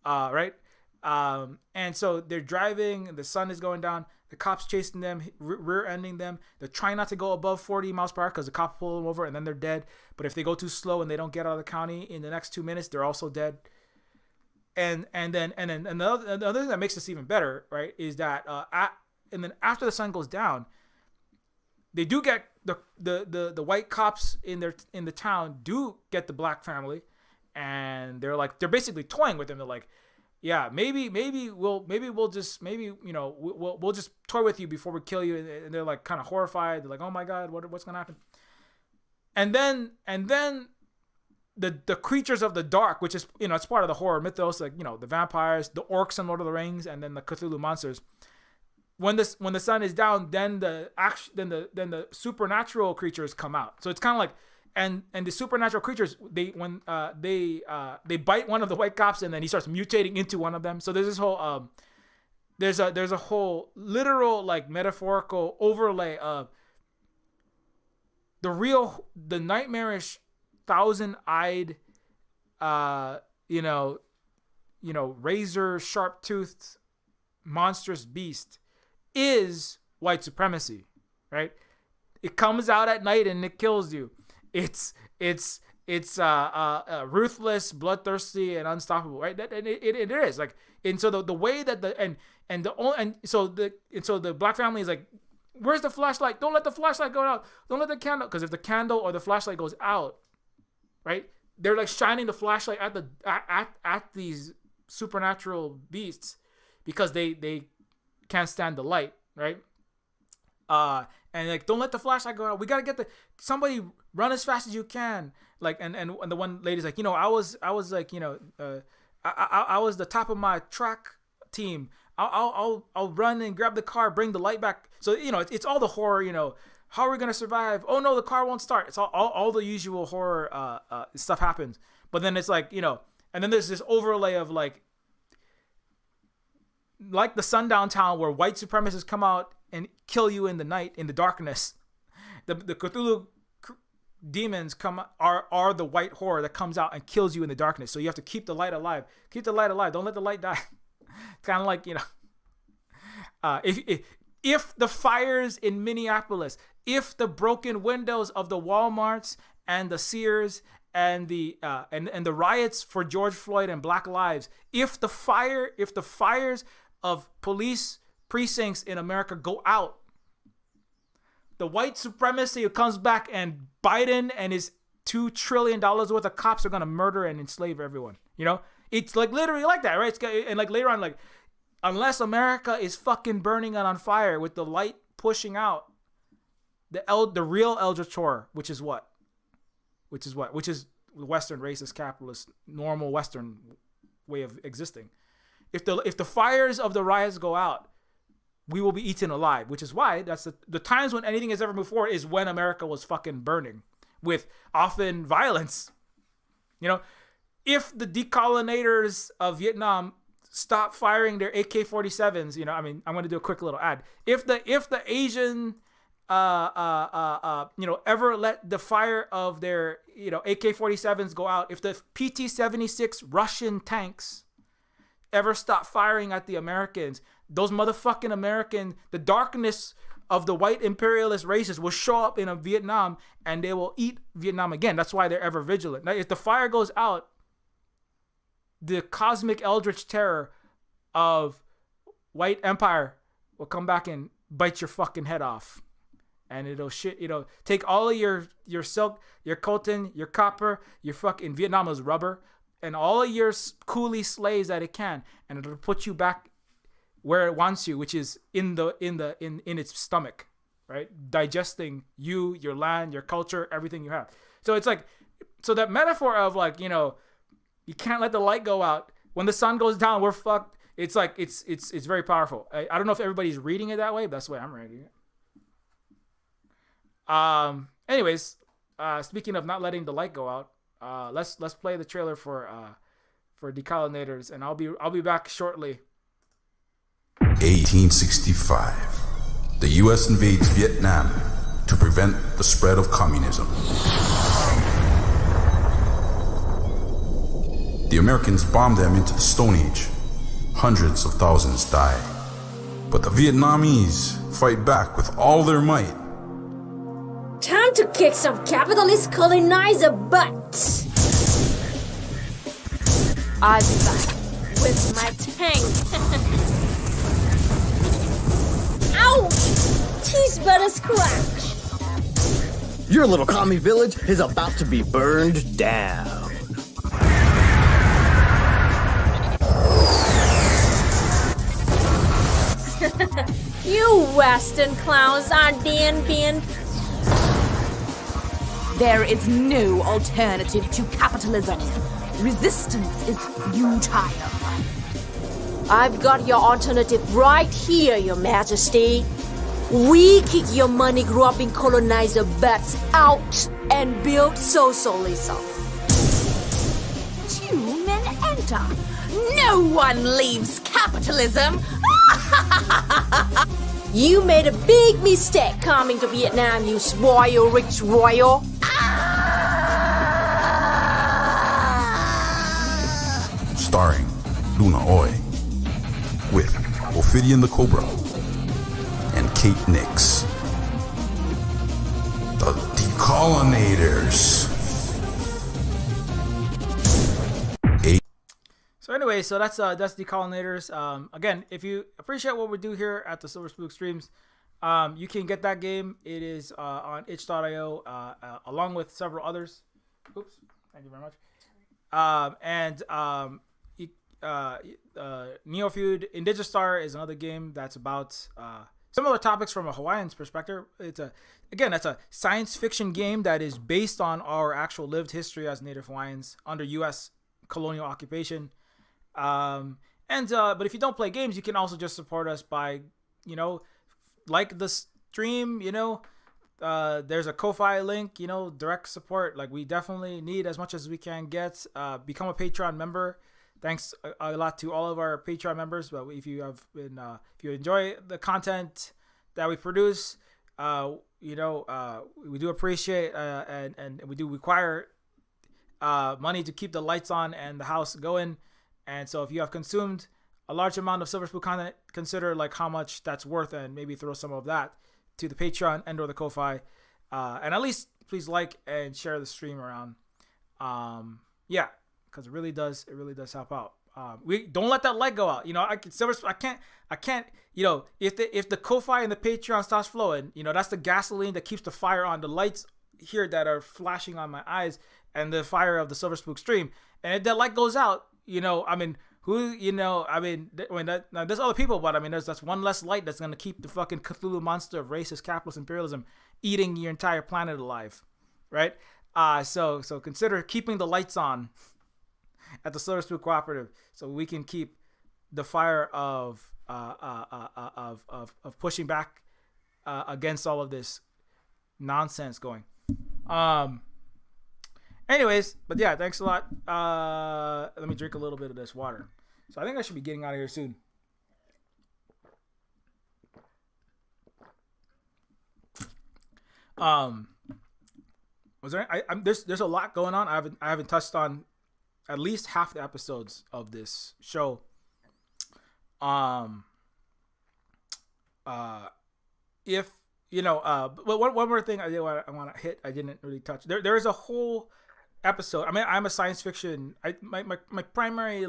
right? And so they're driving, the sun is going down, the cops chasing them, rear-ending them. They're trying not to go above 40 miles per hour because the cops pull them over and then they're dead. But if they go too slow and they don't get out of the county in the next 2 minutes, they're also dead. And then the other thing that makes this even better, right, is that and then after the sun goes down, they do get the white cops in the town do get the black family, and they're basically toying with them. They're like, yeah, maybe we'll just toy with you before we kill you. And they're like kind of horrified. They're like, oh my God, what's gonna happen? And then the creatures of the dark, which is it's part of the horror mythos, like the vampires, the orcs in Lord of the Rings, and then the Cthulhu monsters. When the sun is down, then the supernatural creatures come out. So it's kind of like, and the supernatural creatures, they bite one of the white cops, and then he starts mutating into one of them. So there's this whole there's a whole literal, like, metaphorical overlay of the nightmarish, thousand-eyed, razor sharp toothed monstrous beast is white supremacy, right? It comes out at night and it kills you. It's ruthless, bloodthirsty, and unstoppable, right? And it is like, and so the way that so the black family is like, where's the flashlight? Don't let the flashlight go out. Don't let the candle, because if the candle or the flashlight goes out, right, they're like shining the flashlight at these supernatural beasts, because they can't stand the light, right? And like, don't let the flashlight go out. We gotta get somebody run as fast as you can. Like, and the one lady's like, I was like, I was the top of my track team. I'll run and grab the car, bring the light back. So it's all the horror. How are we gonna survive? Oh no, the car won't start. It's all the usual horror stuff happens. But then it's like, and then there's this overlay of like the sundown town where white supremacists come out and kill you in the night, in the darkness. The Cthulhu demons are the white horror that comes out and kills you in the darkness. So you have to keep the light alive. Keep the light alive. Don't let the light die. It's kind of like, if the fires in Minneapolis, if the broken windows of the Walmarts and the Sears and the riots for George Floyd and Black Lives, if the fires of police precincts in America go out, the white supremacy comes back, and Biden and his $2 trillion worth of cops are going to murder and enslave everyone. You know, it's like literally like that, right? And like later on, like, unless America is fucking burning and on fire with the light pushing out, the real Eldritch Horror, which is Western racist capitalist normal Western way of existing. If the fires of the riots go out, we will be eaten alive, which is why that's the times when anything has ever moved forward is when America was fucking burning with often violence. You know, if the decolonizers of Vietnam stop firing their AK-47s, you know, I mean, I'm going to do a quick little ad. If the Asian, ever let the fire of their, AK-47s go out, if the PT-76 Russian tanks ever stop firing at the Americans, those motherfucking American, the darkness of the white imperialist races will show up in Vietnam and they will eat Vietnam again. That's why they're ever vigilant. Now, if the fire goes out, the cosmic eldritch terror of white empire will come back and bite your fucking head off. And it'll take all of your silk, your coltan, your copper, your fucking Vietnam is rubber, and all of your coolie slaves that it can, and it'll put you back where it wants you, which is in its stomach, right? Digesting you, your land, your culture, everything you have. So it's like, so that metaphor of like, you can't let the light go out. When the sun goes down, we're fucked. It's like, it's very powerful. I don't know if everybody's reading it that way, but that's the way I'm reading it. Anyways, speaking of not letting the light go out, let's play the trailer for Decolonizers, and I'll be back shortly. 1865. The U.S. invades Vietnam to prevent the spread of communism. The Americans bomb them into the Stone Age. Hundreds of thousands die. But the Vietnamese fight back with all their might. Time to kick some capitalist colonizer butts! I'm back with my tank. Ouch! Cheese butter scratch! Your little commie village is about to be burned down. You Western clowns are being. There is no alternative to capitalism. Resistance is futile. I've got your alternative right here, Your Majesty. We kick your money-grubbing colonizer butts out and build socialism. 2 men enter. No one leaves capitalism. You made a big mistake coming to Vietnam, you spoil rich royal. Starring Luna Oy, with Ophidian the Cobra and Kate Nix. The Decolonizers. So anyway, that's Decolonizers. Again, if you appreciate what we do here at the Silver Spook Streams, you can get that game. It is on itch.io along with several others. Oops, thank you very much. Neofeud Indigestar is another game that's about similar topics from a Hawaiian's perspective. That's a science fiction game that is based on our actual lived history as Native Hawaiians under U.S. colonial occupation. But if you don't play games, you can also just support us by, like the stream, there's a Ko-Fi link, direct support. Like, we definitely need as much as we can get. Become a Patreon member. Thanks a lot to all of our Patreon members. But if you have been, if you enjoy the content that we produce, we do appreciate and we do require money to keep the lights on and the house going. And so if you have consumed a large amount of Silver Spook content, consider like how much that's worth and maybe throw some of that to the Patreon and or the Ko-Fi. And at least please like and share the stream around. Because it really does help out. We don't let that light go out. I can't. If the Ko-fi and the Patreon starts flowing, that's the gasoline that keeps the fire on. The lights here that are flashing on my eyes, and the fire of the Silver Spook stream. And if that light goes out, now there's other people, but that's one less light that's gonna keep the fucking Cthulhu monster of racist capitalist imperialism eating your entire planet alive, right? So consider keeping the lights on at the Silver Spook Cooperative, so we can keep the fire of pushing back against all of this nonsense going. Anyways, but yeah, thanks a lot. Let me drink a little bit of this water. So I think I should be getting out of here soon. Was there? There's a lot going on. I haven't touched on at least half the episodes of this show. If but one more thing I want to hit. I didn't really touch. There is a whole episode. I'm a science fiction. My primary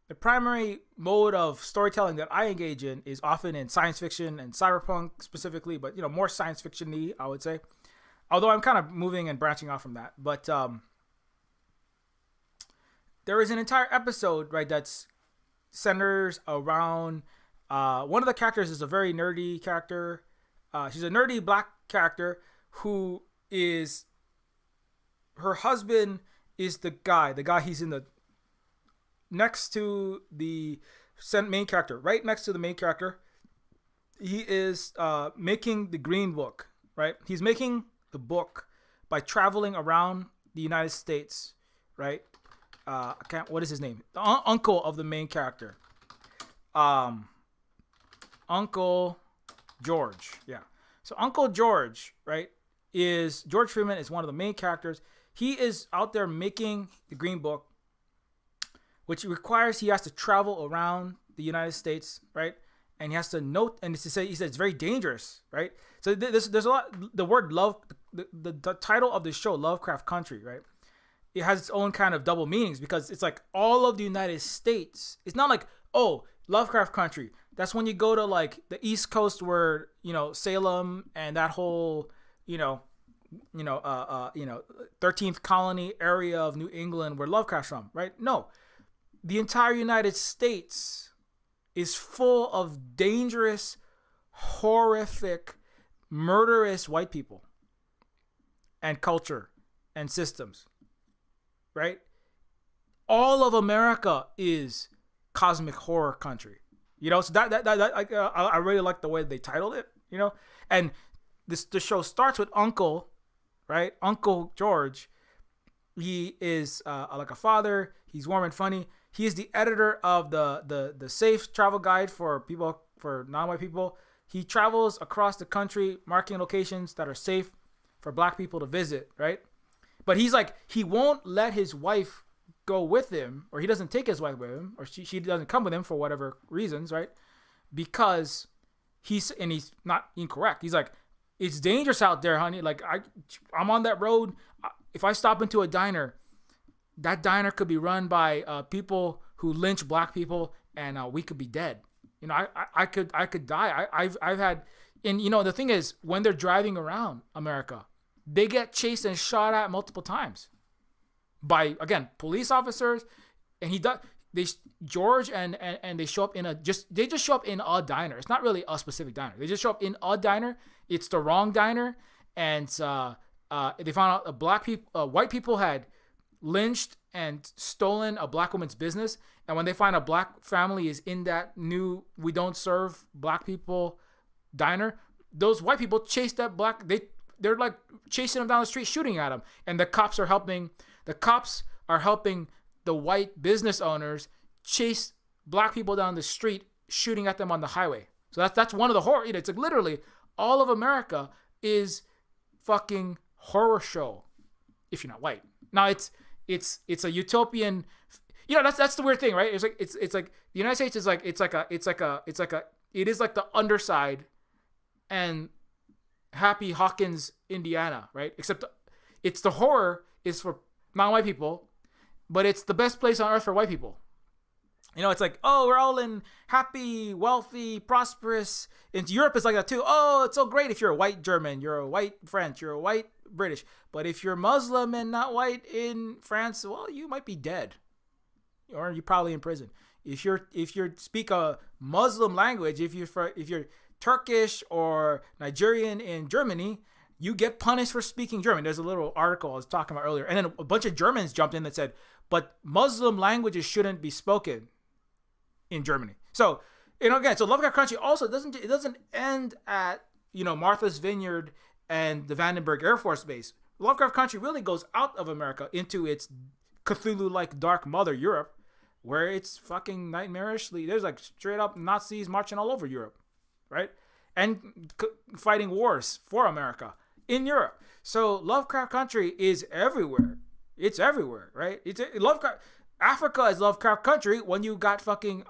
the primary mode of storytelling that I engage in is often in science fiction and cyberpunk specifically, but more science fiction-y, I would say. Although I'm kind of moving and branching off from that, but there is an entire episode, right, that's centers around one of the characters is a very nerdy character. She's a nerdy black character who is, her husband is the guy he's in the next to the main character, right next to the main character. He is making the green book, right? He's making the book by traveling around the United States, right? What is his name? The uncle of the main character. Uncle George. Yeah. So Uncle George, right, George Freeman is one of the main characters. He is out there making the green book, which requires he has to travel around the United States, right? And he has to note, and he said it's very dangerous, right? So there's a lot. The word love, the title of the show, Lovecraft Country, right? It has its own kind of double meanings because it's like all of the United States. It's not like, oh, Lovecraft Country. That's when you go to like the East Coast where, Salem and that whole, 13th colony area of New England where Lovecraft's from, right? No. The entire United States is full of dangerous, horrific, murderous white people and culture and systems, right? All of America is cosmic horror country, so that I really like the way they titled it, and the show starts with Uncle, right? Uncle George. He is like a father. He's warm and funny. He is the editor of the safe travel guide for non-white people. He travels across the country marking locations that are safe for black people to visit, right? But he's like, he won't let his wife go with him, or he doesn't take his wife with him, or she doesn't come with him for whatever reasons, right? Because he's not incorrect. He's like, it's dangerous out there, honey. Like I'm on that road. If I stop into a diner, that diner could be run by people who lynch black people, and we could be dead. I could die. I've had, and the thing is, when they're driving around America, they get chased and shot at multiple times by, again, police officers, and George and they show up they just show up in a diner. It's not really a specific diner. They just show up in a diner. It's the wrong diner, and they found out white people had lynched and stolen a black woman's business, and when they find a black family is in that new "we don't serve black people" diner, those white people chase that black. They're like chasing them down the street, shooting at them, and the cops are helping. The cops are helping the white business owners chase black people down the street, shooting at them on the highway. So that's one of the horror. It's like literally all of America is fucking horror show if you're not white. Now it's a utopian. That's the weird thing, right? It's like the United States is like it is like the underside and Happy Hawkins, Indiana, right? Except it's the horror is for non-white people, but it's the best place on earth for white people. You know, it's like, oh, we're all in happy, wealthy, prosperous. In Europe, it's like that too. Oh, it's so great if you're a white German, you're a white French, you're a white British. But if you're Muslim and not white in France, well, you might be dead, or you're probably in prison. If you speak a Muslim language, if you're Turkish or Nigerian in Germany, you get punished for speaking German. There's a little article I was talking about earlier, and then a bunch of Germans jumped in that said, but Muslim languages shouldn't be spoken in Germany. So, you know, again, so Lovecraft Country also doesn't end at, you know, Martha's Vineyard and the Vandenberg Air Force Base. Lovecraft Country really goes out of America into its Cthulhu-like dark mother Europe, where it's fucking nightmarishly. There's like straight up Nazis marching all over Europe, right? And fighting wars for America in Europe. So Lovecraft Country is everywhere. It's everywhere, right? Lovecraft. Africa is Lovecraft Country when you got fucking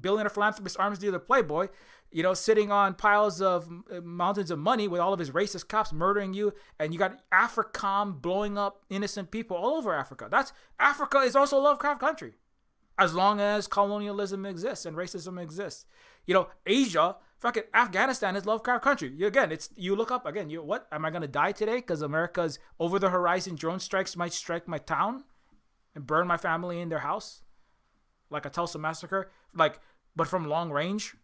billionaire philanthropist, arms dealer, playboy, you know, sitting on piles of mountains of money with all of his racist cops murdering you, and you got AFRICOM blowing up innocent people all over Africa. Africa is also Lovecraft Country, as long as colonialism exists and racism exists. You know, Asia, fucking Afghanistan is Lovecraft Country. You look up again. What am I gonna die today? Because America's over the horizon drone strikes might strike my town and burn my family in their house, like a Tulsa massacre, but from long range.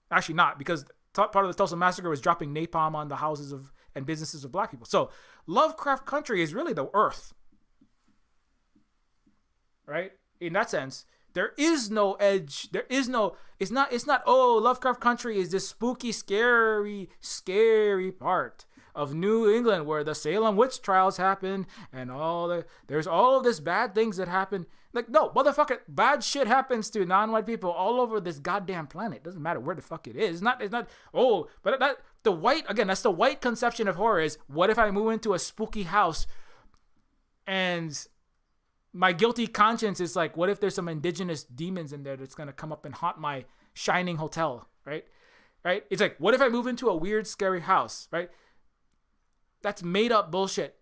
Actually, not, because part of the Tulsa massacre was dropping napalm on the houses of and businesses of black people. So Lovecraft Country is really the earth, right? In that sense, there is no edge. There is no. It's not. Oh, Lovecraft Country is this spooky, scary part of New England where the Salem witch trials happen and there's all of this bad things that happen. Like, no, motherfucker, bad shit happens to non-white people all over this goddamn planet. Doesn't matter where the fuck it is. It's not, oh, but that's the white conception of horror is, what if I move into a spooky house and my guilty conscience is like, what if there's some indigenous demons in there that's going to come up and haunt my shining hotel, right? Right? It's like, what if I move into a weird, scary house, right? That's made up bullshit.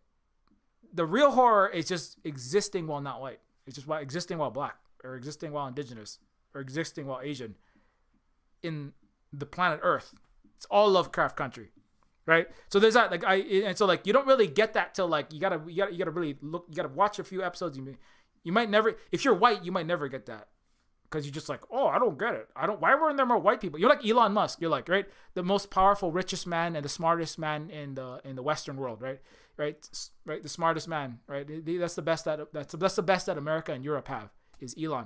The real horror is just existing while not white. It's just existing while black, or existing while indigenous, or existing while Asian in the planet Earth. It's all Lovecraft Country, right? So there's that, you don't really get that till like you gotta really look. You gotta watch a few episodes. You might never, if you're white, you might never get that. Because you're just like, oh, I don't get it. Why weren't there more white people? You're like Elon Musk. You're like, right, the most powerful, richest man and the smartest man in the Western world, right, the smartest man, right. That's the best that America and Europe have is Elon.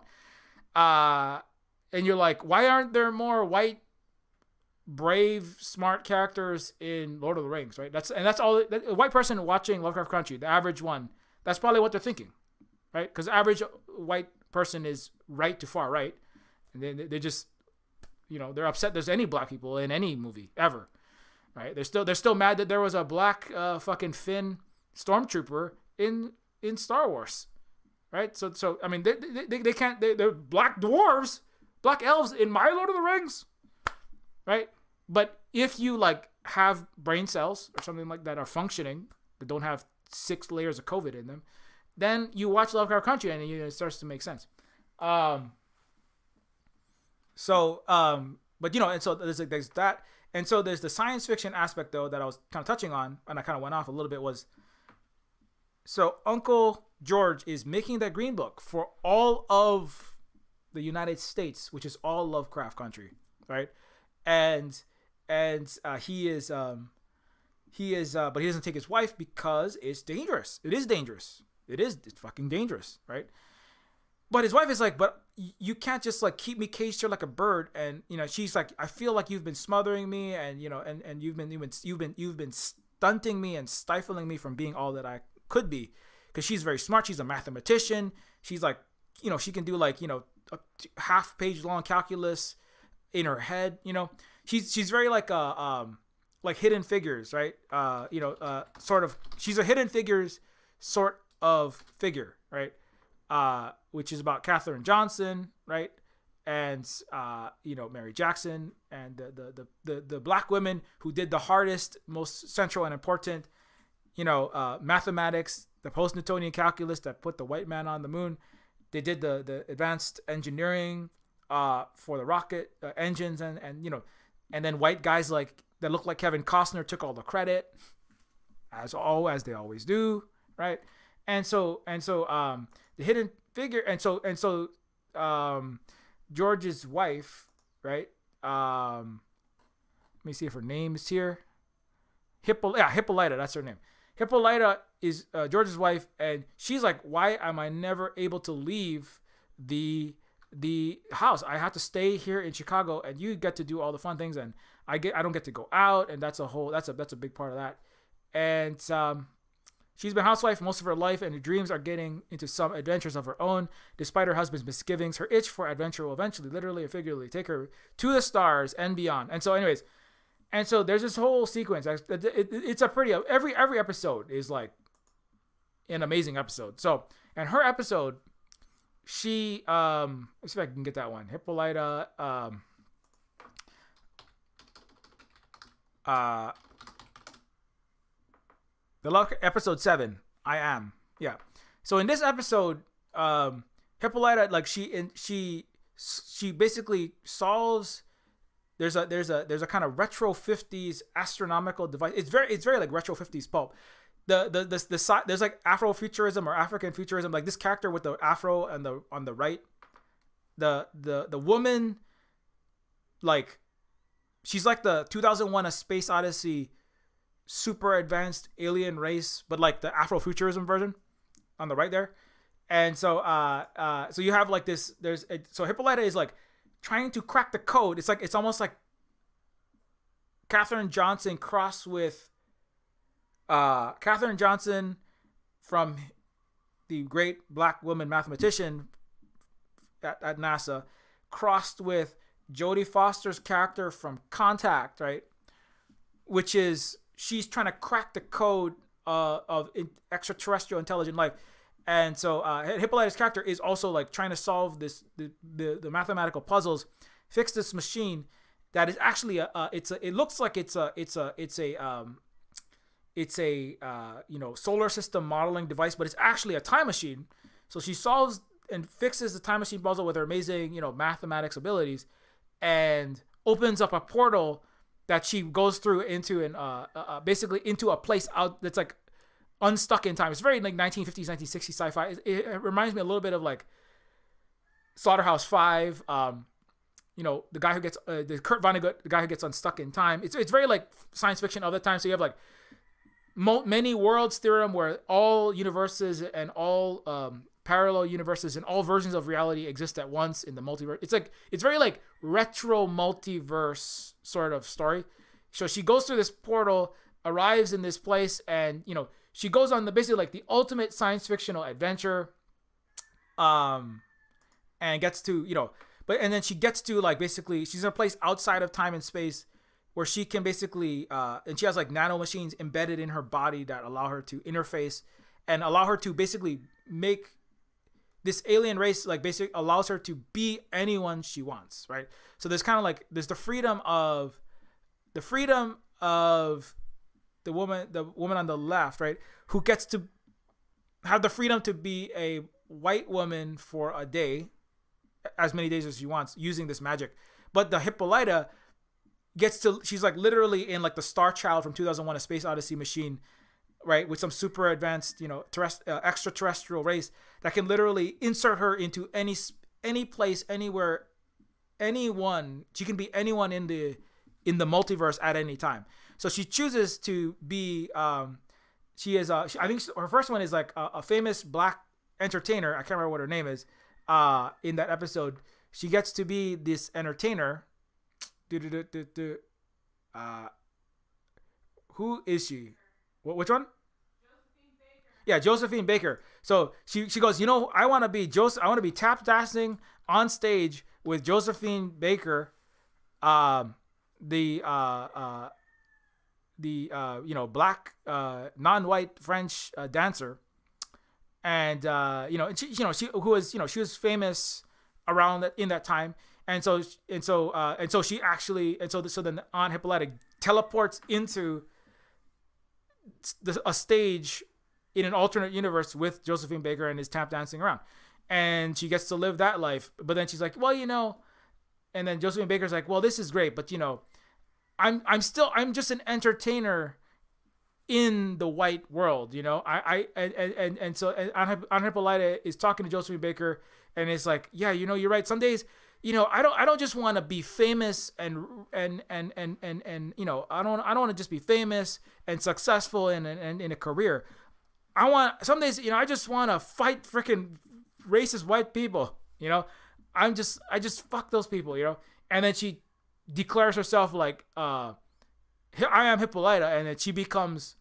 And you're like, why aren't there more white, brave, smart characters in Lord of the Rings, right? That's all. A white person watching Lovecraft Country, the average one, that's probably what they're thinking, right? Because the average white person is right to far right, and then they just, you know, they're upset there's any black people in any movie ever, right? They're still mad that there was a black fucking Finn stormtrooper in Star Wars, right? So I mean, they can't, they're black dwarves, black elves in my Lord of the Rings, right? But if you like have brain cells or something like that are functioning, that don't have 6 layers of COVID in them, then you watch Lovecraft Country and it starts to make sense. But you know, and so there's that, and so there's the science fiction aspect though that I was kind of touching on, and I kind of went off a little bit, was so Uncle George is making that green book for all of the United States, which is all Lovecraft Country, right? And he is, but he doesn't take his wife because it's dangerous. It is dangerous. It's fucking dangerous, right? But his wife is like, but you can't just like keep me caged here like a bird. And you know, she's like, I feel like you've been smothering me, and you know, and you've been stunting me and stifling me from being all that I could be. Because she's very smart. She's a mathematician. She's like, you know, she can do like, you know, a half-page long calculus in her head. You know, she's very like Hidden Figures, right? Sort of. She's a Hidden Figures sort of figure, right? Which is about Katherine Johnson, right? And Mary Jackson and the black women who did the hardest, most central and important mathematics, the post-Newtonian calculus that put the white man on the moon. They did the advanced engineering for the rocket engines, and then white guys like that look like Kevin Costner took all the credit, as they always do, right? And so the hidden figure, and so George's wife, right? Let me see if her name is here. Hippolyta, that's her name. Hippolyta is George's wife, and she's like, why am I never able to leave the house? I have to stay here in Chicago, and you get to do all the fun things, and I don't get to go out, and that's a big part of that. And she's been a housewife most of her life, and her dreams are getting into some adventures of her own. Despite her husband's misgivings, her itch for adventure will eventually, literally and figuratively, take her to the stars and beyond. And so, anyways, there's this whole sequence. It's a pretty, every episode is like an amazing episode. So, and her episode, she let's see if I can get that one. Hippolyta episode 7, I Am. Yeah. So in this episode, Hippolyta, like she basically solves, there's a kind of retro 50s astronomical device. It's very like retro 50s pulp. There's like Afrofuturism or African futurism, like this character with the afro and on the right, the woman, like she's like the 2001 A Space Odyssey super advanced alien race, but like the Afrofuturism version on the right there. And so so you have like this, so Hippolyta is like trying to crack the code. It's almost like Katherine Johnson crossed with Katherine Johnson from the great black woman mathematician at NASA, crossed with Jodie Foster's character from Contact, right? Which is, she's trying to crack the code of extraterrestrial intelligent life. And so Hippolyta's character is also like trying to solve the mathematical puzzles, fix this machine that is actually it looks like it's a solar system modeling device, but it's actually a time machine. So she solves and fixes the time machine puzzle with her amazing mathematics abilities, and opens up a portal that she goes through into basically into a place out that's like unstuck in time. It's very like 1950s, 1960s sci-fi. It reminds me a little bit of like Slaughterhouse-Five. The guy who gets the Kurt Vonnegut, the guy who gets unstuck in time. It's very like science fiction of the time. So you have like many worlds theorem, where all universes and all parallel universes and all versions of reality exist at once in the multiverse. It's very like retro multiverse sort of story. So she goes through this portal, arrives in this place, and she goes on basically like the ultimate science fictional adventure, and gets to and then she gets to like basically she's in a place outside of time and space where she can basically and she has like nano machines embedded in her body that allow her to interface and allow her to basically make this alien race, like basically allows her to be anyone she wants, right? So there's kind of like there's the freedom of the woman on the left, right, who gets to have the freedom to be a white woman for a day, as many days as she wants, using this magic. But the Hippolyta she's like literally in like the Star Child from 2001 A Space Odyssey machine, right, with some super advanced extraterrestrial race that can literally insert her into any place, anywhere, anyone. She can be anyone in the multiverse at any time. So she chooses to be I think her first one is like a famous black entertainer. I can't remember what her name is. In that episode, she gets to be this entertainer. Who is she? Which one? Josephine Baker. Yeah, Josephine Baker. So she goes, I want to be tap dancing on stage with Josephine Baker, the black non-white French dancer, and she was famous around in that time, and so she actually, so then Aunt Hippolyta teleports into a stage in an alternate universe with Josephine Baker and is tap dancing around, and she gets to live that life. But then she's like, well, and then Josephine Baker's like, well, this is great, but I'm just an entertainer in the white world, so Aunt Hippolyta is talking to Josephine Baker, and it's like, yeah, you're right. Some days, I don't just want to be famous and I don't want to just be famous and successful in a career. Some days, I just want to fight freaking racist white people. I just fuck those people. And then she declares herself like, I am Hippolyta, and then she becomes,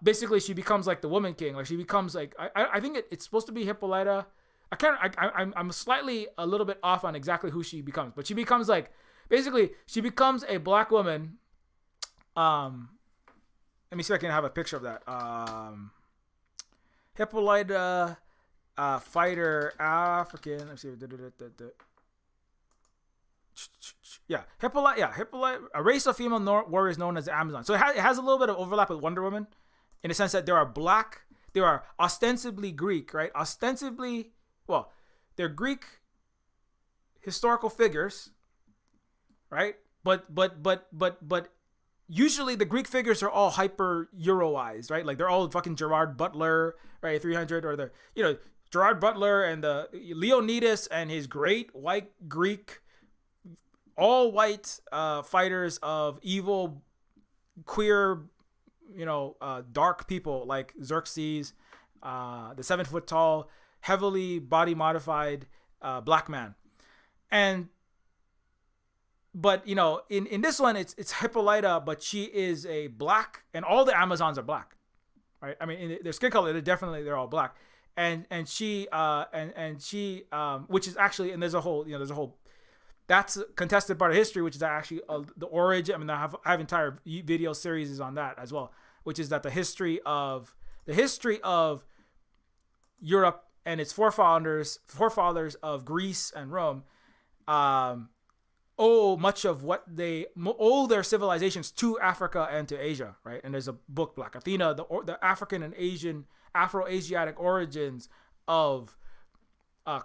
basically she becomes like the woman king. Like she becomes like, I think it's supposed to be Hippolyta. I'm slightly a little bit off on exactly who she becomes, but she becomes like, basically she becomes a black woman. Let me see if I can have a picture of that. Hippolyta, fighter, African. Let's see. Yeah, Hippolyta, a race of female warriors known as the Amazon. So it has a little bit of overlap with Wonder Woman, in the sense that there are ostensibly Greek, right? They're Greek historical figures, right? But usually the Greek figures are all hyper Euroized, right? Like they're all fucking Gerard Butler, right? 300, or Gerard Butler and the Leonidas and his great white Greek, all white fighters of evil, queer, dark people like Xerxes, the 7 foot tall, heavily body modified black man. But in this one it's Hippolyta, but she is a black, and all the Amazons are black, right? I mean, in their skin color, they're all black, and she which is actually, and there's a whole that's a contested part of history, which is actually the origin. I mean, I have entire video series on that as well, which is that the history of Europe and its forefathers of Greece and Rome, owe much of what they owe their civilizations to Africa and to Asia, right? And there's a book, Black Athena, the African and Asian, Afro-Asiatic origins of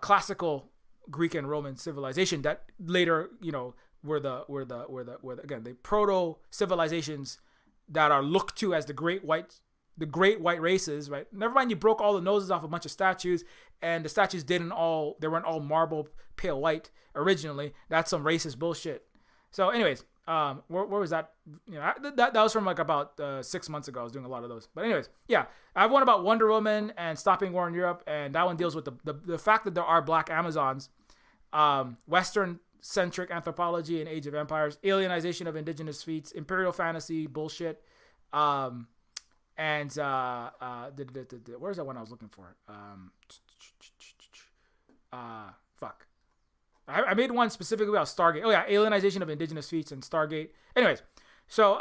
classical Greek and Roman civilization that later, were the again, the proto civilizations that are looked to as the great white races, right? Never mind, you broke all the noses off a bunch of statues, and the statues they weren't all marble pale white originally. That's some racist bullshit. So anyways, where was that? That was from like about 6 months ago. I was doing a lot of those. But anyways, yeah, I have one about Wonder Woman and stopping war in Europe, and that one deals with the fact that there are black Amazons, Western centric anthropology and Age of Empires, alienization of indigenous feats, imperial fantasy bullshit, and where's that one I was looking for? Fuck. I made one specifically about Stargate. Oh yeah, alienization of indigenous feats and Stargate. Anyways, so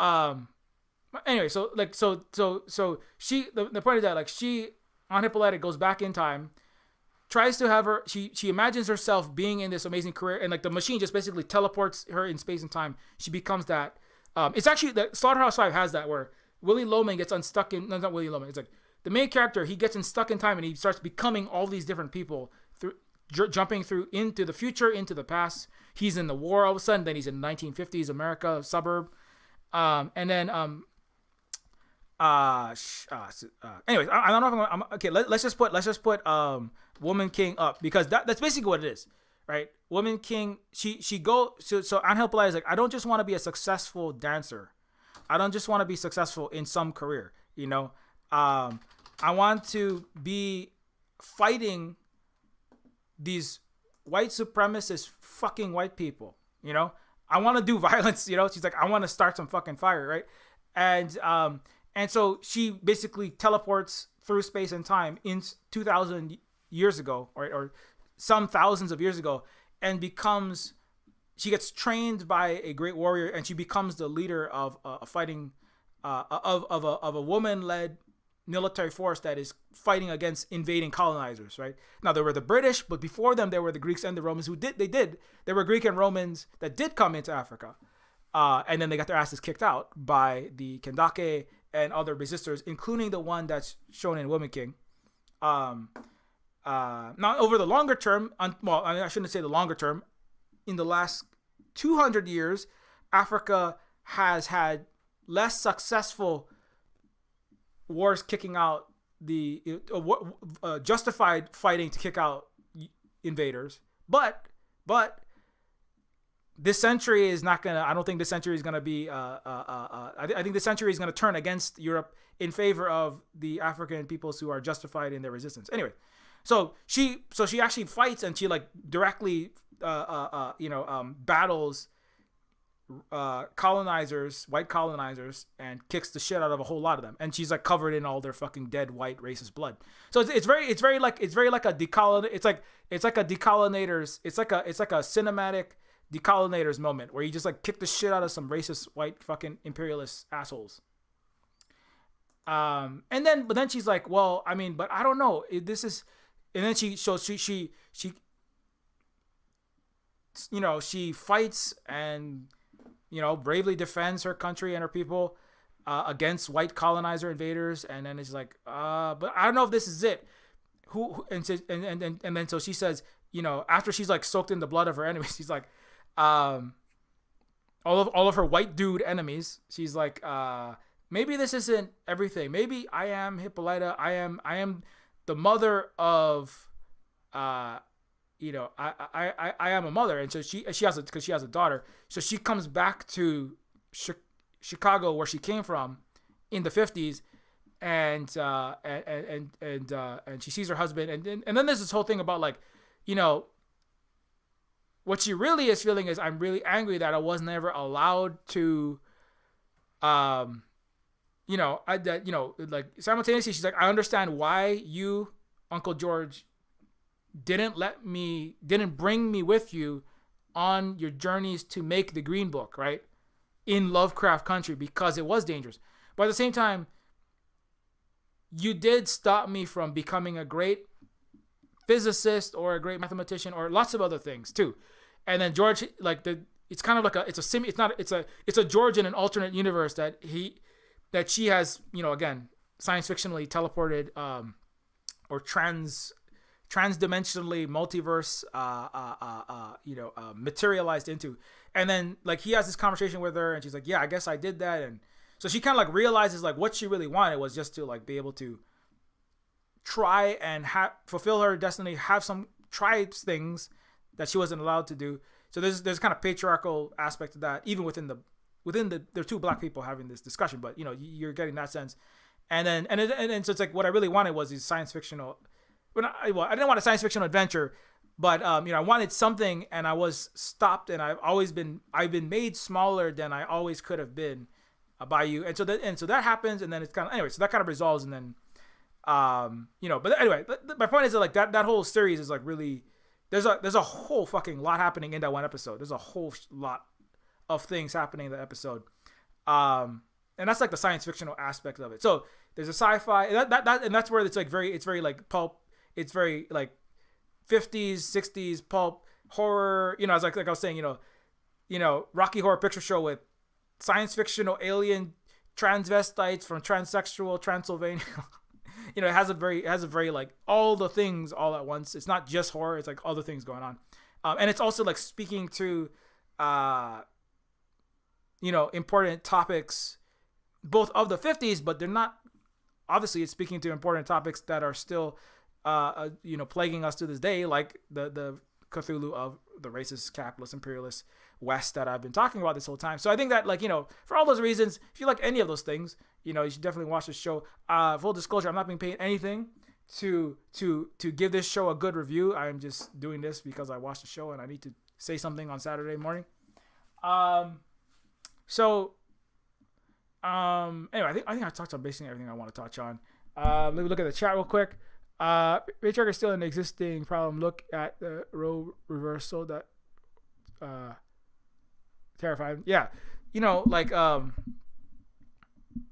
she, the point is that like she, on Hippolyta, goes back in time, tries to have her, she imagines herself being in this amazing career, and like the machine just basically teleports her in space and time. She becomes that. It's actually, the Slaughterhouse-Five has that, where Willie Loman gets unstuck in, no, not Willie Loman, it's like the main character, he gets stuck in time and he starts becoming all these different people through jumping through into the future, into the past. He's in the war all of a sudden, then he's in 1950s America, suburb. Anyways, I don't know if I'm okay, let's just put Woman King up, because that's basically what it is, right? Woman King, so Aunt Hippolyta is like, I don't just want to be a successful dancer. I don't just want to be successful in some career, I want to be fighting these white supremacist fucking white people, I want to do violence, she's like, I want to start some fucking fire, right? And so she basically teleports through space and time in 2,000 years ago, or some thousands of years ago, and she gets trained by a great warrior, and she becomes the leader of a fighting, of a woman-led military force that is fighting against invading colonizers, right? Now, there were the British, but before them, there were the Greeks and the Romans there were Greek and Romans that did come into Africa. And then they got their asses kicked out by the Kendake and other resistors, including the one that's shown in Woman King. Not over the longer term. Well, I shouldn't say the longer term. In the last 200 years, Africa has had less successful wars kicking out justified fighting to kick out invaders. But this century is not gonna. I don't think this century is gonna be. I think this century is gonna turn against Europe in favor of the African peoples who are justified in their resistance. Anyway, so she actually fights, and she like directly battles white colonizers, and kicks the shit out of a whole lot of them, and she's like covered in all their fucking dead white racist blood. So it's very like a cinematic decolonators moment where you just like kick the shit out of some racist white fucking imperialist assholes. But then she's like, well, I mean, but I don't know. And then she fights and bravely defends her country and her people against white colonizer invaders. And then it's like, but I don't know if this is it. And then so she says, after she's like soaked in the blood of her enemies, she's like, all of her white dude enemies, she's like, maybe this isn't everything. Maybe I am Hippolyta. I am the mother of, I am a mother. And so she has a daughter. So she comes back to Chicago, where she came from in the 50s. And she sees her husband. And then there's this whole thing about like, what she really is feeling is, I'm really angry that I was never allowed to, like simultaneously, she's like, I understand why you, Uncle George, didn't bring me with you on your journeys to make the Green Book, right? In Lovecraft country, because it was dangerous. But at the same time, you did stop me from becoming a great physicist or a great mathematician or lots of other things too. And then George, like it's kind of like it's a George in an alternate universe that she has, again, science fictionally teleported, or transdimensionally multiverse, materialized into. And then like he has this conversation with her, and she's like, yeah, I guess I did that. And so she kind of like realizes like what she really wanted was just to like be able to try and fulfill her destiny, try things that she wasn't allowed to do. So there's kind of patriarchal aspect to that, even within there are two black people having this discussion, but you're getting that sense. And then so it's like what I really wanted was these science fictional. I didn't want a science fictional adventure, but I wanted something, and I was stopped, and I've been made smaller than I always could have been by you. And so that happens, and then it's kind of anyway. So that kind of resolves, and then But anyway, my point is that like that whole series is like really. There's a whole fucking lot happening in that one episode. There's a whole lot of things happening in the episode, and that's like the science fictional aspect of it. So there's a sci-fi, and that's where it's very like pulp. It's very like 50s, 60s pulp horror. It's like I was saying, Rocky Horror Picture Show with science fictional alien transvestites from transsexual Transylvania. It has a very like all the things all at once. It's not just horror. It's like other things going on. And it's also like speaking to, important topics, both of the 50s, but they're not, obviously it's speaking to important topics that are still, plaguing us to this day, like the Cthulhu of the racist, capitalist, imperialist West that I've been talking about this whole time. So I think that for all those reasons, if you like any of those things, you should definitely watch this show. Full disclosure, I'm not being paid anything to give this show a good review. I'm just doing this because I watched the show and I need to say something on Saturday morning. Anyway, I think I touched on basically everything I want to touch on. Let me look at the chat real quick. Patriarch is still an existing problem. Look at the role reversal that terrifying. Yeah,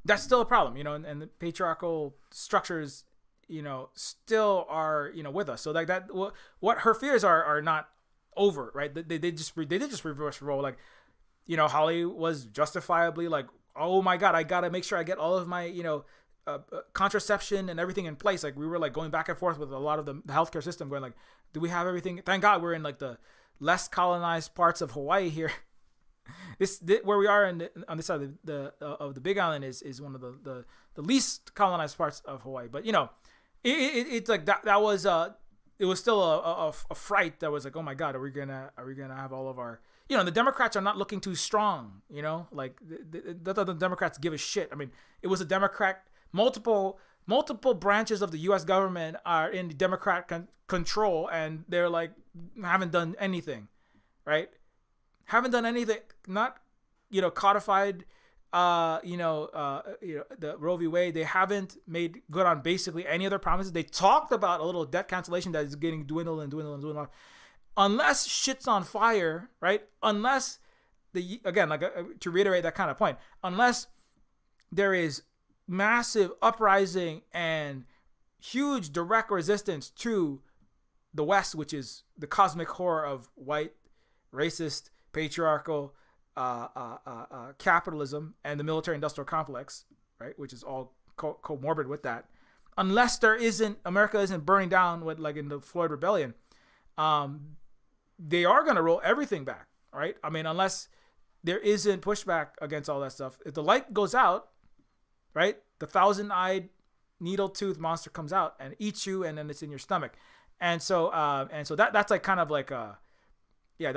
that's still a problem, and the patriarchal structures, still are, with us. So like that, what her fears are not over, right? They did just reverse role. Like, Holly was justifiably like oh my God, I got to make sure I get all of my, contraception and everything in place. Like we were like going back and forth with a lot of the healthcare system going like, do we have everything? Thank God we're in like the less colonized parts of Hawaii here. This where we are on this side of the Big Island is one of the least colonized parts of Hawaii. But it's like that was it was still a fright that was like, oh my God, are we gonna have all of our, the Democrats are not looking too strong, like the Democrats give a shit. I mean, it was a Democrat, multiple branches of the U.S. government are in Democrat control, and they're like haven't done anything, right? Haven't done anything, not codified the Roe v. Wade. They haven't made good on basically any other promises. They talked about a little debt cancellation that is getting dwindled. Unless shit's on fire, right? Unless to reiterate that kind of point, unless there is massive uprising and huge direct resistance to the West, which is the cosmic horror of white, racist, patriarchal, capitalism and the military-industrial complex, right, which is all comorbid with that. Unless America isn't burning down with like in the Floyd Rebellion, they are going to roll everything back, right? I mean, unless there isn't pushback against all that stuff. If the light goes out, right, the thousand-eyed needle-toothed monster comes out and eats you, and then it's in your stomach. And so that's like kind of like yeah,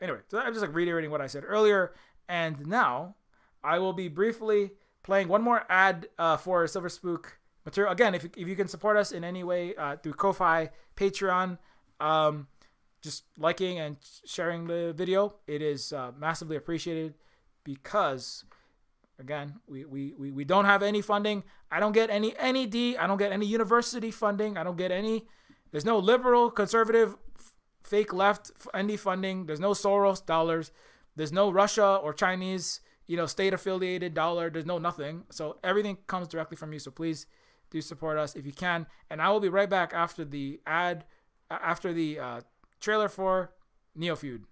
anyway, so I'm just like reiterating what I said earlier. And now I will be briefly playing one more ad for Silver Spook material. Again, if you can support us in any way through Ko-Fi, Patreon, just liking and sharing the video, it is massively appreciated, because again, we don't have any funding. I don't get any NED. I don't get any university funding. I don't get any. There's no liberal, conservative, fake left ND funding. There's no Soros dollars. There's no Russia or Chinese, state affiliated dollar. There's no nothing. So everything comes directly from you. So please do support us if you can. And I will be right back after the trailer for Neofeud.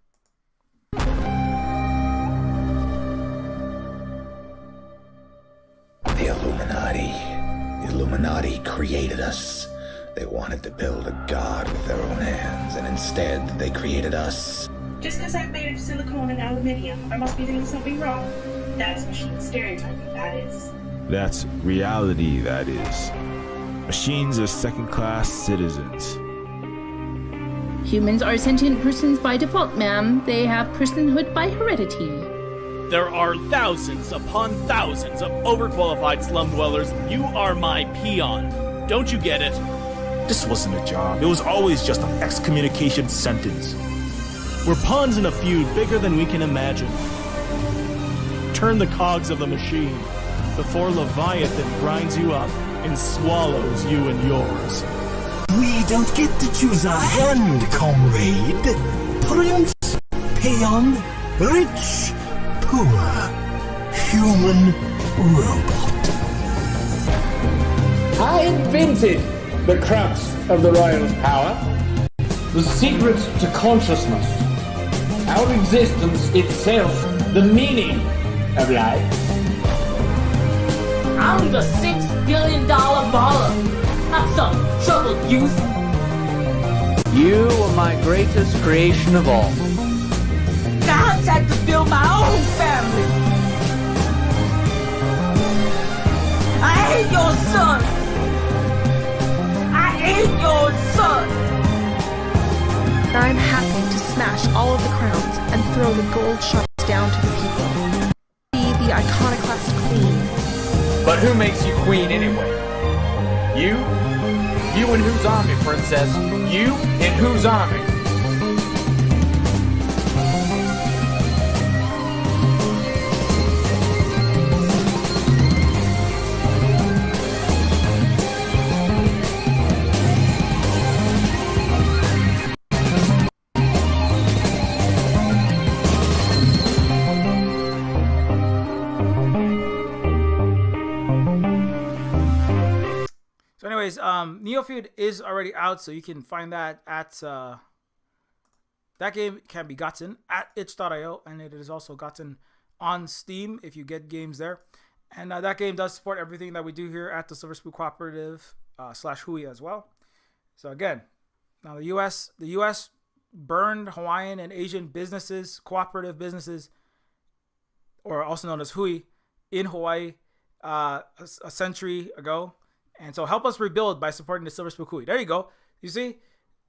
The Illuminati created us. They wanted to build a god with their own hands, and instead they created us. Just because I'm made of silicone and aluminium, I must be doing something wrong. That's machine stereotyping, that is. That's reality, that is. Machines are second-class citizens. Humans are sentient persons by default, ma'am. They have personhood by heredity. There are thousands upon thousands of overqualified slum dwellers. You are my peon. Don't you get it? This wasn't a job. It was always just an excommunication sentence. We're pawns in a feud bigger than we can imagine. Turn the cogs of the machine before Leviathan grinds you up and swallows you and yours. We don't get to choose our hand, comrade. Prince, peon, rich, poor, human, robot. I invented the crux of the royal's power, the secret to consciousness, our existence itself, the meaning of life. I'm the $6 billion baller. Have some trouble, youth. You are my greatest creation of all. I had to build my own family. I hate your son. I hate your son. I'm happy to smash all of the crowns and throw the gold shards down to the people. Be the iconoclast queen. But who makes you queen anyway? You? You in whose army, princess? You in whose army? Neofeud is already out, so you can find that at that game can be gotten at itch.io, and it is also gotten on Steam if you get games there. And that game does support everything that we do here at the Silver Spook Cooperative /Hui as well. So again, now the U.S. burned Hawaiian and Asian businesses, cooperative businesses, or also known as Hui, in Hawaii a century ago. And so help us rebuild by supporting the Silver Spook Hui. There you go. You see,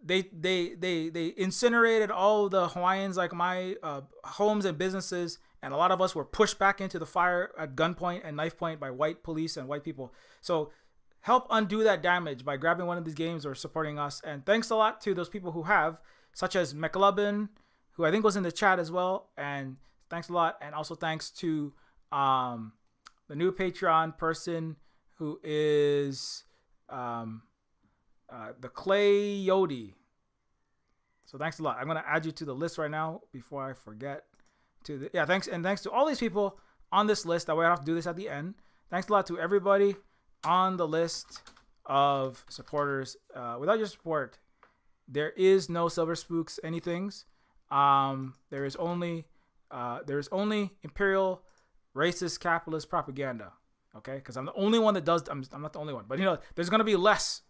they incinerated all the Hawaiians like my homes and businesses, and a lot of us were pushed back into the fire at gunpoint and knife point by white police and white people. So help undo that damage by grabbing one of these games or supporting us. And thanks a lot to those people who have, such as McLubbin, who I think was in the chat as well. And thanks a lot. And also thanks to the new Patreon person who is the Clay Yodi. So thanks a lot. I'm going to add you to the list right now before I forget. Thanks to all these people on this list. That way I don't have to do this at the end. Thanks a lot to everybody on the list of supporters. Without your support, there is no Silver Spooks anythings. There is only imperial racist capitalist propaganda. Okay, because I'm the only one that does. I'm not the only one, but there's gonna be less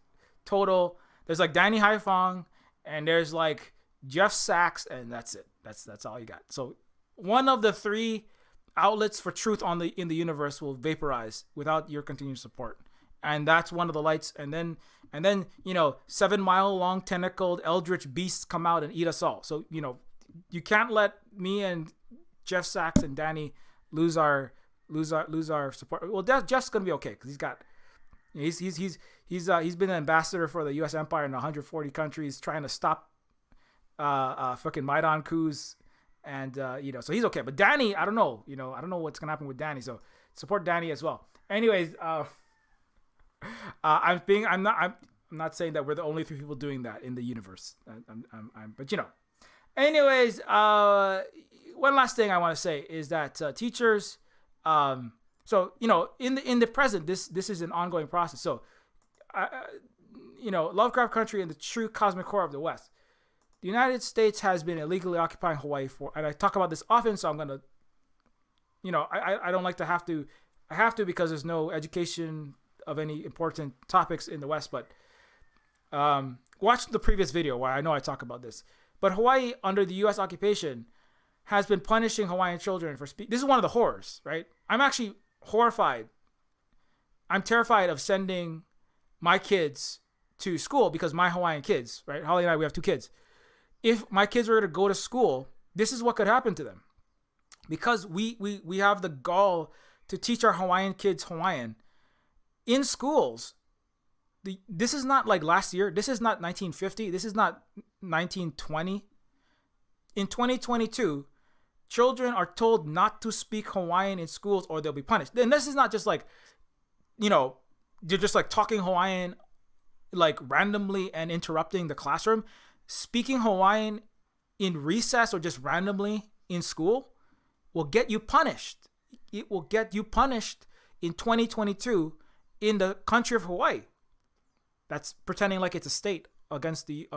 total. There's like Danny Haifong, and there's like Jeff Sachs, and that's it. That's all you got. So one of the three outlets for truth in the universe will vaporize without your continued support, and that's one of the lights. And then 7 mile long tentacled eldritch beasts come out and eat us all. So you can't let me and Jeff Sachs and Danny lose our support. Well, Jeff's gonna be okay because he's been an ambassador for the U.S. Empire in 140 countries, trying to stop fucking Maidan coups, and so he's okay. But Danny, I don't know what's gonna happen with Danny. So support Danny as well. Anyways, I'm not saying that we're the only three people doing that in the universe. But anyways, one last thing I want to say is that teachers. So in the present, this is an ongoing process. So, Lovecraft Country and the true cosmic core of the West. The United States has been illegally occupying Hawaii and I talk about this often, so I'm gonna, I don't like to have to. I have to because there's no education of any important topics in the West. But watch the previous video where I know I talk about this. But Hawaii, under the U.S. occupation, has been punishing Hawaiian children for this is one of the horrors, right? I'm actually horrified. I'm terrified of sending my kids to school because my Hawaiian kids, right? Holly and I, we have 2 kids. If my kids were to go to school, this is what could happen to them. Because we have the gall to teach our Hawaiian kids Hawaiian in schools. This is not like last year. This is not 1950. This is not 1920. In 2022, children are told not to speak Hawaiian in schools or they'll be punished. And this is not just like, you're just like talking Hawaiian like randomly and interrupting the classroom. Speaking Hawaiian in recess or just randomly in school will get you punished. It will get you punished in 2022 in the country of Hawaii. That's pretending like it's a state against the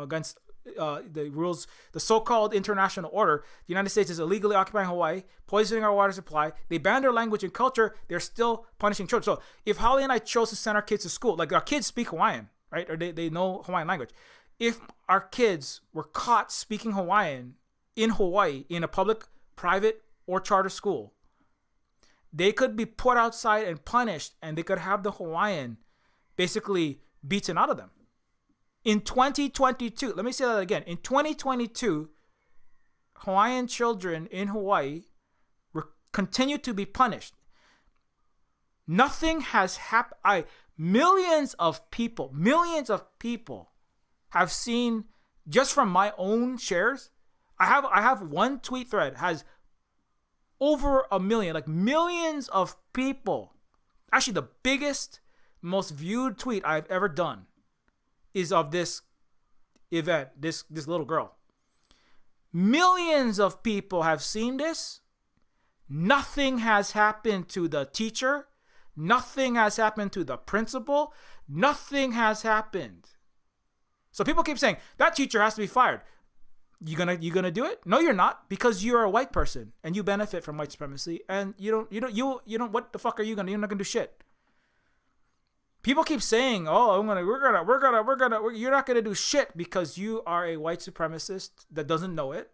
rules, the so-called international order. The United States is illegally occupying Hawaii, poisoning our water supply. They banned our language and culture. They're still punishing children. So if Holly and I chose to send our kids to school, like our kids speak Hawaiian, right? Or they know Hawaiian language. If our kids were caught speaking Hawaiian in Hawaii in a public, private, or charter school, they could be put outside and punished, and they could have the Hawaiian basically beaten out of them. In 2022, let me say that again. In 2022, Hawaiian children in Hawaii continue to be punished. Nothing has happened. Millions of people have seen, just from my own shares. I have one tweet thread has over 1 million, like millions of people. Actually, the biggest, most viewed tweet I've ever done is of this event, this little girl. Millions of people have seen this. Nothing has happened to the teacher. Nothing has happened to the principal. Nothing has happened. So people keep saying, that teacher has to be fired. You gonna do it? No, you're not, because you're a white person and you benefit from white supremacy, and you don't. What the fuck are you gonna? You're not gonna do shit. People keep saying, "Oh, you're not gonna do shit because you are a white supremacist that doesn't know it.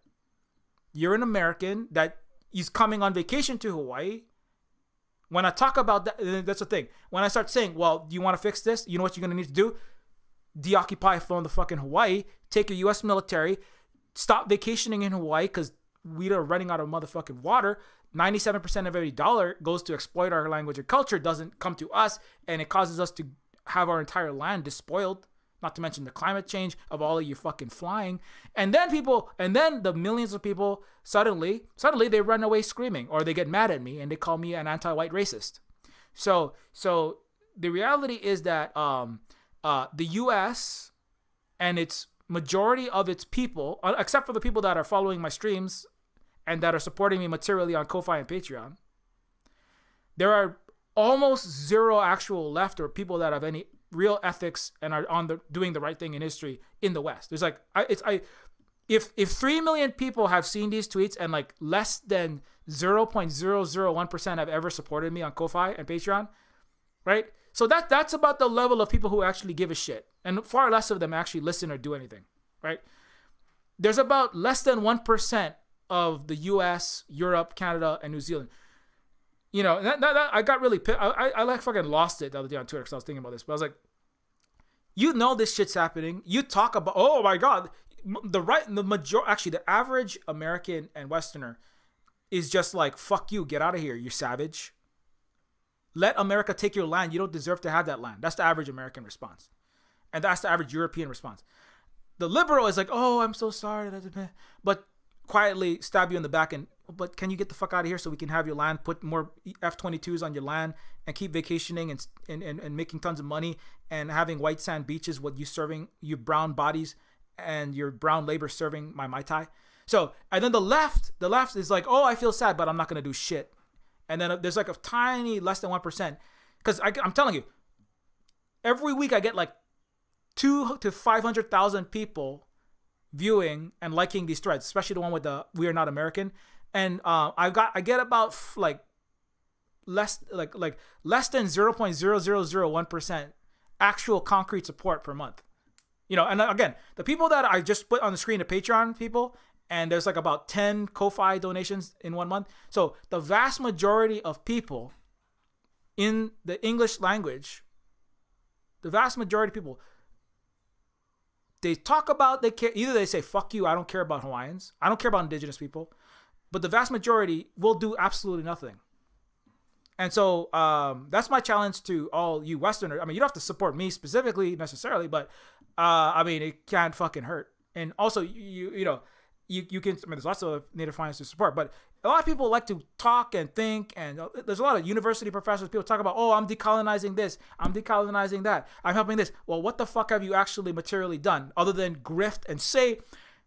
You're an American that is coming on vacation to Hawaii." When I talk about that, that's the thing. When I start saying, "Well, do you want to fix this? You know what you're gonna need to do? Deoccupy from the fucking Hawaii. Take your U.S. military." Stop vacationing in Hawaii because we are running out of motherfucking water. 97% of every dollar goes to exploit our language and culture, doesn't come to us, and it causes us to have our entire land despoiled, not to mention the climate change of all of you fucking flying. And then the millions of people suddenly they run away screaming, or they get mad at me and they call me an anti-white racist. So the reality is that the U.S. and its majority of its people, except for the people that are following my streams and that are supporting me materially on Ko-Fi and Patreon, there are almost zero actual left or people that have any real ethics and are doing the right thing in history in the West. There's if 3 million people have seen these tweets and like less than 0.001% have ever supported me on Ko-Fi and Patreon, right? So that's about the level of people who actually give a shit, and far less of them actually listen or do anything, right? There's about less than 1% of the U.S., Europe, Canada, and New Zealand. You know, that I got really pissed. I like fucking lost it the other day on Twitter because I was thinking about this, but I was like, you know, this shit's happening. You talk about, oh my God, the average American and Westerner is just like, fuck you, get out of here, you savage. Let America take your land. You don't deserve to have that land. That's the average American response. And that's the average European response. The liberal is like, oh, I'm so sorry. But quietly stab you in the back but can you get the fuck out of here so we can have your land, put more F-22s on your land, and keep vacationing and making tons of money and having white sand beaches, what you serving your brown bodies and your brown labor serving my Mai Tai. So, and then the left is like, oh, I feel sad, but I'm not going to do shit. And then there's like a tiny less than 1%. Because I'm telling you, every week I get like 200,000 to 500,000 people viewing and liking these threads, especially the one with the "We Are Not American." And I get about less than 0.0001% actual concrete support per month. You know, and again, the people that I just put on the screen, the Patreon people, and there's like about 10 Ko-Fi donations in 1 month. So the vast majority of people in the English language, they talk about, they care, either they say, fuck you, I don't care about Hawaiians, I don't care about indigenous people, but the vast majority will do absolutely nothing. And so that's my challenge to all you Westerners. I mean, you don't have to support me specifically necessarily, but I mean, it can't fucking hurt. And also, you know, you can, I mean, there's lots of Native Hawaiians to support, but a lot of people like to talk and think, and there's a lot of university professors, people talk about, oh, I'm decolonizing this, I'm decolonizing that, I'm helping this. Well, what the fuck have you actually materially done other than grift and say,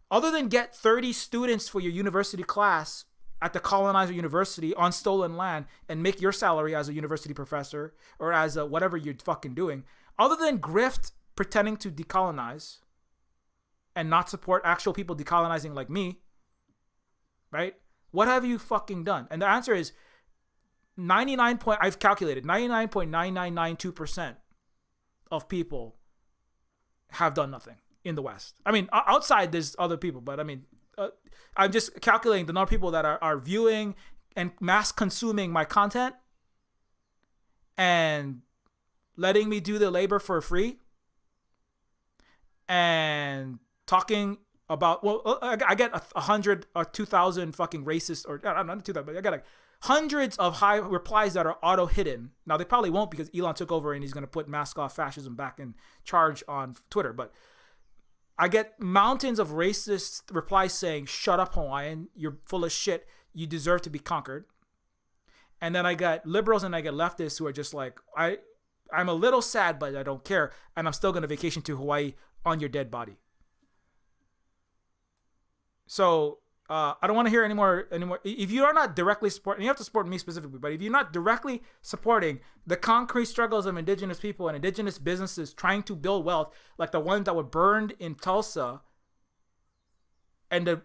other than get 30 students for your university class at the colonizer university on stolen land and make your salary as a university professor or as a whatever you're fucking doing, other than grift pretending to decolonize and not support actual people decolonizing like me, right? What have you fucking done? And the answer is I've calculated 99.9992% of people have done nothing in the West. I mean, outside there's other people, but I mean, I'm just calculating the number of people that are viewing and mass consuming my content and letting me do the labor for free and talking about, well, I get 100 or 2,000 fucking racist, or not 2,000, but I got like hundreds of high replies that are auto hidden. Now they probably won't because Elon took over and he's going to put mask off fascism back in charge on Twitter. But I get mountains of racist replies saying, shut up, Hawaiian, you're full of shit, you deserve to be conquered. And then I got liberals and I get leftists who are just like, I'm a little sad, but I don't care, and I'm still going to vacation to Hawaii on your dead body. So I don't want to hear anymore. If you are not directly supporting, you have to support me specifically, but if you're not directly supporting the concrete struggles of indigenous people and indigenous businesses trying to build wealth, like the ones that were burned in Tulsa and the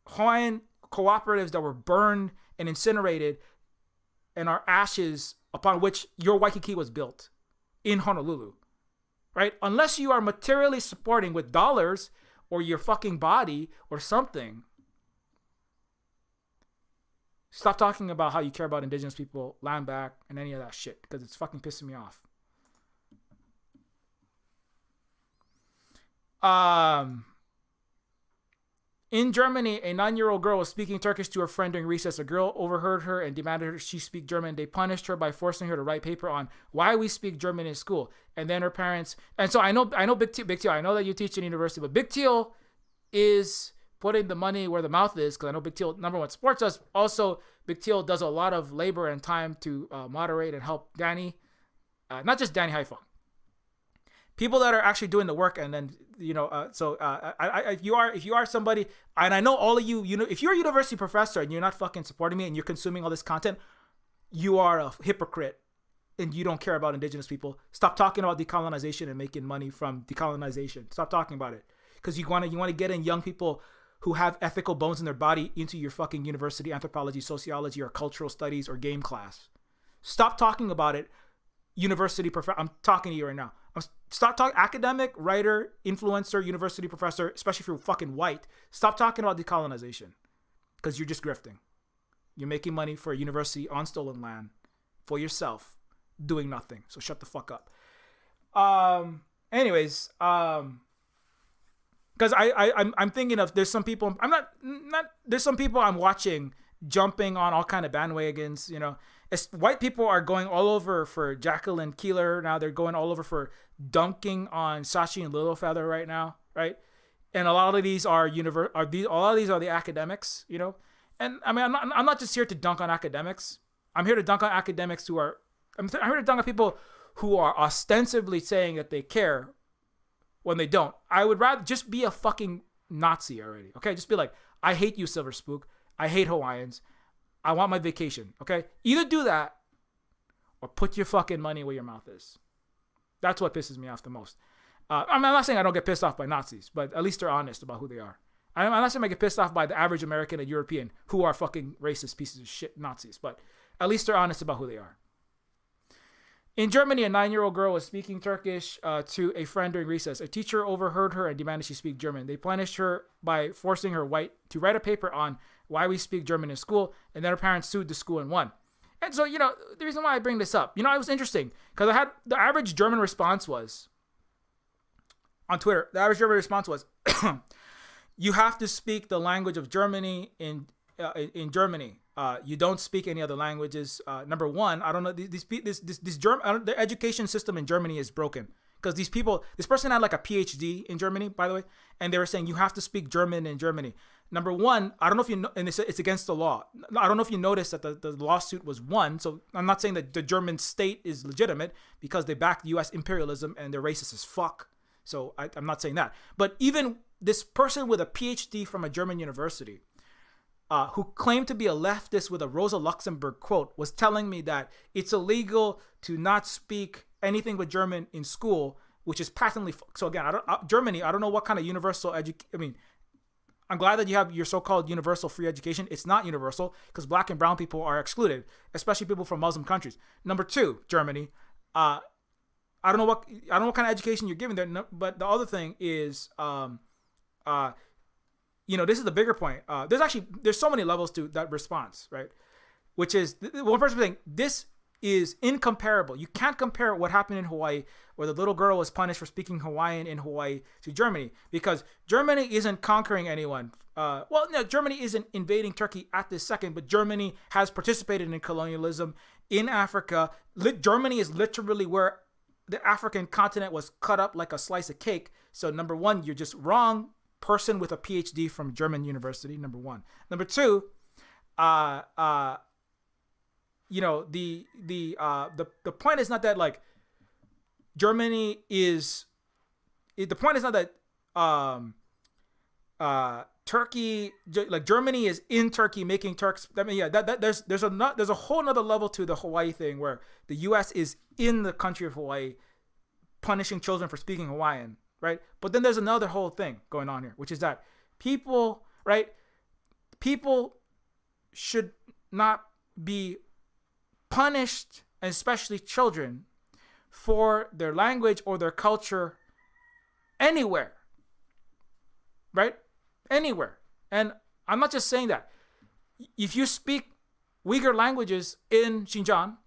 Hawaiian cooperatives that were burned and incinerated and are ashes upon which your Waikiki was built in Honolulu, right? Unless you are materially supporting with dollars or your fucking body or something, stop talking about how you care about indigenous people, land back, and any of that shit, because it's fucking pissing me off. In Germany, a 9-year-old girl was speaking Turkish to her friend during recess. A girl overheard her and demanded she speak German. They punished her by forcing her to write paper on why we speak German in school. And then her parents. And so I know Big Teal. I know that you teach in university, but Big Teal is putting the money where the mouth is, because I know Big Teal, number one, supports us. Also, Big Teal does a lot of labor and time to moderate and help Danny, not just Danny Haifa. People that are actually doing the work, and then if you are somebody, and I know all of you, if you're a university professor and you're not fucking supporting me and you're consuming all this content, you are a hypocrite, and you don't care about indigenous people. Stop talking about decolonization and making money from decolonization. Stop talking about it, because you want to get in young people who have ethical bones in their body into your fucking university anthropology, sociology, or cultural studies or game class. Stop talking about it. University professor, I'm talking to you right now. Stop talking academic, writer, influencer, university professor, especially if you're fucking white. Stop talking about decolonization, because you're just grifting. You're making money for a university on stolen land for yourself, doing nothing. So shut the fuck up. Anyways, because I'm thinking of, there's some people there's some people I'm watching jumping on all kind of bandwagons, white people are going all over for Jacqueline Keeler now. They're going all over for dunking on Sashi and Littlefeather right now, right? And a lot of these are the academics, And I mean, I'm not just here to dunk on academics. I'm here to dunk on academics I'm here to dunk on people who are ostensibly saying that they care when they don't. I would rather just be a fucking Nazi already, okay? Just be like, I hate you, Silver Spook. I hate Hawaiians. I want my vacation, okay? Either do that or put your fucking money where your mouth is. That's what pisses me off the most. I'm not saying I don't get pissed off by Nazis, but at least they're honest about who they are. I'm not saying I get pissed off by the average American and European who are fucking racist pieces of shit Nazis, but at least they're honest about who they are. In Germany, a 9-year-old girl was speaking Turkish to a friend during recess. A teacher overheard her and demanded she speak German. They punished her by forcing her to write a paper on why we speak German in school, and then her parents sued the school and won. And so, the reason why I bring this up, it was interesting, because I had the average German response was, on Twitter, you have to speak the language of Germany in Germany. You don't speak any other languages. Number one, I don't know, the education system in Germany is broken. Because this person had like a PhD in Germany, by the way, and they were saying you have to speak German in Germany. Number one, I don't know if you know, and it's against the law. I don't know if you noticed that the lawsuit was won. So I'm not saying that the German state is legitimate, because they back U.S. imperialism and they're racist as fuck. So I'm not saying that. But even this person with a PhD from a German university, who claimed to be a leftist with a Rosa Luxemburg quote, was telling me that it's illegal to not speak anything but German in school, which is patently so. Again, Germany, I don't know what kind of universal I'm glad that you have your so-called universal free education. It's not universal, because black and brown people are excluded, especially people from Muslim countries. Number two, Germany. I don't know what kind of education you're giving there, but the other thing is, this is the bigger point. There's so many levels to that response, right? Which is one person saying this is incomparable. You can't compare what happened in Hawaii, where the little girl was punished for speaking Hawaiian in Hawaii, to Germany, because Germany isn't conquering anyone. Germany isn't invading Turkey at this second, but Germany has participated in colonialism in Africa. Germany is literally where the African continent was cut up like a slice of cake. So number one, you're just wrong. Person with a PhD from German university, number one. Number two, the point is not that like Germany is. The point is not that Turkey, like Germany, is in Turkey making Turks. I mean, yeah, there's a whole nother level to the Hawaii thing, where the U.S. is in the country of Hawaii, punishing children for speaking Hawaiian, right? But then there's another whole thing going on here, which is that people, right? People should not be punished, especially children, for their language or their culture anywhere, right? Anywhere. And I'm not just saying that. If you speak Uyghur languages in Xinjiang,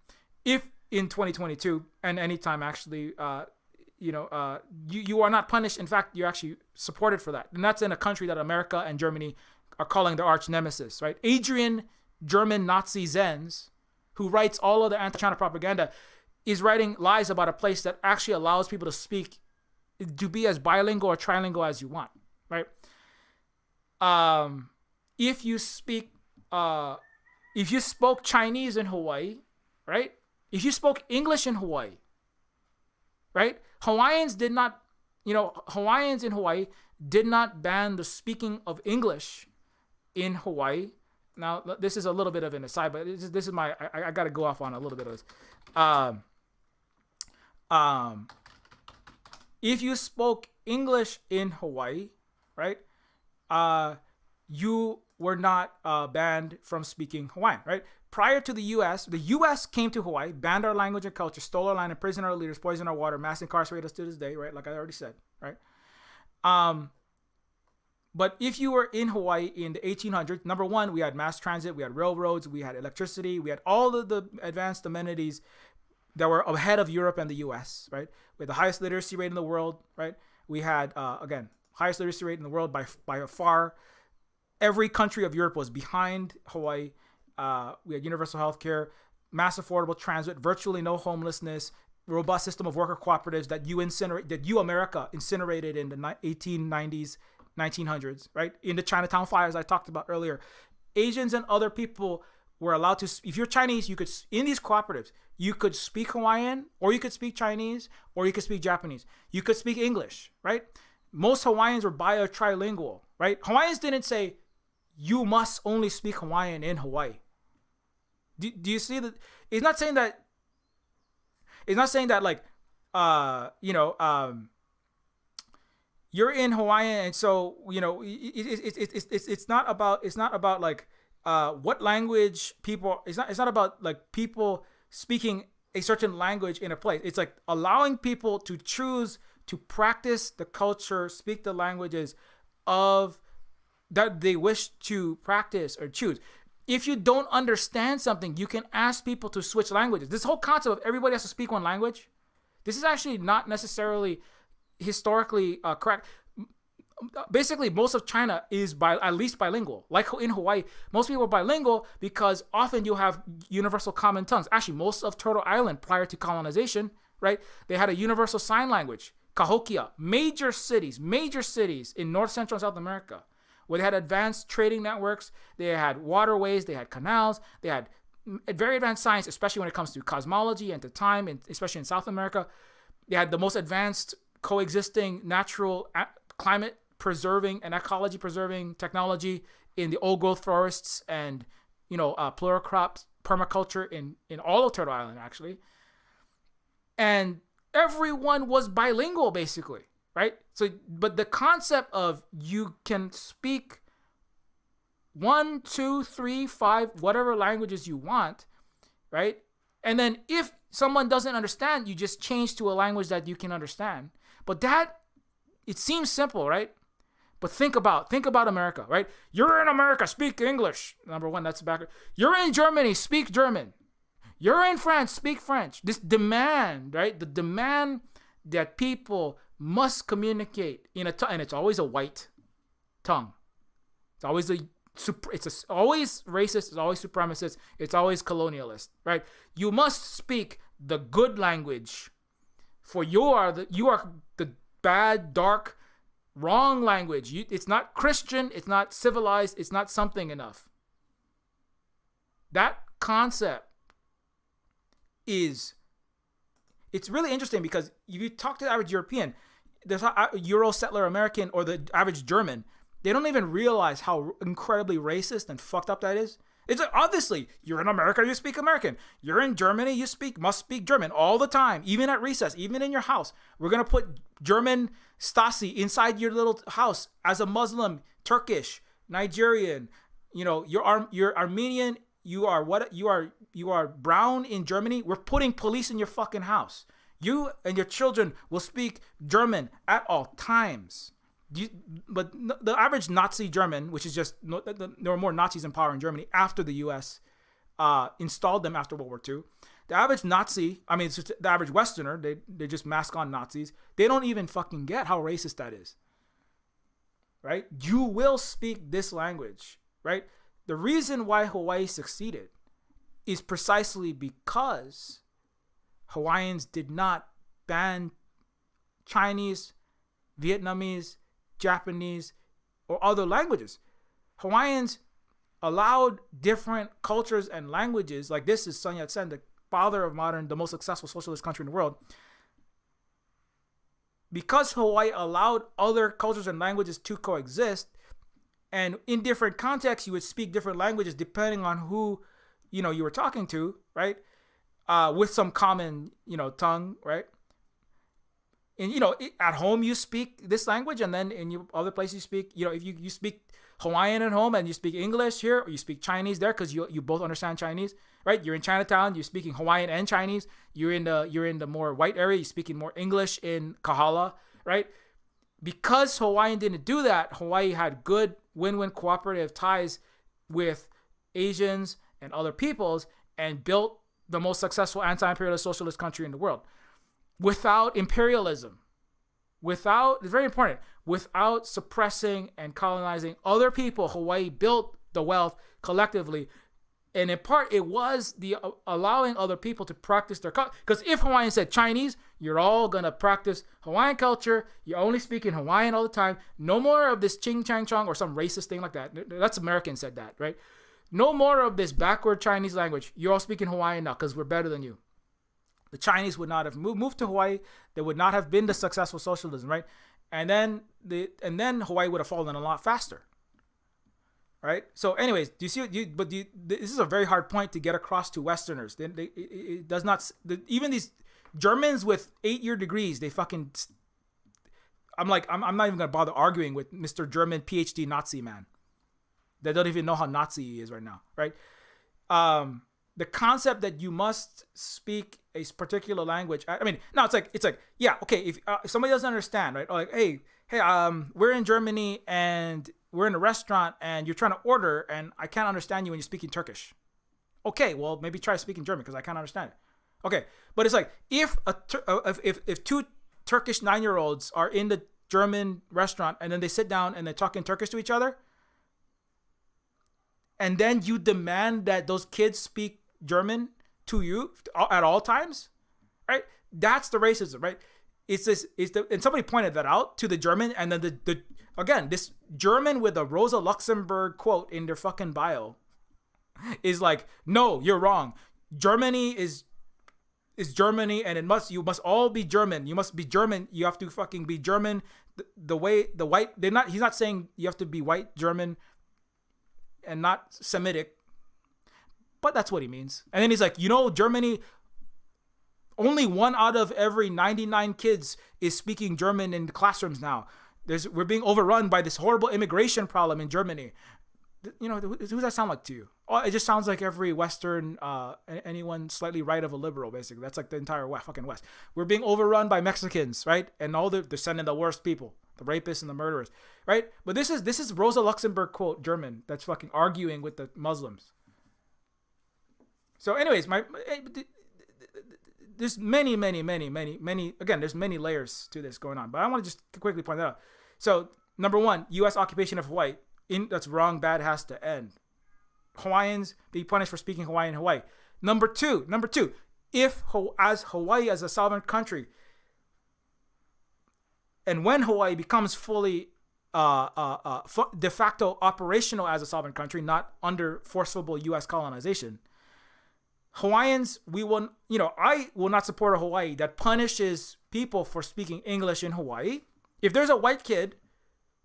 if in 2022 and anytime actually, you are not punished. In fact, you're actually supported for that. And that's in a country that America and Germany are calling their arch nemesis, right? Adrian, German Nazi Zenz, who writes all of the anti-China propaganda, is writing lies about a place that actually allows people to be as bilingual or trilingual as you want, right? If you spoke Chinese in Hawaii, right? If you spoke English in Hawaii, right? Hawaiians in Hawaii did not ban the speaking of English in Hawaii. Now, this is a little bit of an aside, but this is I got to go off on a little bit of this. If you spoke English in Hawaii, right, you were not banned from speaking Hawaiian, right? Prior to the U.S. came to Hawaii, banned our language and culture, stole our land, imprisoned our leaders, poisoned our water, mass incarcerated us to this day, right? Like I already said, right? But if you were in Hawaii in the 1800s, number one, we had mass transit, we had railroads, we had electricity, we had all of the advanced amenities that were ahead of Europe and the U.S., right? We had the highest literacy rate in the world, right? We had, again, highest literacy rate in the world by far. Every country of Europe was behind Hawaii. We had universal health care, mass affordable transit, virtually no homelessness, robust system of worker cooperatives that you America incinerated in the 1890s, 1900s, right? In the Chinatown fires I talked about earlier. Asians and other people were allowed to, if you're Chinese, you could, in these cooperatives, you could speak Hawaiian, or you could speak Chinese, or you could speak Japanese. You could speak English, right? Most Hawaiians were trilingual, right? Hawaiians didn't say, you must only speak Hawaiian in Hawaii. Do you see that? It's not saying that like, you're in Hawaiian, and so, it's not about like, what language people, it's not about like people speaking a certain language in a place. It's like allowing people to choose to practice the culture, speak the languages of that they wish to practice or choose. If you don't understand something, you can ask people to switch languages. This whole concept of everybody has to speak one language, this is actually not necessarily historically correct. Basically, most of China is at least bilingual. Like in Hawaii, most people are bilingual because often you have universal common tongues. Actually, most of Turtle Island prior to colonization, right, they had a universal sign language, Cahokia. Major cities in North Central and South America, where they had advanced trading networks, they had waterways, they had canals, they had very advanced science, especially when it comes to cosmology and to time, and especially in South America. They had the most advanced coexisting natural climate preserving and ecology preserving technology in the old growth forests and, pluricrop permaculture in all of Turtle Island, actually. And everyone was bilingual, basically, right? So, but the concept of you can speak 1, 2, 3, 5, whatever languages you want, right? And then if someone doesn't understand, you just change to a language that you can understand. But that, it seems simple, right? But think about America, right? You're in America, speak English. Number one, that's back. You're in Germany, speak German. You're in France, speak French. This demand, right? The demand that people must communicate in a tongue, and it's always a white tongue. It's always always racist. It's always supremacist. It's always colonialist, right? You must speak the good language, for you are the bad, dark, wrong language. It's not Christian. It's not civilized. It's not something enough. That concept it's really interesting, because if you talk to the average European, the Euro settler American, or the average German, they don't even realize how incredibly racist and fucked up that is. It's like, obviously, you're in America, you speak American. You're in Germany, you must speak German all the time, even at recess, even in your house. We're going to put German Stasi inside your little house as a Muslim, Turkish, Nigerian, you're Armenian, you are brown in Germany. We're putting police in your fucking house. You and your children will speak German at all times. But the average Nazi German, which is just, there were more Nazis in power in Germany after the U.S. Installed them after World War II. The average Nazi, it's just the average Westerner, they just mask on Nazis. They don't even fucking get how racist that is. Right? You will speak this language, right? The reason why Hawaii succeeded is precisely because Hawaiians did not ban Chinese, Vietnamese, Japanese, or other languages. Hawaiians allowed different cultures and languages, like this is Sun Yat-sen, the father of the most successful socialist country in the world. Because Hawaii allowed other cultures and languages to coexist, and in different contexts, you would speak different languages depending on who, you were talking to, right? With some common, tongue, right? And, at home you speak this language, and then in other places you speak, if you speak Hawaiian at home and you speak English here, or you speak Chinese there because you both understand Chinese, right? You're in Chinatown, you're speaking Hawaiian and Chinese. You're in the more white area, you're speaking more English in Kahala, right? Because Hawaiian didn't do that, Hawaii had good win-win cooperative ties with Asians and other peoples and built the most successful anti-imperialist socialist country in the world. Without imperialism, it's very important, without suppressing and colonizing other people, Hawaii built the wealth collectively. And in part, it was the allowing other people to practice their culture. Because if Hawaiian said Chinese, you're all going to practice Hawaiian culture. You're only speaking Hawaiian all the time. No more of this ching chang chong or some racist thing like that. That's American said that, right? No more of this backward Chinese language. You're all speaking Hawaiian now because we're better than you. The Chinese would not have moved to Hawaii. There would not have been the successful socialism, right? And then Hawaii would have fallen a lot faster, right? So, anyways, this is a very hard point to get across to Westerners. It does not. Even these Germans with 8-year degrees, they fucking. I'm not even gonna bother arguing with Mr. German PhD Nazi man. They don't even know how Nazi he is right now, right? The concept that you must speak a particular language. It's like, yeah, okay. If somebody doesn't understand, right? Or like, hey, we're in Germany and we're in a restaurant and you're trying to order and I can't understand you when you're speaking Turkish. Okay, well, maybe try speaking German because I can't understand it. Okay, but it's like if two Turkish 9-year-olds are in the German restaurant and then they sit down and they talk in Turkish to each other, and then you demand that those kids speak German to you at all times, right? That's the racism, right? And somebody pointed that out to the German, and then again, this German with a Rosa Luxemburg quote in their fucking bio is like, no, you're wrong. Germany is Germany, and you must all be German. You must be German. You have to fucking be German. The way the white, he's not saying you have to be white German and not Semitic, but that's what he means. And then he's like, Germany, only 1 out of every 99 kids is speaking German in the classrooms now. We're being overrun by this horrible immigration problem in Germany. Who does that sound like to you? Oh, it just sounds like every Western, anyone slightly right of a liberal, basically. That's like the entire fucking West. We're being overrun by Mexicans, right? And they're sending the worst people, the rapists and the murderers, right? But this is Rosa Luxemburg quote German that's fucking arguing with the Muslims. So, anyways, there's many. Again, there's many layers to this going on, but I want to just quickly point that out. So, number 1, U.S. occupation of Hawaii. That's wrong. Bad has to end. Hawaiians be punished for speaking Hawaiian in Hawaii. Number two, if Hawaii as a sovereign country, and when Hawaii becomes fully de facto operational as a sovereign country, not under forcible U.S. colonization, Hawaiians, I will not support a Hawaii that punishes people for speaking English in Hawaii. If there's a white kid,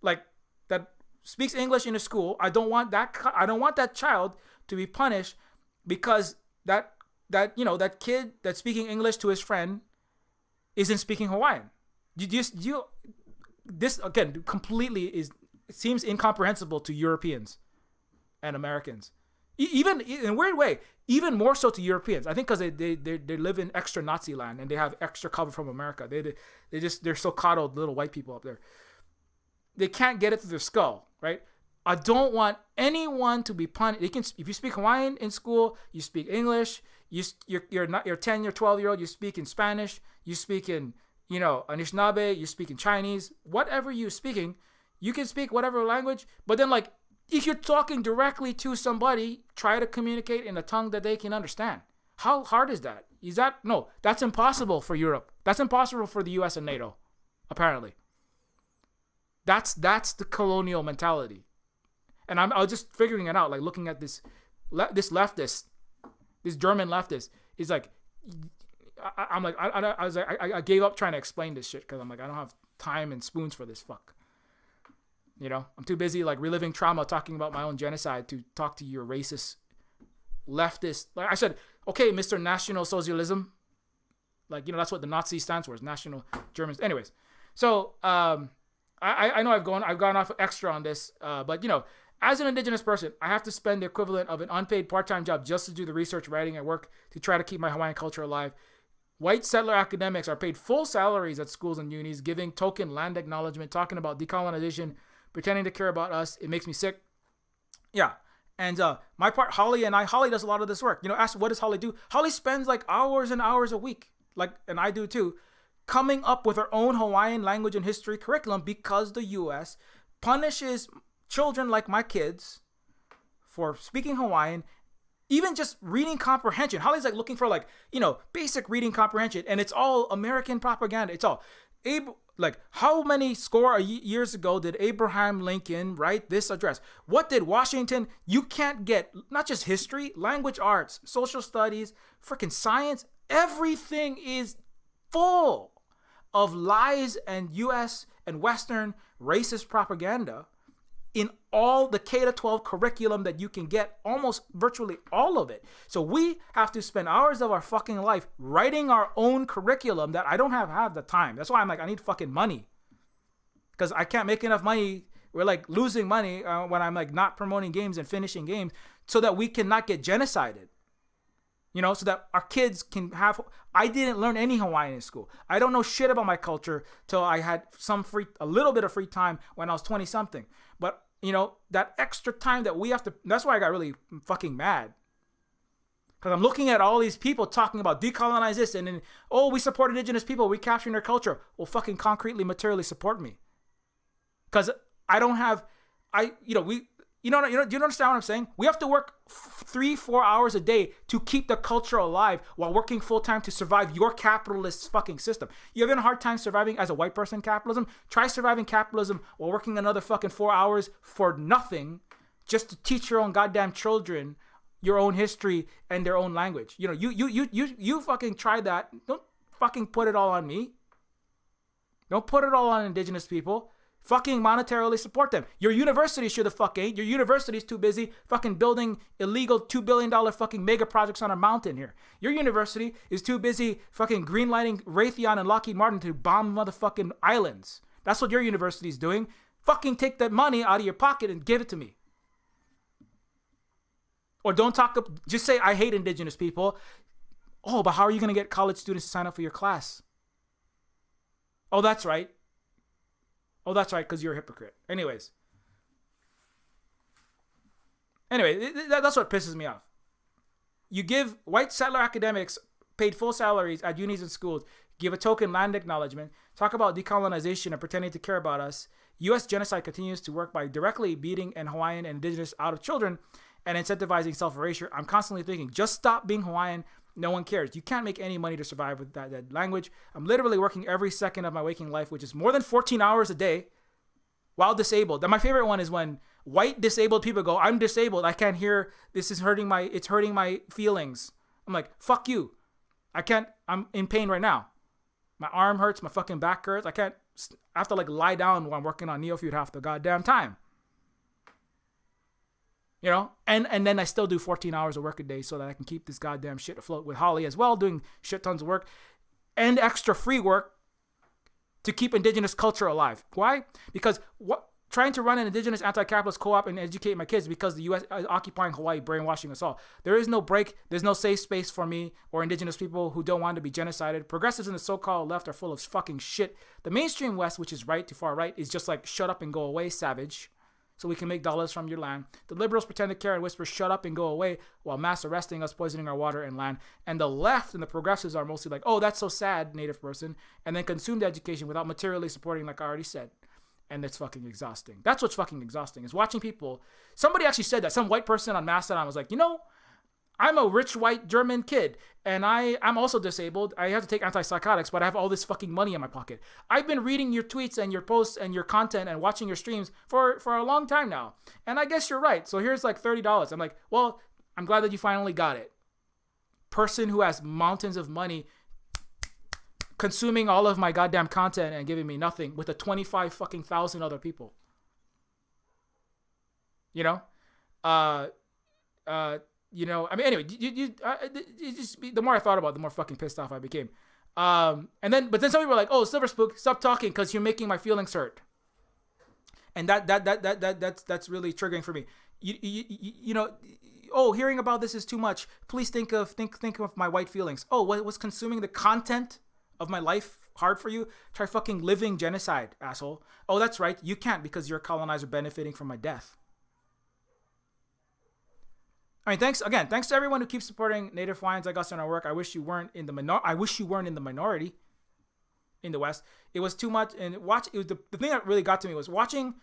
like that speaks English in a school, I don't want that child to be punished because that kid that's speaking English to his friend isn't speaking Hawaiian. This again completely it seems incomprehensible to Europeans and Americans. Even in a weird way, even more so to Europeans. I think because they live in extra Nazi land and they have extra cover from America. They're so coddled little white people up there. They can't get it through their skull, right? I don't want anyone to be punished. If you speak Hawaiian in school, you speak English. You're 10, you're 12-year-old. You speak in Spanish. You speak in Anishinaabe. You speak in Chinese. Whatever you're speaking, you can speak whatever language. But then like, if you're talking directly to somebody, try to communicate in a tongue that they can understand. How hard is that? No, that's impossible for Europe. That's impossible for the US and NATO, apparently. That's the colonial mentality. And I was just figuring it out, like looking at this leftist, this German leftist, is like, I gave up trying to explain this shit because I'm like, I don't have time and spoons for this fuck. I'm too busy like reliving trauma, talking about my own genocide to talk to your racist leftist. Like I said, okay, Mr. National Socialism. Like, that's what the Nazi stands for, is National Germans. Anyways, so I know I've gone off extra on this, but as an indigenous person, I have to spend the equivalent of an unpaid part-time job just to do the research, writing, and work to try to keep my Hawaiian culture alive. White settler academics are paid full salaries at schools and unis, giving token land acknowledgement, talking about decolonization, pretending to care about us. It makes me sick. Yeah. And my part, Holly does a lot of this work. Ask what does Holly do? Holly spends like hours and hours a week, and I do too, coming up with her own Hawaiian language and history curriculum because the U.S. punishes children like my kids for speaking Hawaiian, even just reading comprehension. Holly's like looking for basic reading comprehension, and it's all American propaganda. It's all how many score years ago did Abraham Lincoln write this address? What did Washington? You can't get not just history, language arts, social studies, freaking science. Everything is full of lies and U.S. and Western racist propaganda in all the K-12 curriculum that you can get, almost virtually all of it. So we have to spend hours of our fucking life writing our own curriculum that I don't have the time. That's why I'm like, I need fucking money. Because I can't make enough money. We're like losing money when I'm like not promoting games and finishing games so that we cannot get genocided. So that our kids can have. I didn't learn any Hawaiian in school. I don't know shit about my culture till I had a little bit of free time when I was 20 something. But that extra time that we have to. That's why I got really fucking mad. Because I'm looking at all these people talking about decolonize this and then we support indigenous people, we capturing their culture. Well, fucking concretely, materially support me. Because I don't have. Do you understand what I'm saying? We have to work 3-4 hours a day to keep the culture alive while working full time to survive your capitalist fucking system. You're having a hard time surviving as a white person capitalism? Try surviving capitalism while working another fucking 4 hours for nothing just to teach your own goddamn children your own history and their own language. You fucking try that. Don't fucking put it all on me. Don't put it all on indigenous people. Fucking monetarily support them. Your university should have fucking. Your university's too busy fucking building illegal $2 billion fucking mega projects on a mountain here. Your university is too busy fucking greenlighting Raytheon and Lockheed Martin to bomb motherfucking islands. That's what your university's doing. Fucking take that money out of your pocket and give it to me. Or don't just say, I hate indigenous people. Oh, but how are you going to get college students to sign up for your class? Oh, that's right. Because you're a hypocrite. Anyway, that's what pisses me off. You give white settler academics paid full salaries at unis and schools, give a token land acknowledgement, talk about decolonization and pretending to care about us. U.S. genocide continues to work by directly beating Hawaiian and indigenous out of children and incentivizing self-erasure. I'm constantly thinking, just stop being Hawaiian. No one cares. You can't make any money to survive with that language. I'm literally working every second of my waking life, which is more than 14 hours a day, while disabled. And my favorite one is when white disabled people go, I'm disabled. I can't hear. It's hurting my feelings. I'm like, fuck you. I'm in pain right now. My arm hurts. My fucking back hurts. I have to lie down while I'm working on Neofeud half the goddamn time. You know, and then I still do 14 hours of work a day so that I can keep this goddamn shit afloat with Holly as well, doing shit tons of work and extra free work to keep indigenous culture alive. Why? Because trying to run an indigenous anti-capitalist co-op and educate my kids because the U.S. is occupying Hawaii, brainwashing us all. There is no break. There's no safe space for me or indigenous people who don't want to be genocided. Progressives in the so-called left are full of fucking shit. The mainstream West, which is right to far right, is just like, shut up and go away, savage, so we can make dollars from your land. The liberals pretend to care and whisper, shut up and go away, while mass arresting us, poisoning our water and land. And the left and the progressives are mostly like, oh, that's so sad, Native person, and then consume the education without materially supporting, like I already said. And it's fucking exhausting. That's what's fucking exhausting, is watching people. Somebody actually said that. Some white person on Mastodon was like, you know, I'm a rich white German kid, and I'm also disabled. I have to take antipsychotics, but I have all this fucking money in my pocket. I've been reading your tweets and your posts and your content and watching your streams for a long time now. And I guess you're right. So here's like $30. I'm like, well, I'm glad that you finally got it. Person who has mountains of money consuming all of my goddamn content and giving me nothing with a 25 fucking thousand other people. You know? You know, I mean, anyway, you just, the more I thought about it, the more fucking pissed off I became. But then some people were like, oh, Silver Spook, stop talking because you're making my feelings hurt. And that's really triggering for me. You know, oh, hearing about this is too much. Please think of my white feelings. Oh, was consuming the content of my life hard for you? Try fucking living genocide, asshole. Oh, that's right. You can't because you're a colonizer benefiting from my death. I mean, thanks to everyone who keeps supporting Native Hawaiians like us in our work. I wish you weren't in the minority in the West. It was too much. And the thing that really got to me was watching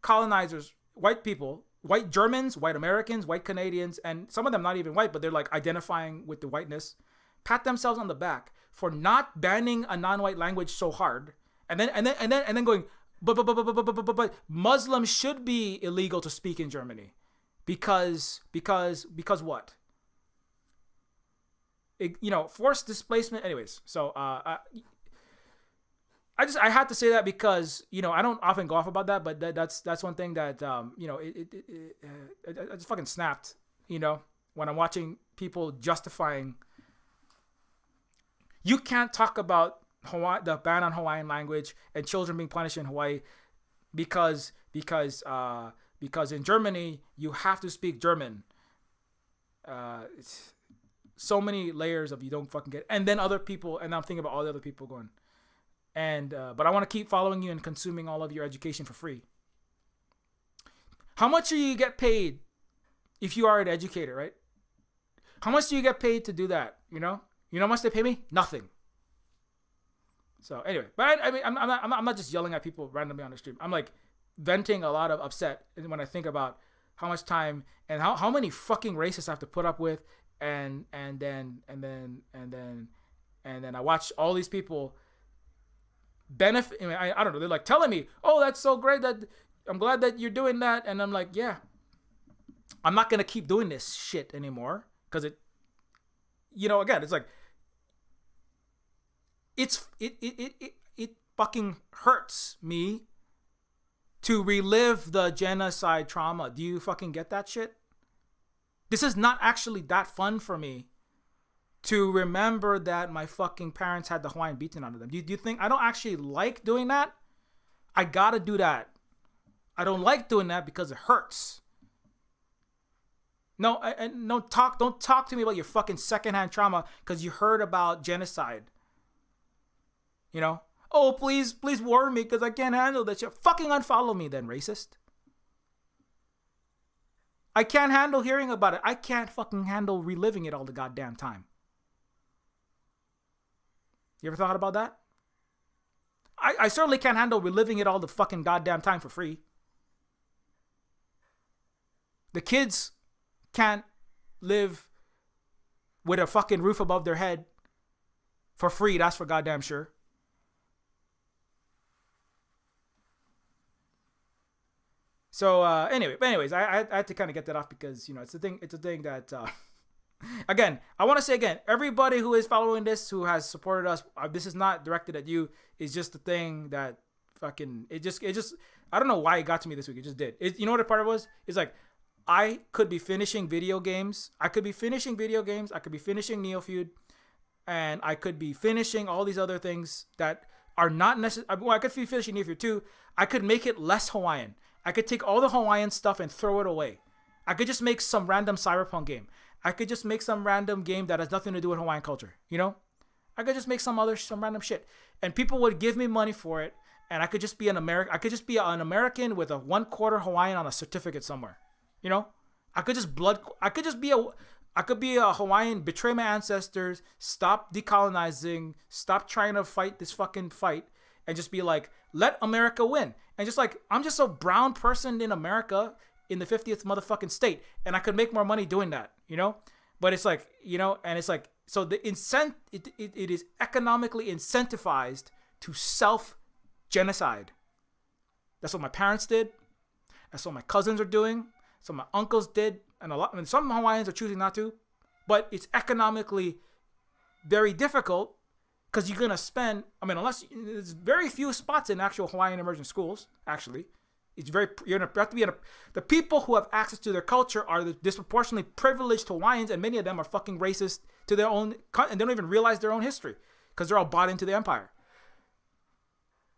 colonizers, white people, white Germans, white Americans, white Canadians, and some of them not even white, but they're like identifying with the whiteness, pat themselves on the back for not banning a non-white language so hard, and then going, but Muslims should be illegal to speak in Germany. Because what? Forced displacement. Anyways, so I had to say that because I don't often go off about that, but that's one thing that I just fucking snapped. When I'm watching people justifying. You can't talk about Hawaii, the ban on Hawaiian language and children being punished in Hawaii because in Germany, you have to speak German. It's so many layers of you don't fucking get. And then other people, and I'm thinking about all the other people going. But I want to keep following you and consuming all of your education for free. How much do you get paid if you are an educator, right? How much do you get paid to do that? You know how much they pay me? Nothing. So anyway, but I mean, I'm not just yelling at people randomly on the stream. I'm like venting a lot of upset when I think about how much time and how many fucking racists I have to put up with, and then I watch all these people benefit. I mean, I don't know. They're like telling me, "Oh, that's so great. That I'm glad that you're doing that," and I'm like, "Yeah, I'm not gonna keep doing this shit anymore because it." Again, it's like it fucking hurts me to relive the genocide trauma. Do you fucking get that shit? This is not actually that fun for me to remember that my fucking parents had the Hawaiian beaten out of them. Do you think I don't actually like doing that? I gotta do that. I don't like doing that because it hurts. No, don't talk to me about your fucking secondhand trauma because you heard about genocide. Oh, please warn me because I can't handle that shit. Fucking unfollow me then, racist. I can't handle hearing about it. I can't fucking handle reliving it all the goddamn time. You ever thought about that? I certainly can't handle reliving it all the fucking goddamn time for free. The kids can't live with a fucking roof above their head for free. That's for goddamn sure. So anyways, I had to kind of get that off because it's a thing that again, I want to say again, everybody who is following this, who has supported us, this is not directed at you. It's just the thing that fucking it just I don't know why it got to me this week. It just did. You know what the part was? It's like I could be finishing video games. I could be finishing Neofeud, and I could be finishing all these other things that are not necessary. Well, I could be finishing Neofeud too. I could make it less Hawaiian. I could take all the Hawaiian stuff and throw it away. I could just make some random cyberpunk game. I could just make some random game that has nothing to do with Hawaiian culture. You know, I could just make some random shit, and people would give me money for it. And I could just be an American. I could just be an American with a 1/4 Hawaiian on a certificate somewhere. You know, I could be a Hawaiian, betray my ancestors, stop decolonizing, stop trying to fight this fucking fight, and just be like, let America win. And just like, I'm just a brown person in America in the 50th motherfucking state, and I could make more money doing that, you know? But it's like, you know, and it's like, so it is economically incentivized to self-genocide. That's what my parents did. That's what my cousins are doing. Some of my uncles did, and some Hawaiians are choosing not to, but it's economically very difficult because you're gonna spend. I mean, unless there's very few spots in actual Hawaiian immersion schools. Actually, you're gonna have to be the people who have access to their culture are the disproportionately privileged Hawaiians, and many of them are fucking racist to their own, and they don't even realize their own history because they're all bought into the empire.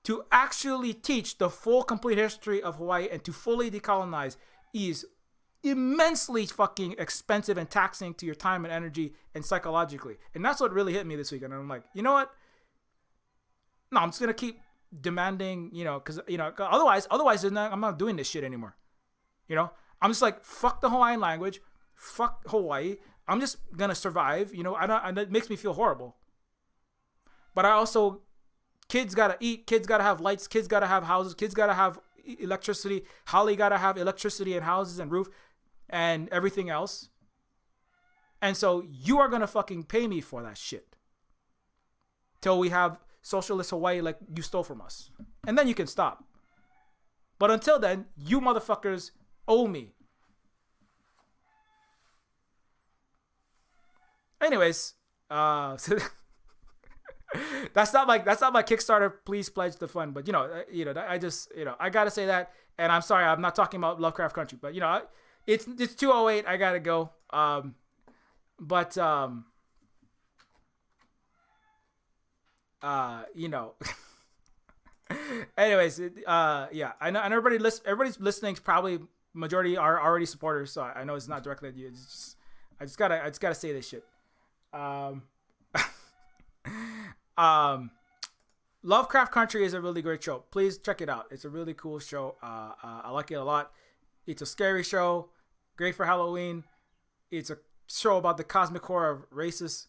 To actually teach the full, complete history of Hawaii and to fully decolonize is immensely fucking expensive and taxing to your time and energy and psychologically. And that's what really hit me this week. And I'm like, you know what? No, I'm just going to keep demanding, you know, because, you know, otherwise I'm not doing this shit anymore. You know, I'm just like, fuck the Hawaiian language. Fuck Hawaii. I'm just going to survive. You know, and it makes me feel horrible. But I also, kids got to eat. Kids got to have lights. Kids got to have houses. Kids got to have electricity. Holly gotta have electricity and houses and roof and everything else. And so you are gonna fucking pay me for that shit till we have socialist Hawaii like you stole from us, and then you can stop. But until then, you motherfuckers owe me. Anyways, that's not my Kickstarter. Please pledge the fund. But I just I gotta say that, and I'm sorry, I'm not talking about Lovecraft Country, but it's 2:08. I gotta go. Anyways, yeah, I know, and everybody's listening. Probably majority are already supporters, so I know it's not directly at you. It's just, I just gotta say this shit. Lovecraft Country is a really great show. Please check it out. It's a really cool show. I like it a lot. It's a scary show, great for Halloween. It's a show about the cosmic horror of racist,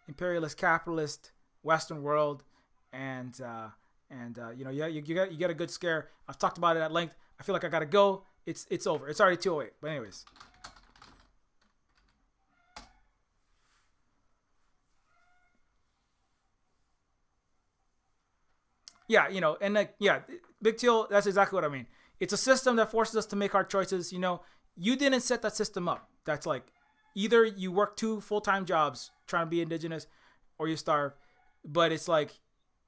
imperialist, capitalist Western world, and you get a good scare. I've talked about it at length. I feel like I gotta go. It's over. It's already 2:08. But anyways. Yeah, Big Teal, that's exactly what I mean. It's a system that forces us to make hard choices. You didn't set that system up. That's like, either you work 2 full-time jobs trying to be indigenous, or you starve. But it's like,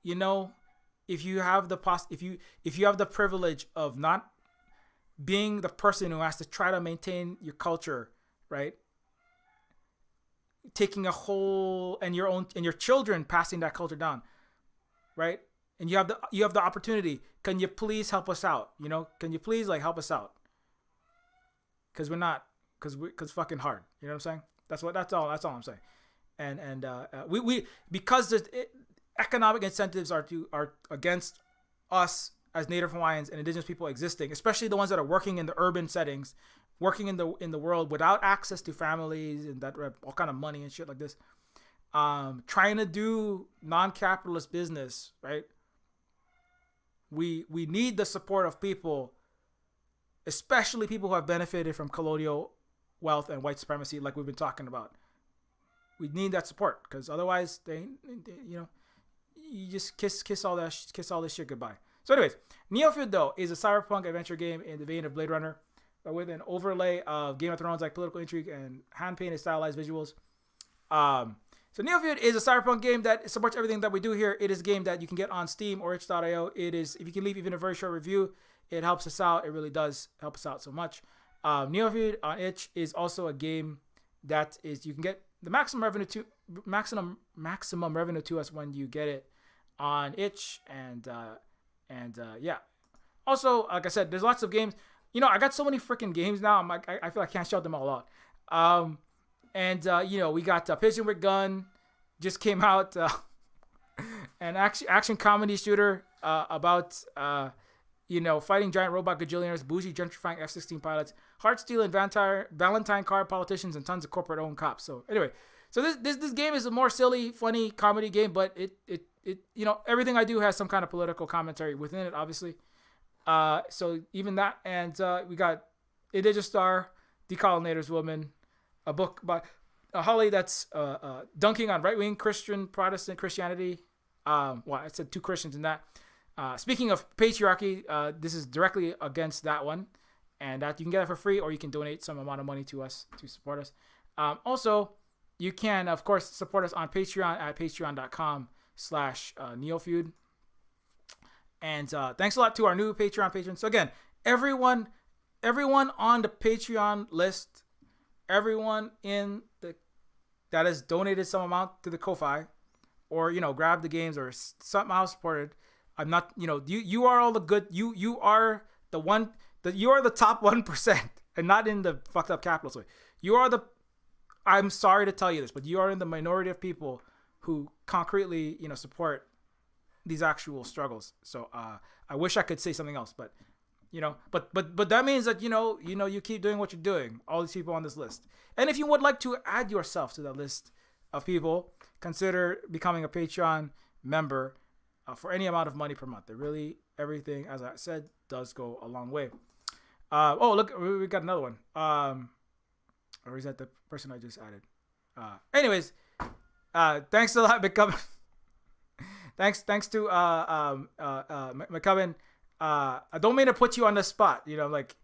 if you have the privilege of not being the person who has to try to maintain your culture, right? Taking a whole, and your children passing that culture down, right? And you have the opportunity. Can you please help us out? Can you please help us out? Because because fucking hard. You know what I'm saying? That's all I'm saying. And we because the economic incentives are against us as Native Hawaiians and Indigenous people existing, especially the ones that are working in the urban settings, working in the world without access to families and that all kind of money and shit like this, trying to do non-capitalist business, right? We need the support of people, especially people who have benefited from colonial wealth and white supremacy, like we've been talking about. We need that support, because otherwise, you just kiss all this shit goodbye. So, anyways, Neofeud though is a cyberpunk adventure game in the vein of Blade Runner, but with an overlay of Game of Thrones like political intrigue and hand-painted stylized visuals. So Neofeud is a cyberpunk game that supports everything that we do here. It is a game that you can get on Steam or itch.io. It is, if you can leave even a very short review, it helps us out. It really does help us out so much. Neofeud on itch is also a game that is you can get the maximum revenue to us when you get it on itch and yeah. Also, like I said, there's lots of games. I got so many freaking games now. I'm like, I feel like I can't shout them all out. We got Pigeon with Gun just came out, an action comedy shooter about fighting giant robot gajillionaires, bougie gentrifying F-16 pilots, heart-stealing Valentine card politicians, and tons of corporate-owned cops. So anyway, this game is a more silly, funny comedy game, but it everything I do has some kind of political commentary within it, obviously. So even that, and we got A Digit Star, Decolonators Woman, a book by Holly that's dunking on right-wing Protestant Christianity. I said two Christians in that. Speaking of patriarchy, this is directly against that one, and that you can get it for free, or you can donate some amount of money to us to support us. Also, you can, of course, support us on Patreon at patreon.com/Neofeud. And thanks a lot to our new Patreon patrons. So again, everyone on the Patreon list, everyone that has donated some amount to the Ko-Fi, or grab the games or somehow supported. I'm not, you are all the good. You are the one that you are the top 1%, and not in the fucked up capitalist way. You are I'm sorry to tell you this, but you are in the minority of people who concretely, support these actual struggles. So I wish I could say something else, but but that means that you keep doing what you're doing, all these people on this list. And if you would like to add yourself to that list of people, consider becoming a Patreon member for any amount of money per month. Really, everything, as I said, does go a long way. Look, we got another one. Or is that the person I just added? Anyways, thanks a lot, McCubbin. Thanks to McCubbin. I don't mean to put you on the spot, but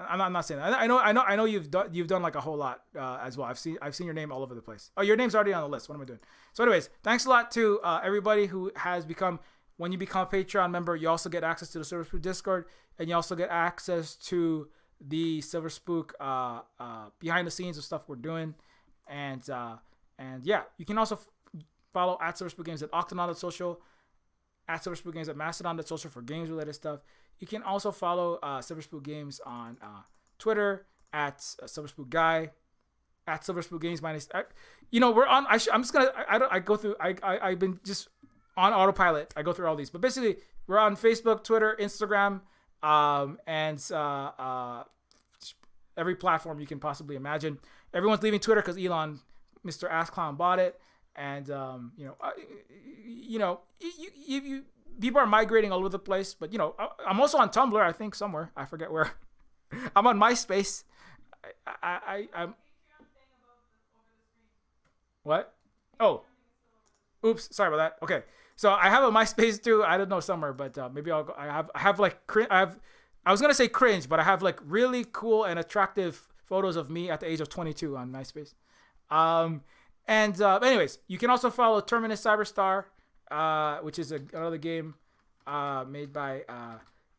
I'm not saying that. I know you've done like a whole lot as well. I've seen your name all over the place. Oh, your name's already on the list. What am I doing? So anyways, thanks a lot to everybody who has become. When you become a Patreon member, you also get access to the Silver Spook Discord, and you also get access to the Silver Spook behind the scenes of stuff we're doing, and yeah, you can also follow at Silver Spook Games at Octanon.social, at Silver Spook Games at Mastodon.social for games related stuff. You can also follow Silver Spook Games on Twitter at Silver Spook Guy, at Silver Spook Games minus. We're on. I'm just gonna. I go through. I've been just on autopilot. I go through all these, but basically we're on Facebook, Twitter, Instagram, and every platform you can possibly imagine. Everyone's leaving Twitter because Elon, Mr. Ass Clown, bought it, and people are migrating all over the place. But I'm also on Tumblr. I think somewhere. I forget where. I'm on MySpace. I'm. What? Oh. Oops. Sorry about that. Okay. So I have a MySpace too. I don't know, somewhere, but maybe I'll go. I have like I was gonna say cringe, but I have like really cool and attractive photos of me at the age of 22 on MySpace. Anyways, you can also follow Terminus Cyberstar, which is another game made by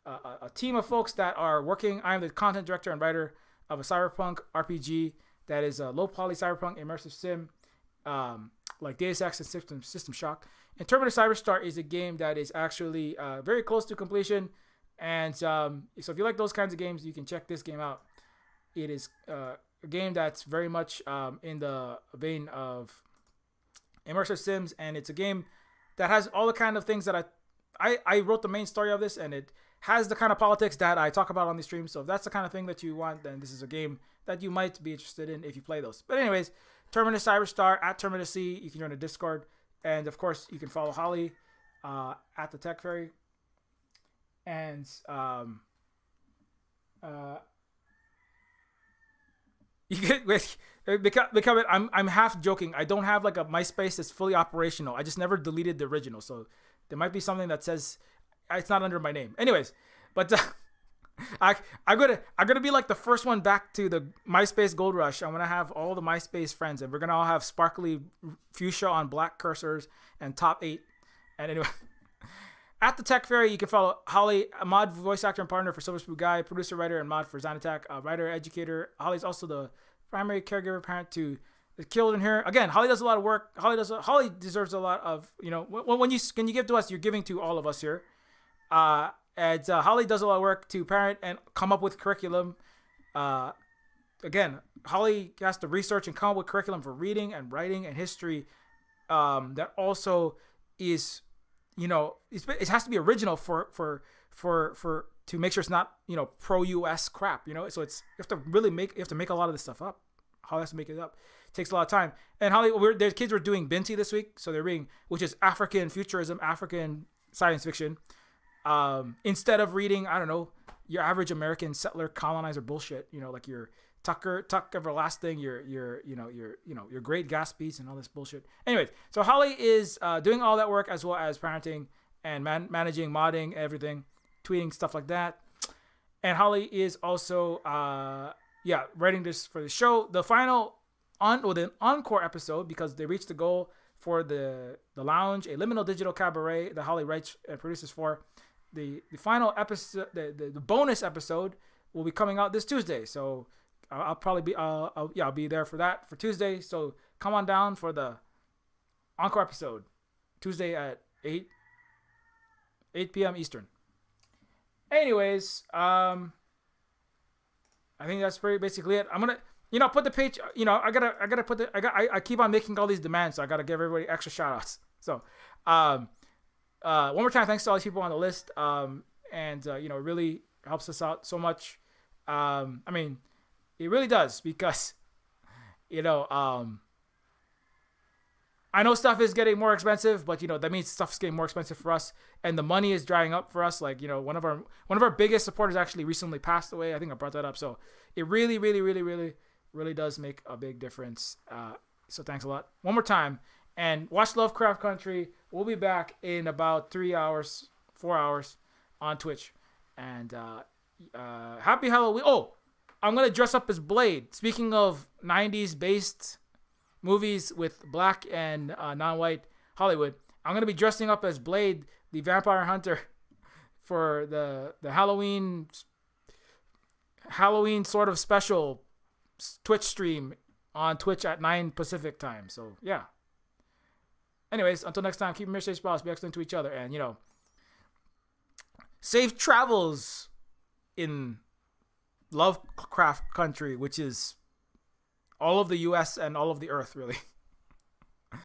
a team of folks that are working. I am the content director and writer of a cyberpunk RPG that is a low poly cyberpunk immersive sim, like Deus Ex and System Shock. And Terminus Cyberstar is a game that is actually very close to completion. And so if you like those kinds of games, you can check this game out. It is a game that's very much in the vein of immersive sims, and it's a game that has all the kind of things that I wrote the main story of this, and it has the kind of politics that I talk about on the stream. So if that's the kind of thing that you want, then this is a game that you might be interested in if you play those. But anyways, Terminus Cyberstar at Terminus C. You can join a Discord. And of course, you can follow Holly at the Tech Fairy. And you get become it. I'm half joking. I don't have like a MySpace that's fully operational. I just never deleted the original, so there might be something that says it's not under my name. Anyways, but I'm gonna be like the first one back to the MySpace Gold Rush. I'm gonna have all the MySpace friends, and we're gonna all have sparkly fuchsia on black cursors and top 8. And anyway, at the Tech Fairy, you can follow Holly, a mod voice actor and partner for Silver Spook Guy, producer, writer, and mod for Xanattack, writer, educator. Holly's also the primary caregiver parent to the children here. Again, Holly does a lot of work. Holly deserves a lot of, when you give to us, you're giving to all of us here. And Holly does a lot of work to parent and come up with curriculum. Again, Holly has to research and come up with curriculum for reading and writing and history that also is, it has to be original for to make sure it's not, pro-US crap, so it's, you have to make a lot of this stuff up. Holly has to make it up. It takes a lot of time. And Holly, their kids were doing Binti this week, so they're reading, which is African futurism, African science fiction. Instead of reading, I don't know, your average American settler colonizer bullshit, like your Tuck Everlasting, your Great Gatsby's and all this bullshit. Anyways, so Holly is doing all that work as well as parenting and managing, modding, everything, tweeting, stuff like that. And Holly is also, writing this for the show. The final the encore episode, because they reached the goal for the Lounge, a liminal digital cabaret that Holly writes and produces for. The final episode, the bonus episode, will be coming out this Tuesday. So I'll probably be I'll be there for that for Tuesday. So come on down for the encore episode Tuesday at 8 p.m. Eastern. Anyways, I think that's basically it. I'm gonna put the page. I gotta put I keep on making all these demands, so I gotta give everybody extra shout outs. So one more time, thanks to all these people on the list. And it really helps us out so much. It really does, because I know stuff is getting more expensive, but that means stuff's getting more expensive for us, and the money is drying up for us. Like, one of our biggest supporters actually recently passed away. I think I brought that up. So it really, really, really, really, really does make a big difference. So thanks a lot one more time, and watch Lovecraft Country. We'll be back in about 4 hours on Twitch, and happy Halloween. Oh, I'm gonna dress up as Blade. Speaking of 90s based movies with black and non-white Hollywood, I'm gonna be dressing up as Blade, the vampire hunter, for the Halloween sort of special Twitch stream on Twitch at 9 Pacific time. So yeah. Anyways, until next time, keep your safe spots, be excellent to each other, and safe travels in Lovecraft Country, which is all of the US and all of the earth, really.